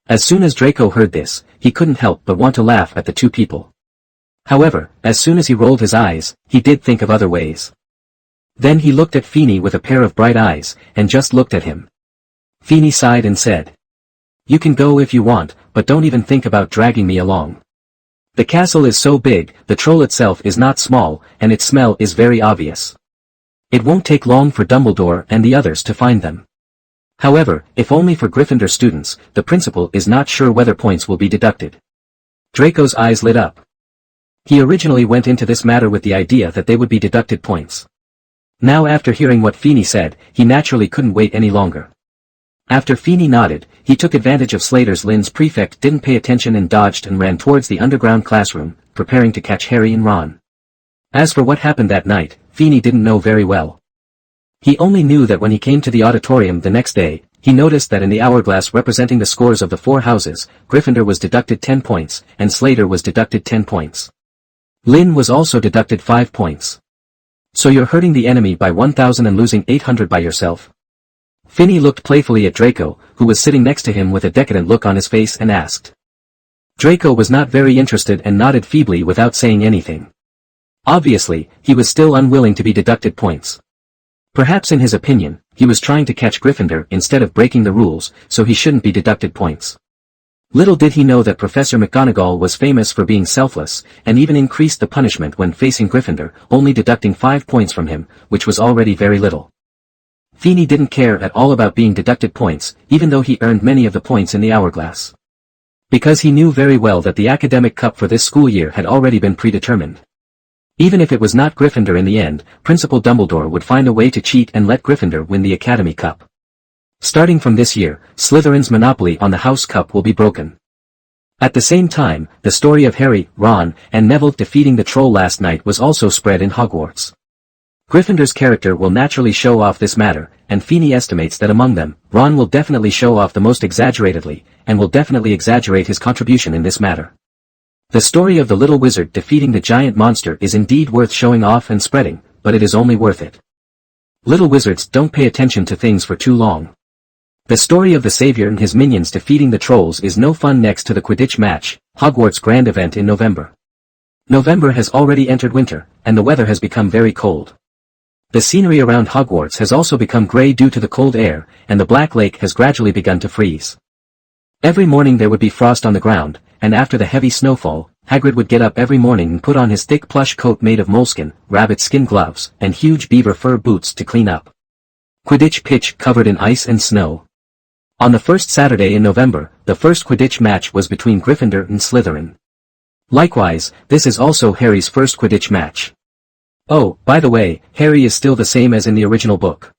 As soon as Draco heard this, he couldn't help but want to laugh at the two people. However, as soon as he rolled his eyes, he did think of other ways. Then he looked at Fini with a pair of bright eyes, and just looked at him. Fini sighed and said, "You can go if you want, but don't even think about dragging me along. The castle is so big, the troll itself is not small, and its smell is very obvious. It won't take long for Dumbledore and the others to find them. However, if only for Gryffindor students, the principal is not sure whether points will be deducted." Draco's eyes lit up. He originally went into this matter with the idea that they would be deducted points. Now after hearing what Fini said, he naturally couldn't wait any longer. After Fini nodded, he took advantage of Slater's Lynn's prefect didn't pay attention and dodged and ran towards the underground classroom, preparing to catch Harry and Ron. As for what happened that night, Fini didn't know very well. He only knew that when he came to the auditorium the next day, he noticed that in the hourglass representing the scores of the four houses, Gryffindor was deducted 10 points, and Slater was deducted 10 points. Lynn was also deducted 5 points. "So you're hurting the enemy by 1,000 and losing 800 by yourself?" Fini looked playfully at Draco, who was sitting next to him with a decadent look on his face and asked. Draco was not very interested and nodded feebly without saying anything. Obviously, he was still unwilling to be deducted points. Perhaps in his opinion, he was trying to catch Gryffindor instead of breaking the rules, so he shouldn't be deducted points. Little did he know that Professor McGonagall was famous for being selfless, and even increased the punishment when facing Gryffindor, only deducting 5 points from him, which was already very little. Fini didn't care at all about being deducted points, even though he earned many of the points in the hourglass. Because he knew very well that the academic cup for this school year had already been predetermined. Even if it was not Gryffindor in the end, Principal Dumbledore would find a way to cheat and let Gryffindor win the Academy Cup. Starting from this year, Slytherin's monopoly on the House Cup will be broken. At the same time, the story of Harry, Ron, and Neville defeating the troll last night was also spread in Hogwarts. Gryffindor's character will naturally show off this matter, and Fini estimates that among them, Ron will definitely show off the most exaggeratedly, and will definitely exaggerate his contribution in this matter. The story of the little wizard defeating the giant monster is indeed worth showing off and spreading, but it is only worth it. Little wizards don't pay attention to things for too long. The story of the savior and his minions defeating the trolls is no fun next to the Quidditch match, Hogwarts' grand event in November. November has already entered winter, and the weather has become very cold. The scenery around Hogwarts has also become grey due to the cold air, and the Black Lake has gradually begun to freeze. Every morning there would be frost on the ground, and after the heavy snowfall, Hagrid would get up every morning and put on his thick plush coat made of moleskin, rabbit skin gloves, and huge beaver fur boots to clean up. Quidditch pitch covered in ice and snow. On the first Saturday in November, the first Quidditch match was between Gryffindor and Slytherin. Likewise, this is also Harry's first Quidditch match. Oh, by the way, Harry is still the same as in the original book.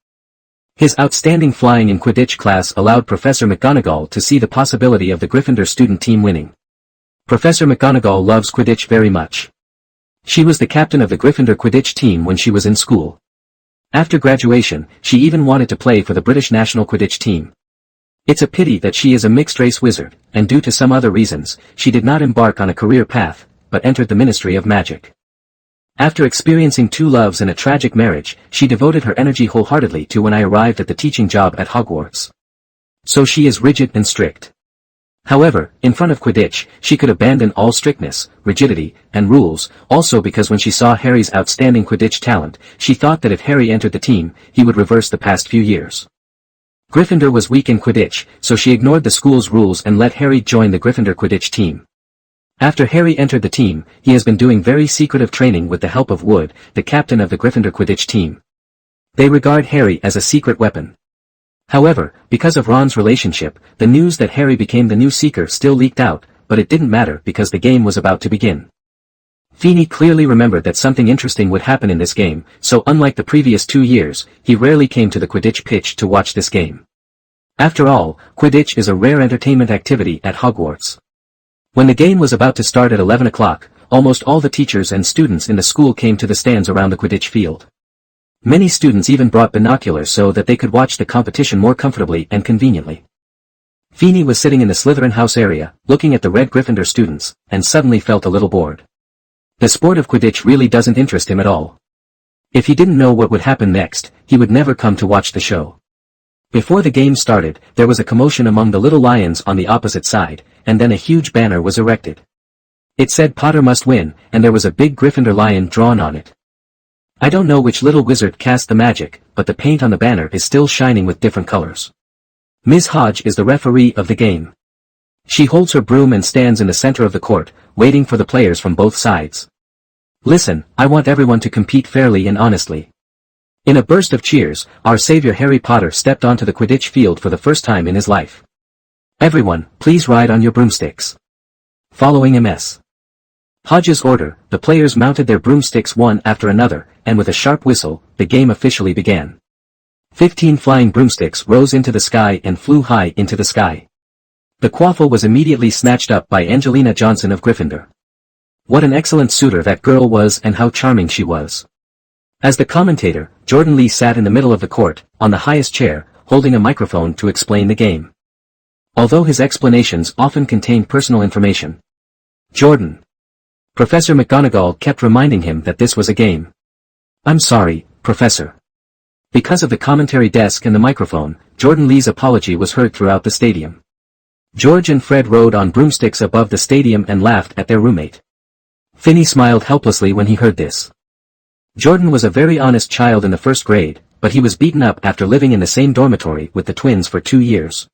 His outstanding flying in Quidditch class allowed Professor McGonagall to see the possibility of the Gryffindor student team winning. Professor McGonagall loves Quidditch very much. She was the captain of the Gryffindor Quidditch team when she was in school. After graduation, she even wanted to play for the British national Quidditch team. It's a pity that she is a mixed-race wizard, and due to some other reasons, she did not embark on a career path, but entered the Ministry of Magic. After experiencing 2 loves and a tragic marriage, she devoted her energy wholeheartedly to when I arrived at the teaching job at Hogwarts. So she is rigid and strict. However, in front of Quidditch, she could abandon all strictness, rigidity, and rules, also because when she saw Harry's outstanding Quidditch talent, she thought that if Harry entered the team, he would reverse the past few years. Gryffindor was weak in Quidditch, so she ignored the school's rules and let Harry join the Gryffindor Quidditch team. After Harry entered the team, he has been doing very secretive training with the help of Wood, the captain of the Gryffindor Quidditch team. They regard Harry as a secret weapon. However, because of Ron's relationship, the news that Harry became the new Seeker still leaked out, but it didn't matter because the game was about to begin. Fini clearly remembered that something interesting would happen in this game, so unlike the previous 2 years, he rarely came to the Quidditch pitch to watch this game. After all, Quidditch is a rare entertainment activity at Hogwarts. When the game was about to start at 11 o'clock, almost all the teachers and students in the school came to the stands around the Quidditch field. Many students even brought binoculars so that they could watch the competition more comfortably and conveniently. Feeney was sitting in the Slytherin house area, looking at the Red Gryffindor students, and suddenly felt a little bored. The sport of Quidditch really doesn't interest him at all. If he didn't know what would happen next, he would never come to watch the show. Before the game started, there was a commotion among the little lions on the opposite side, and then a huge banner was erected. It said Potter must win, and there was a big Gryffindor lion drawn on it. I don't know which little wizard cast the magic, but the paint on the banner is still shining with different colors. Ms. Hodge is the referee of the game. She holds her broom and stands in the center of the court, waiting for the players from both sides. Listen, I want everyone to compete fairly and honestly. In a burst of cheers, our savior Harry Potter stepped onto the Quidditch field for the first time in his life. Everyone, please ride on your broomsticks. Following Ms. Hodge's order, the players mounted their broomsticks one after another, and with a sharp whistle, the game officially began. 15 flying broomsticks rose into the sky and flew high into the sky. The quaffle was immediately snatched up by Angelina Johnson of Gryffindor. What an excellent suitor that girl was and how charming she was. As the commentator, Jordan Lee sat in the middle of the court, on the highest chair, holding a microphone to explain the game. Although his explanations often contained personal information. Jordan. Professor McGonagall kept reminding him that this was a game. I'm sorry, Professor. Because of the commentary desk and the microphone, Jordan Lee's apology was heard throughout the stadium. George and Fred rode on broomsticks above the stadium and laughed at their roommate. Finney smiled helplessly when he heard this. Jordan was a very honest child in the first grade, but he was beaten up after living in the same dormitory with the twins for 2 years.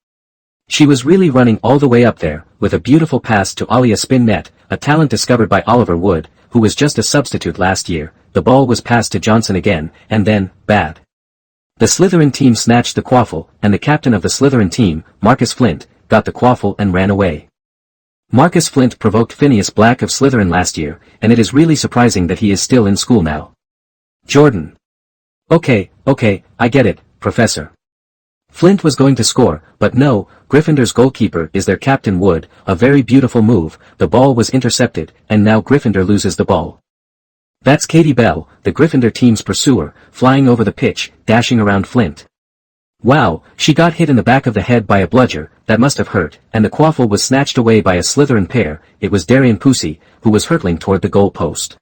She was really running all the way up there, with a beautiful pass to Alia Spinnet, a talent discovered by Oliver Wood, who was just a substitute last year. The ball was passed to Johnson again, and then, bad. The Slytherin team snatched the quaffle, and the captain of the Slytherin team, Marcus Flint, got the quaffle and ran away. Marcus Flint provoked Phineas Black of Slytherin last year, and it is really surprising that he is still in school now. Jordan. Okay, I get it, Professor. Flint was going to score, but no, Gryffindor's goalkeeper is their Captain Wood, a very beautiful move. The ball was intercepted, and now Gryffindor loses the ball. That's Katie Bell, the Gryffindor team's pursuer, flying over the pitch, dashing around Flint. Wow, she got hit in the back of the head by a bludger, that must have hurt, and the quaffle was snatched away by a Slytherin pair. It was Darian Pusey, who was hurtling toward the goal post.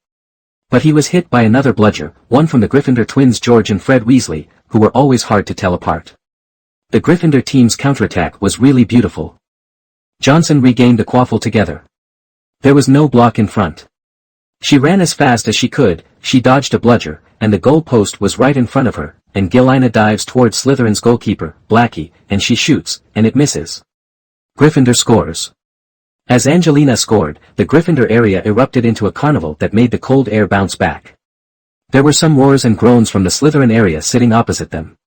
But he was hit by another bludger, one from the Gryffindor twins George and Fred Weasley, who were always hard to tell apart. The Gryffindor team's counterattack was really beautiful. Johnson regained the quaffle together. There was no block in front. She ran as fast as she could, she dodged a bludger, and the goal post was right in front of her, and Gilina dives towards Slytherin's goalkeeper, Blackie, and she shoots, and it misses. Gryffindor scores. As Angelina scored, the Gryffindor area erupted into a carnival that made the cold air bounce back. There were some roars and groans from the Slytherin area sitting opposite them.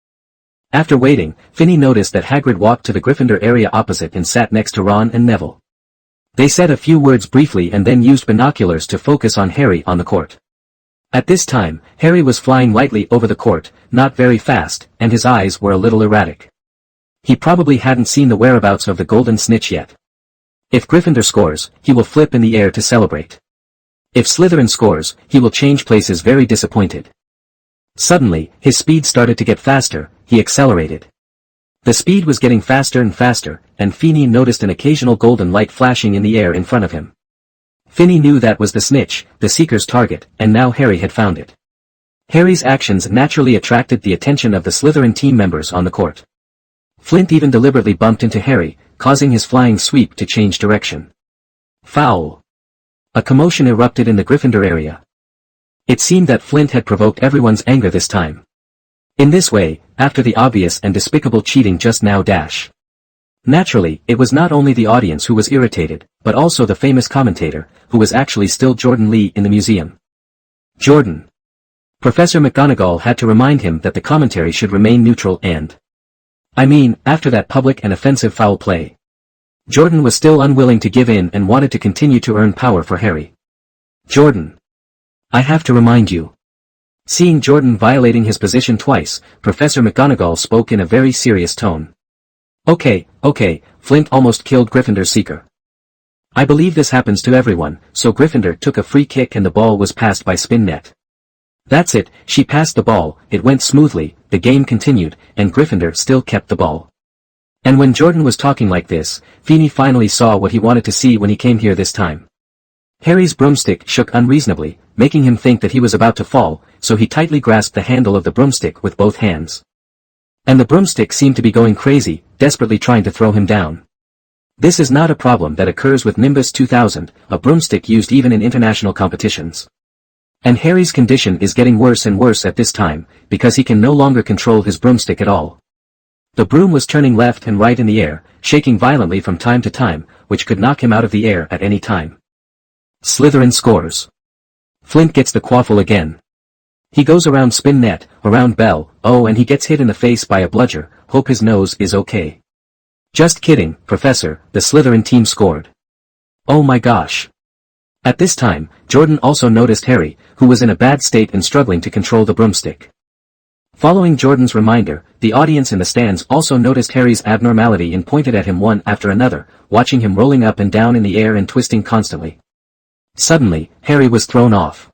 After waiting, Finney noticed that Hagrid walked to the Gryffindor area opposite and sat next to Ron and Neville. They said a few words briefly and then used binoculars to focus on Harry on the court. At this time, Harry was flying lightly over the court, not very fast, and his eyes were a little erratic. He probably hadn't seen the whereabouts of the golden snitch yet. If Gryffindor scores, he will flip in the air to celebrate. If Slytherin scores, he will change places very disappointed. Suddenly, his speed started to get faster, he accelerated. The speed was getting faster and faster, and Feeney noticed an occasional golden light flashing in the air in front of him. Finney knew that was the snitch, the seeker's target, and now Harry had found it. Harry's actions naturally attracted the attention of the Slytherin team members on the court. Flint even deliberately bumped into Harry, causing his flying sweep to change direction. Foul! A commotion erupted in the Gryffindor area. It seemed that Flint had provoked everyone's anger this time. In this way, after the obvious and despicable cheating just now Naturally, it was not only the audience who was irritated, but also the famous commentator, who was actually still Jordan Lee in the museum. Jordan. Professor McGonagall had to remind him that the commentary should remain neutral and... after that public and offensive foul play. Jordan was still unwilling to give in and wanted to continue to earn power for Harry. Jordan. I have to remind you. Seeing Jordan violating his position twice, Professor McGonagall spoke in a very serious tone. Okay, Flint almost killed Gryffindor's seeker. I believe this happens to everyone, so Gryffindor took a free kick and the ball was passed by spin net. That's it, she passed the ball, it went smoothly, the game continued, and Gryffindor still kept the ball. And when Jordan was talking like this, Feeney finally saw what he wanted to see when he came here this time. Harry's broomstick shook unreasonably, making him think that he was about to fall, so he tightly grasped the handle of the broomstick with both hands. And the broomstick seemed to be going crazy, desperately trying to throw him down. This is not a problem that occurs with Nimbus 2000, a broomstick used even in international competitions. And Harry's condition is getting worse and worse at this time, because he can no longer control his broomstick at all. The broom was turning left and right in the air, shaking violently from time to time, which could knock him out of the air at any time. Slytherin scores. Flint gets the quaffle again. He goes around spin net, around Bell, oh and he gets hit in the face by a bludger, hope his nose is okay. Just kidding, Professor, the Slytherin team scored. Oh my gosh. At this time, Jordan also noticed Harry, who was in a bad state and struggling to control the broomstick. Following Jordan's reminder, the audience in the stands also noticed Harry's abnormality and pointed at him one after another, watching him rolling up and down in the air and twisting constantly. Suddenly, Harry was thrown off.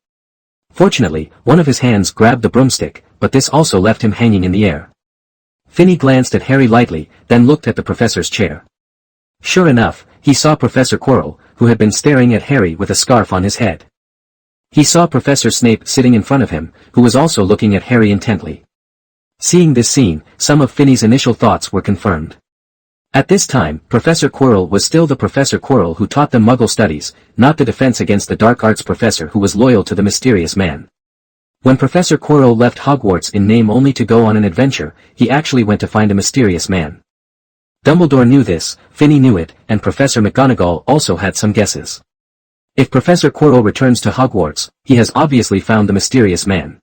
Fortunately, one of his hands grabbed the broomstick, but this also left him hanging in the air. Finney glanced at Harry lightly, then looked at the professor's chair. Sure enough, he saw Professor Quirrell, who had been staring at Harry with a scarf on his head. He saw Professor Snape sitting in front of him, who was also looking at Harry intently. Seeing this scene, some of Finney's initial thoughts were confirmed. At this time, Professor Quirrell was still the Professor Quirrell who taught them Muggle studies, not the Defense Against the Dark Arts professor who was loyal to the mysterious man. When Professor Quirrell left Hogwarts in name only to go on an adventure, he actually went to find a mysterious man. Dumbledore knew this, Finney knew it, and Professor McGonagall also had some guesses. If Professor Quirrell returns to Hogwarts, he has obviously found the mysterious man.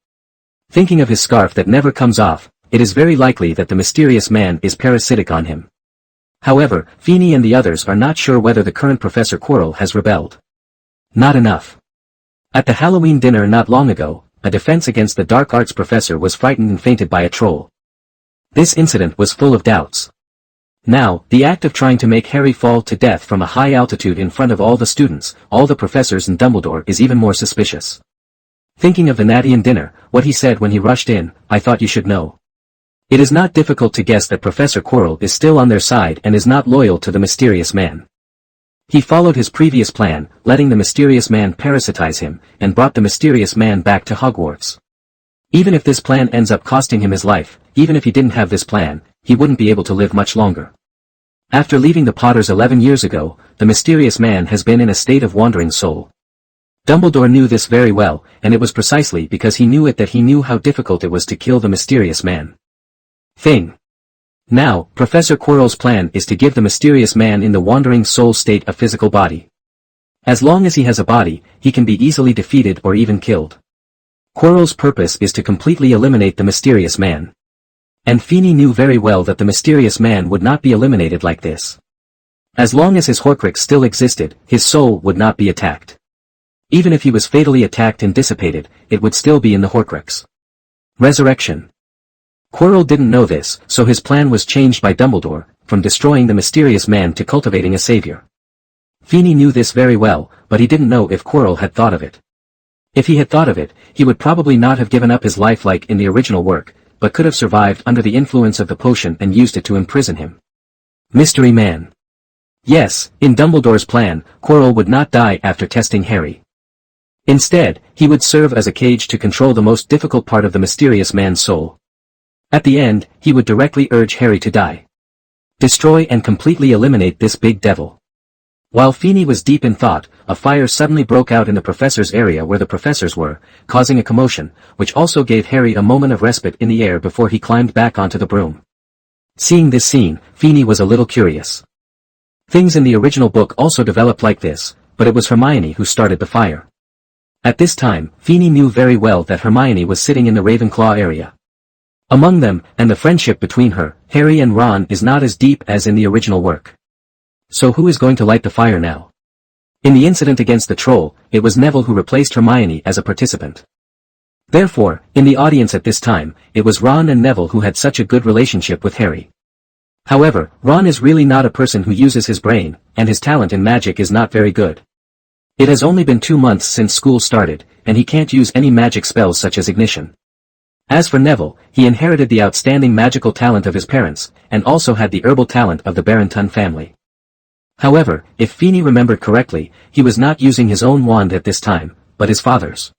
Thinking of his scarf that never comes off, it is very likely that the mysterious man is parasitic on him. However, Feeney and the others are not sure whether the current Professor Quirrell has rebelled. Not enough. At the Halloween dinner not long ago, a Defense Against the Dark Arts professor was frightened and fainted by a troll. This incident was full of doubts. Now, the act of trying to make Harry fall to death from a high altitude in front of all the students, all the professors and Dumbledore is even more suspicious. Thinking of the Natian dinner, what he said when he rushed in, I thought you should know. It is not difficult to guess that Professor Quirrell is still on their side and is not loyal to the mysterious man. He followed his previous plan, letting the mysterious man parasitize him, and brought the mysterious man back to Hogwarts. Even if this plan ends up costing him his life, even if he didn't have this plan, he wouldn't be able to live much longer. After leaving the Potters 11 years ago, the mysterious man has been in a state of wandering soul. Dumbledore knew this very well, and it was precisely because he knew it that he knew how difficult it was to kill the mysterious man. Now, Professor Quirrell's plan is to give the mysterious man in the wandering soul state a physical body. As long as he has a body, he can be easily defeated or even killed. Quirrell's purpose is to completely eliminate the mysterious man. And Feeney knew very well that the mysterious man would not be eliminated like this. As long as his Horcrux still existed, his soul would not be attacked. Even if he was fatally attacked and dissipated, it would still be in the Horcrux. Resurrection. Quirrell didn't know this, so his plan was changed by Dumbledore, from destroying the mysterious man to cultivating a savior. Feeney knew this very well, but he didn't know if Quirrell had thought of it. If he had thought of it, he would probably not have given up his life like in the original work, but could have survived under the influence of the potion and used it to imprison him. Mystery Man. Yes, in Dumbledore's plan, Quirrell would not die after testing Harry. Instead, he would serve as a cage to control the most difficult part of the mysterious man's soul. At the end, he would directly urge Harry to die. Destroy and completely eliminate this big devil. While Feeney was deep in thought, a fire suddenly broke out in the professor's area where the professors were, causing a commotion, which also gave Harry a moment of respite in the air before he climbed back onto the broom. Seeing this scene, Feeney was a little curious. Things in the original book also developed like this, but it was Hermione who started the fire. At this time, Feeney knew very well that Hermione was sitting in the Ravenclaw area. Among them, and the friendship between her, Harry and Ron is not as deep as in the original work. So who is going to light the fire now? In the incident against the troll, it was Neville who replaced Hermione as a participant. Therefore, in the audience at this time, it was Ron and Neville who had such a good relationship with Harry. However, Ron is really not a person who uses his brain, and his talent in magic is not very good. It has only been 2 months since school started, and he can't use any magic spells such as ignition. As for Neville, he inherited the outstanding magical talent of his parents, and also had the herbal talent of the Barrington family. However, if Feeney remembered correctly, he was not using his own wand at this time, but his father's.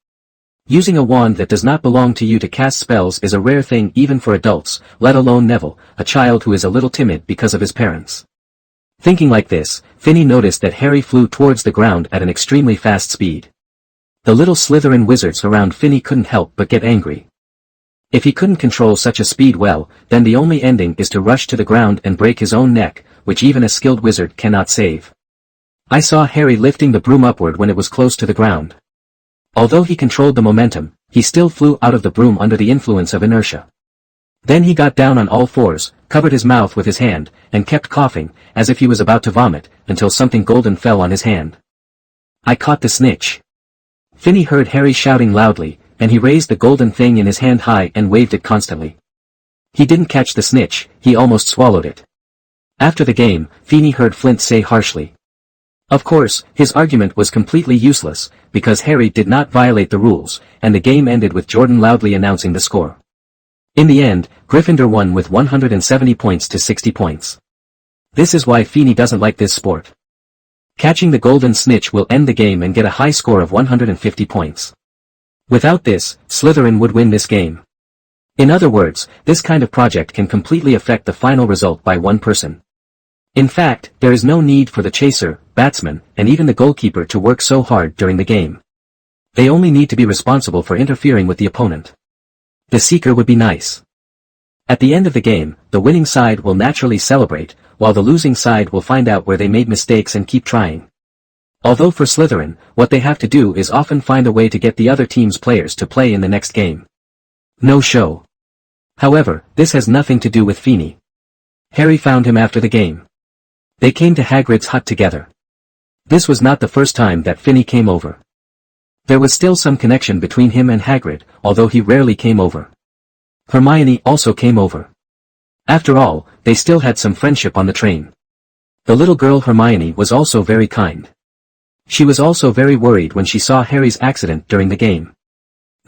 Using a wand that does not belong to you to cast spells is a rare thing even for adults, let alone Neville, a child who is a little timid because of his parents. Thinking like this, Finney noticed that Harry flew towards the ground at an extremely fast speed. The little Slytherin wizards around Finney couldn't help but get angry. If he couldn't control such a speed well, then the only ending is to rush to the ground and break his own neck, which even a skilled wizard cannot save. I saw Harry lifting the broom upward when it was close to the ground. Although he controlled the momentum, he still flew out of the broom under the influence of inertia. Then he got down on all fours, covered his mouth with his hand, and kept coughing, as if he was about to vomit, until something golden fell on his hand. I caught the snitch. Finney heard Harry shouting loudly, and he raised the golden thing in his hand high and waved it constantly. He didn't catch the snitch, he almost swallowed it. After the game, Finney heard Flint say harshly. Of course, his argument was completely useless, because Harry did not violate the rules, and the game ended with Jordan loudly announcing the score. In the end, Gryffindor won with 170 points to 60 points. This is why Feeney doesn't like this sport. Catching the golden snitch will end the game and get a high score of 150 points. Without this, Slytherin would win this game. In other words, this kind of project can completely affect the final result by one person. In fact, there is no need for the chaser, batsman, and even the goalkeeper to work so hard during the game. They only need to be responsible for interfering with the opponent. The seeker would be nice. At the end of the game, the winning side will naturally celebrate, while the losing side will find out where they made mistakes and keep trying. Although for Slytherin, what they have to do is often find a way to get the other team's players to play in the next game. No show. However, this has nothing to do with Feeney. Harry found him after the game. They came to Hagrid's hut together. This was not the first time that Finney came over. There was still some connection between him and Hagrid, although he rarely came over. Hermione also came over. After all, they still had some friendship on the train. The little girl Hermione was also very kind. She was also very worried when she saw Harry's accident during the game.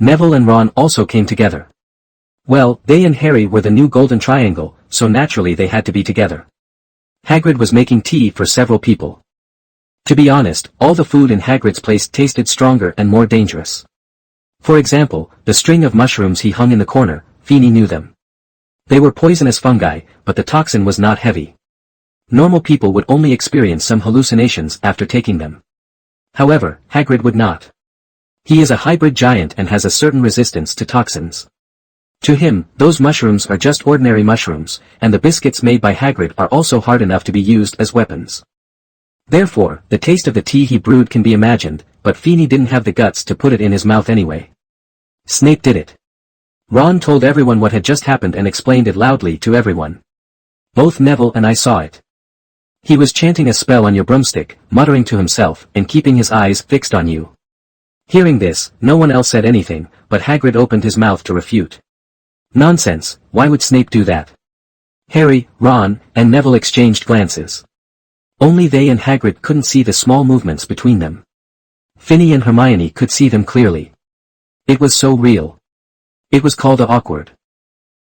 Neville and Ron also came together. Well, they and Harry were the new golden triangle, so naturally they had to be together. Hagrid was making tea for several people. To be honest, all the food in Hagrid's place tasted stronger and more dangerous. For example, the string of mushrooms he hung in the corner, Feeney knew them. They were poisonous fungi, but the toxin was not heavy. Normal people would only experience some hallucinations after taking them. However, Hagrid would not. He is a hybrid giant and has a certain resistance to toxins. To him, those mushrooms are just ordinary mushrooms, and the biscuits made by Hagrid are also hard enough to be used as weapons. Therefore, the taste of the tea he brewed can be imagined, but Feeney didn't have the guts to put it in his mouth anyway. Snape did it. Ron told everyone what had just happened and explained it loudly to everyone. Both Neville and I saw it. He was chanting a spell on your broomstick, muttering to himself, and keeping his eyes fixed on you. Hearing this, no one else said anything, but Hagrid opened his mouth to refute. Nonsense, why would Snape do that? Harry, Ron, and Neville exchanged glances. Only they and Hagrid couldn't see the small movements between them. Finney and Hermione could see them clearly. It was so real. It was called awkward.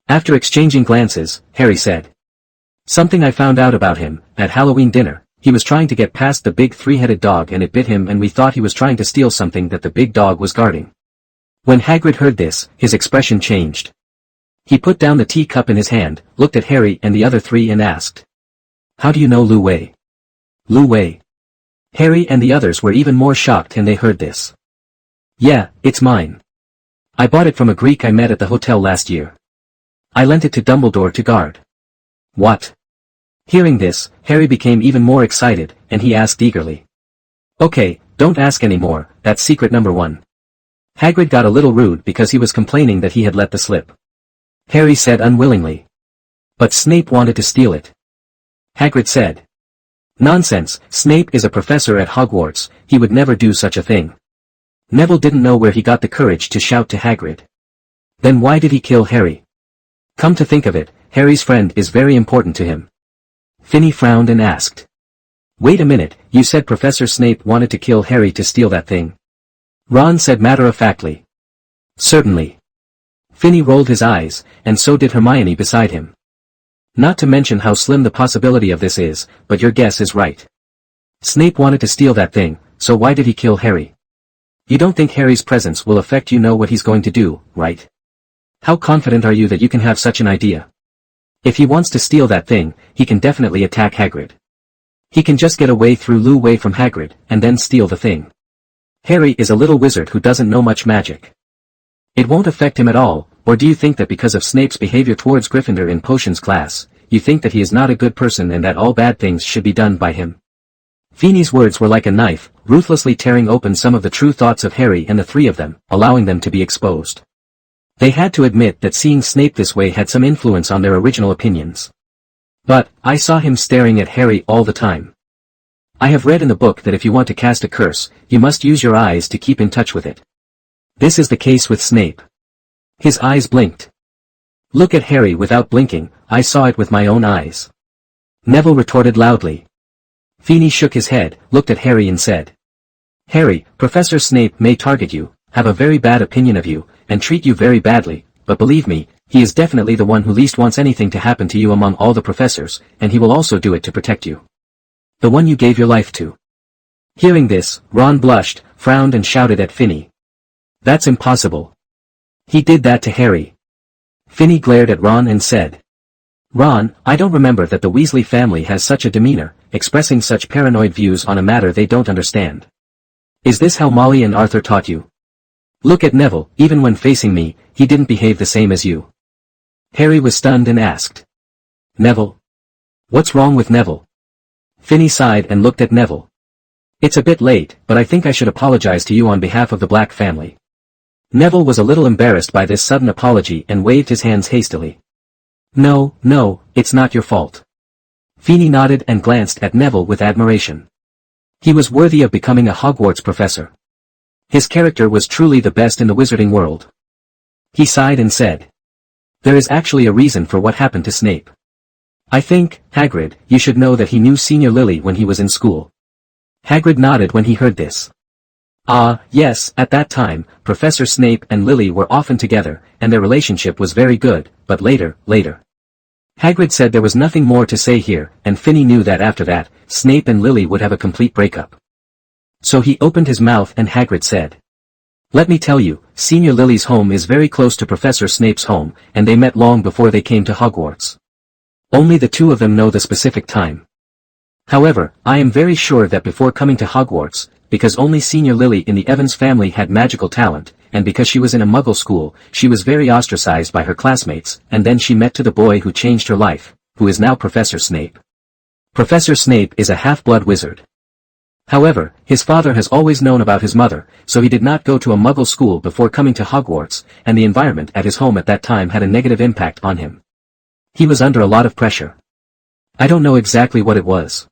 After exchanging glances, Harry said. Something I found out about him, at Halloween dinner, he was trying to get past the big three-headed dog and it bit him and we thought he was trying to steal something that the big dog was guarding. When Hagrid heard this, his expression changed. He put down the teacup in his hand, looked at Harry and the other three and asked. How do you know Lu Wei? Lu Wei. Harry and the others were even more shocked when they heard this. Yeah, it's mine. I bought it from a Greek I met at the hotel last year. I lent it to Dumbledore to guard. What? Hearing this, Harry became even more excited, and he asked eagerly. Okay, don't ask any more, that's secret number 1. Hagrid got a little rude because he was complaining that he had let the slip. Harry said unwillingly. But Snape wanted to steal it. Hagrid said. Nonsense, Snape is a professor at Hogwarts, he would never do such a thing. Neville didn't know where he got the courage to shout to Hagrid. Then why did he kill Harry? Come to think of it, Harry's friend is very important to him. Finney frowned and asked. Wait a minute, you said Professor Snape wanted to kill Harry to steal that thing. Ron said matter-of-factly. Certainly. Finney rolled his eyes, and so did Hermione beside him. Not to mention how slim the possibility of this is, but your guess is right. Snape wanted to steal that thing, so why did he kill Harry? You don't think Harry's presence will affect you know what he's going to do, right? How confident are you that you can have such an idea? If he wants to steal that thing, he can definitely attack Hagrid. He can just get away through Lou Wei from Hagrid, and then steal the thing. Harry is a little wizard who doesn't know much magic. It won't affect him at all, or do you think that because of Snape's behavior towards Gryffindor in potions class, you think that he is not a good person and that all bad things should be done by him? Feeney's words were like a knife, ruthlessly tearing open some of the true thoughts of Harry and the three of them, allowing them to be exposed. They had to admit that seeing Snape this way had some influence on their original opinions. But, I saw him staring at Harry all the time. I have read in the book that if you want to cast a curse, you must use your eyes to keep in touch with it. This is the case with Snape. His eyes blinked. Look at Harry without blinking, I saw it with my own eyes. Neville retorted loudly. Feeney shook his head, looked at Harry and said. Harry, Professor Snape may target you, have a very bad opinion of you, and treat you very badly, but believe me, he is definitely the one who least wants anything to happen to you among all the professors, and he will also do it to protect you. The one you gave your life to. Hearing this, Ron blushed, frowned and shouted at Finney. That's impossible. He did that to Harry. Finney glared at Ron and said. Ron, I don't remember that the Weasley family has such a demeanor, expressing such paranoid views on a matter they don't understand. Is this how Molly and Arthur taught you? Look at Neville, even when facing me, he didn't behave the same as you. Harry was stunned and asked. Neville? What's wrong with Neville? Finney sighed and looked at Neville. It's a bit late, but I think I should apologize to you on behalf of the Black family. Neville was a little embarrassed by this sudden apology and waved his hands hastily. No, no, it's not your fault. Finney nodded and glanced at Neville with admiration. He was worthy of becoming a Hogwarts professor. His character was truly the best in the wizarding world. He sighed and said. There is actually a reason for what happened to Snape. I think, Hagrid, you should know that he knew Senior Lily when he was in school. Hagrid nodded when he heard this. Ah, yes, at that time, Professor Snape and Lily were often together, and their relationship was very good, but later. Hagrid said there was nothing more to say here, and Finney knew that after that, Snape and Lily would have a complete breakup. So he opened his mouth and Hagrid said. Let me tell you, Senior Lily's home is very close to Professor Snape's home, and they met long before they came to Hogwarts. Only the two of them know the specific time. However, I am very sure that before coming to Hogwarts, because only Senior Lily in the Evans family had magical talent, and because she was in a Muggle school, she was very ostracized by her classmates, and then she met to the boy who changed her life, who is now Professor Snape. Professor Snape is a half-blood wizard. However, his father has always known about his mother, so he did not go to a Muggle school before coming to Hogwarts, and the environment at his home at that time had a negative impact on him. He was under a lot of pressure. I don't know exactly what it was.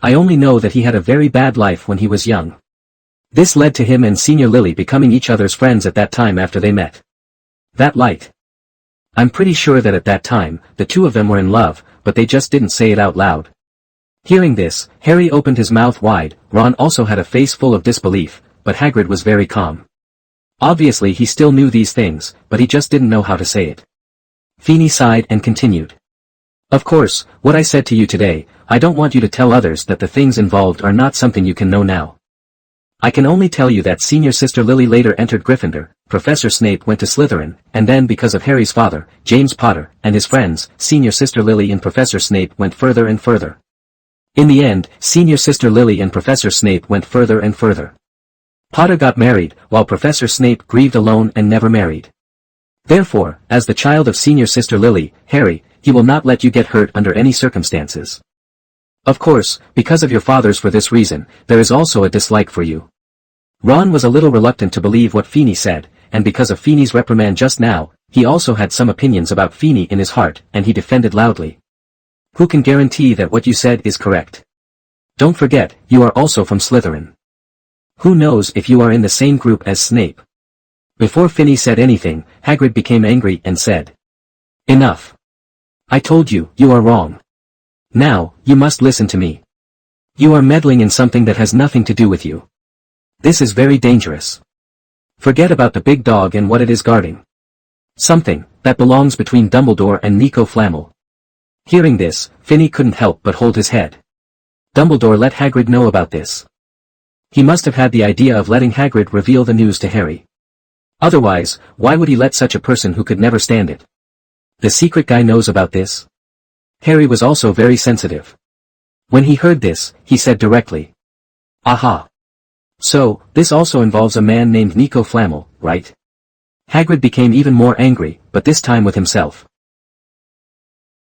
I only know that he had a very bad life when he was young. This led to him and Senior Lily becoming each other's friends at that time after they met. That light. I'm pretty sure that at that time, the two of them were in love, but they just didn't say it out loud. Hearing this, Harry opened his mouth wide. Ron also had a face full of disbelief, but Hagrid was very calm. Obviously he still knew these things, but he just didn't know how to say it. Feeney sighed and continued. Of course, what I said to you today, I don't want you to tell others that the things involved are not something you can know now. I can only tell you that Senior Sister Lily later entered Gryffindor, Professor Snape went to Slytherin, and then because of Harry's father, James Potter, and his friends, Senior Sister Lily and Professor Snape went further and further. In the end, Senior Sister Lily and Professor Snape went further and further. Potter got married, while Professor Snape grieved alone and never married. Therefore, as the child of Senior Sister Lily, Harry, he will not let you get hurt under any circumstances. Of course, because of your fathers for this reason, there is also a dislike for you. Ron was a little reluctant to believe what Feeney said, and because of Feeney's reprimand just now, he also had some opinions about Feeney in his heart, and he defended loudly. Who can guarantee that what you said is correct? Don't forget, you are also from Slytherin. Who knows if you are in the same group as Snape? Before Finney said anything, Hagrid became angry and said. Enough. I told you, you are wrong. Now, you must listen to me. You are meddling in something that has nothing to do with you. This is very dangerous. Forget about the big dog and what it is guarding. Something that belongs between Dumbledore and Nico Flamel. Hearing this, Finney couldn't help but hold his head. Dumbledore let Hagrid know about this. He must have had the idea of letting Hagrid reveal the news to Harry. Otherwise, why would he let such a person who could never stand it? The secret guy knows about this? Harry was also very sensitive. When he heard this, he said directly. Aha! So, this also involves a man named Nico Flamel, right? Hagrid became even more angry, but this time with himself.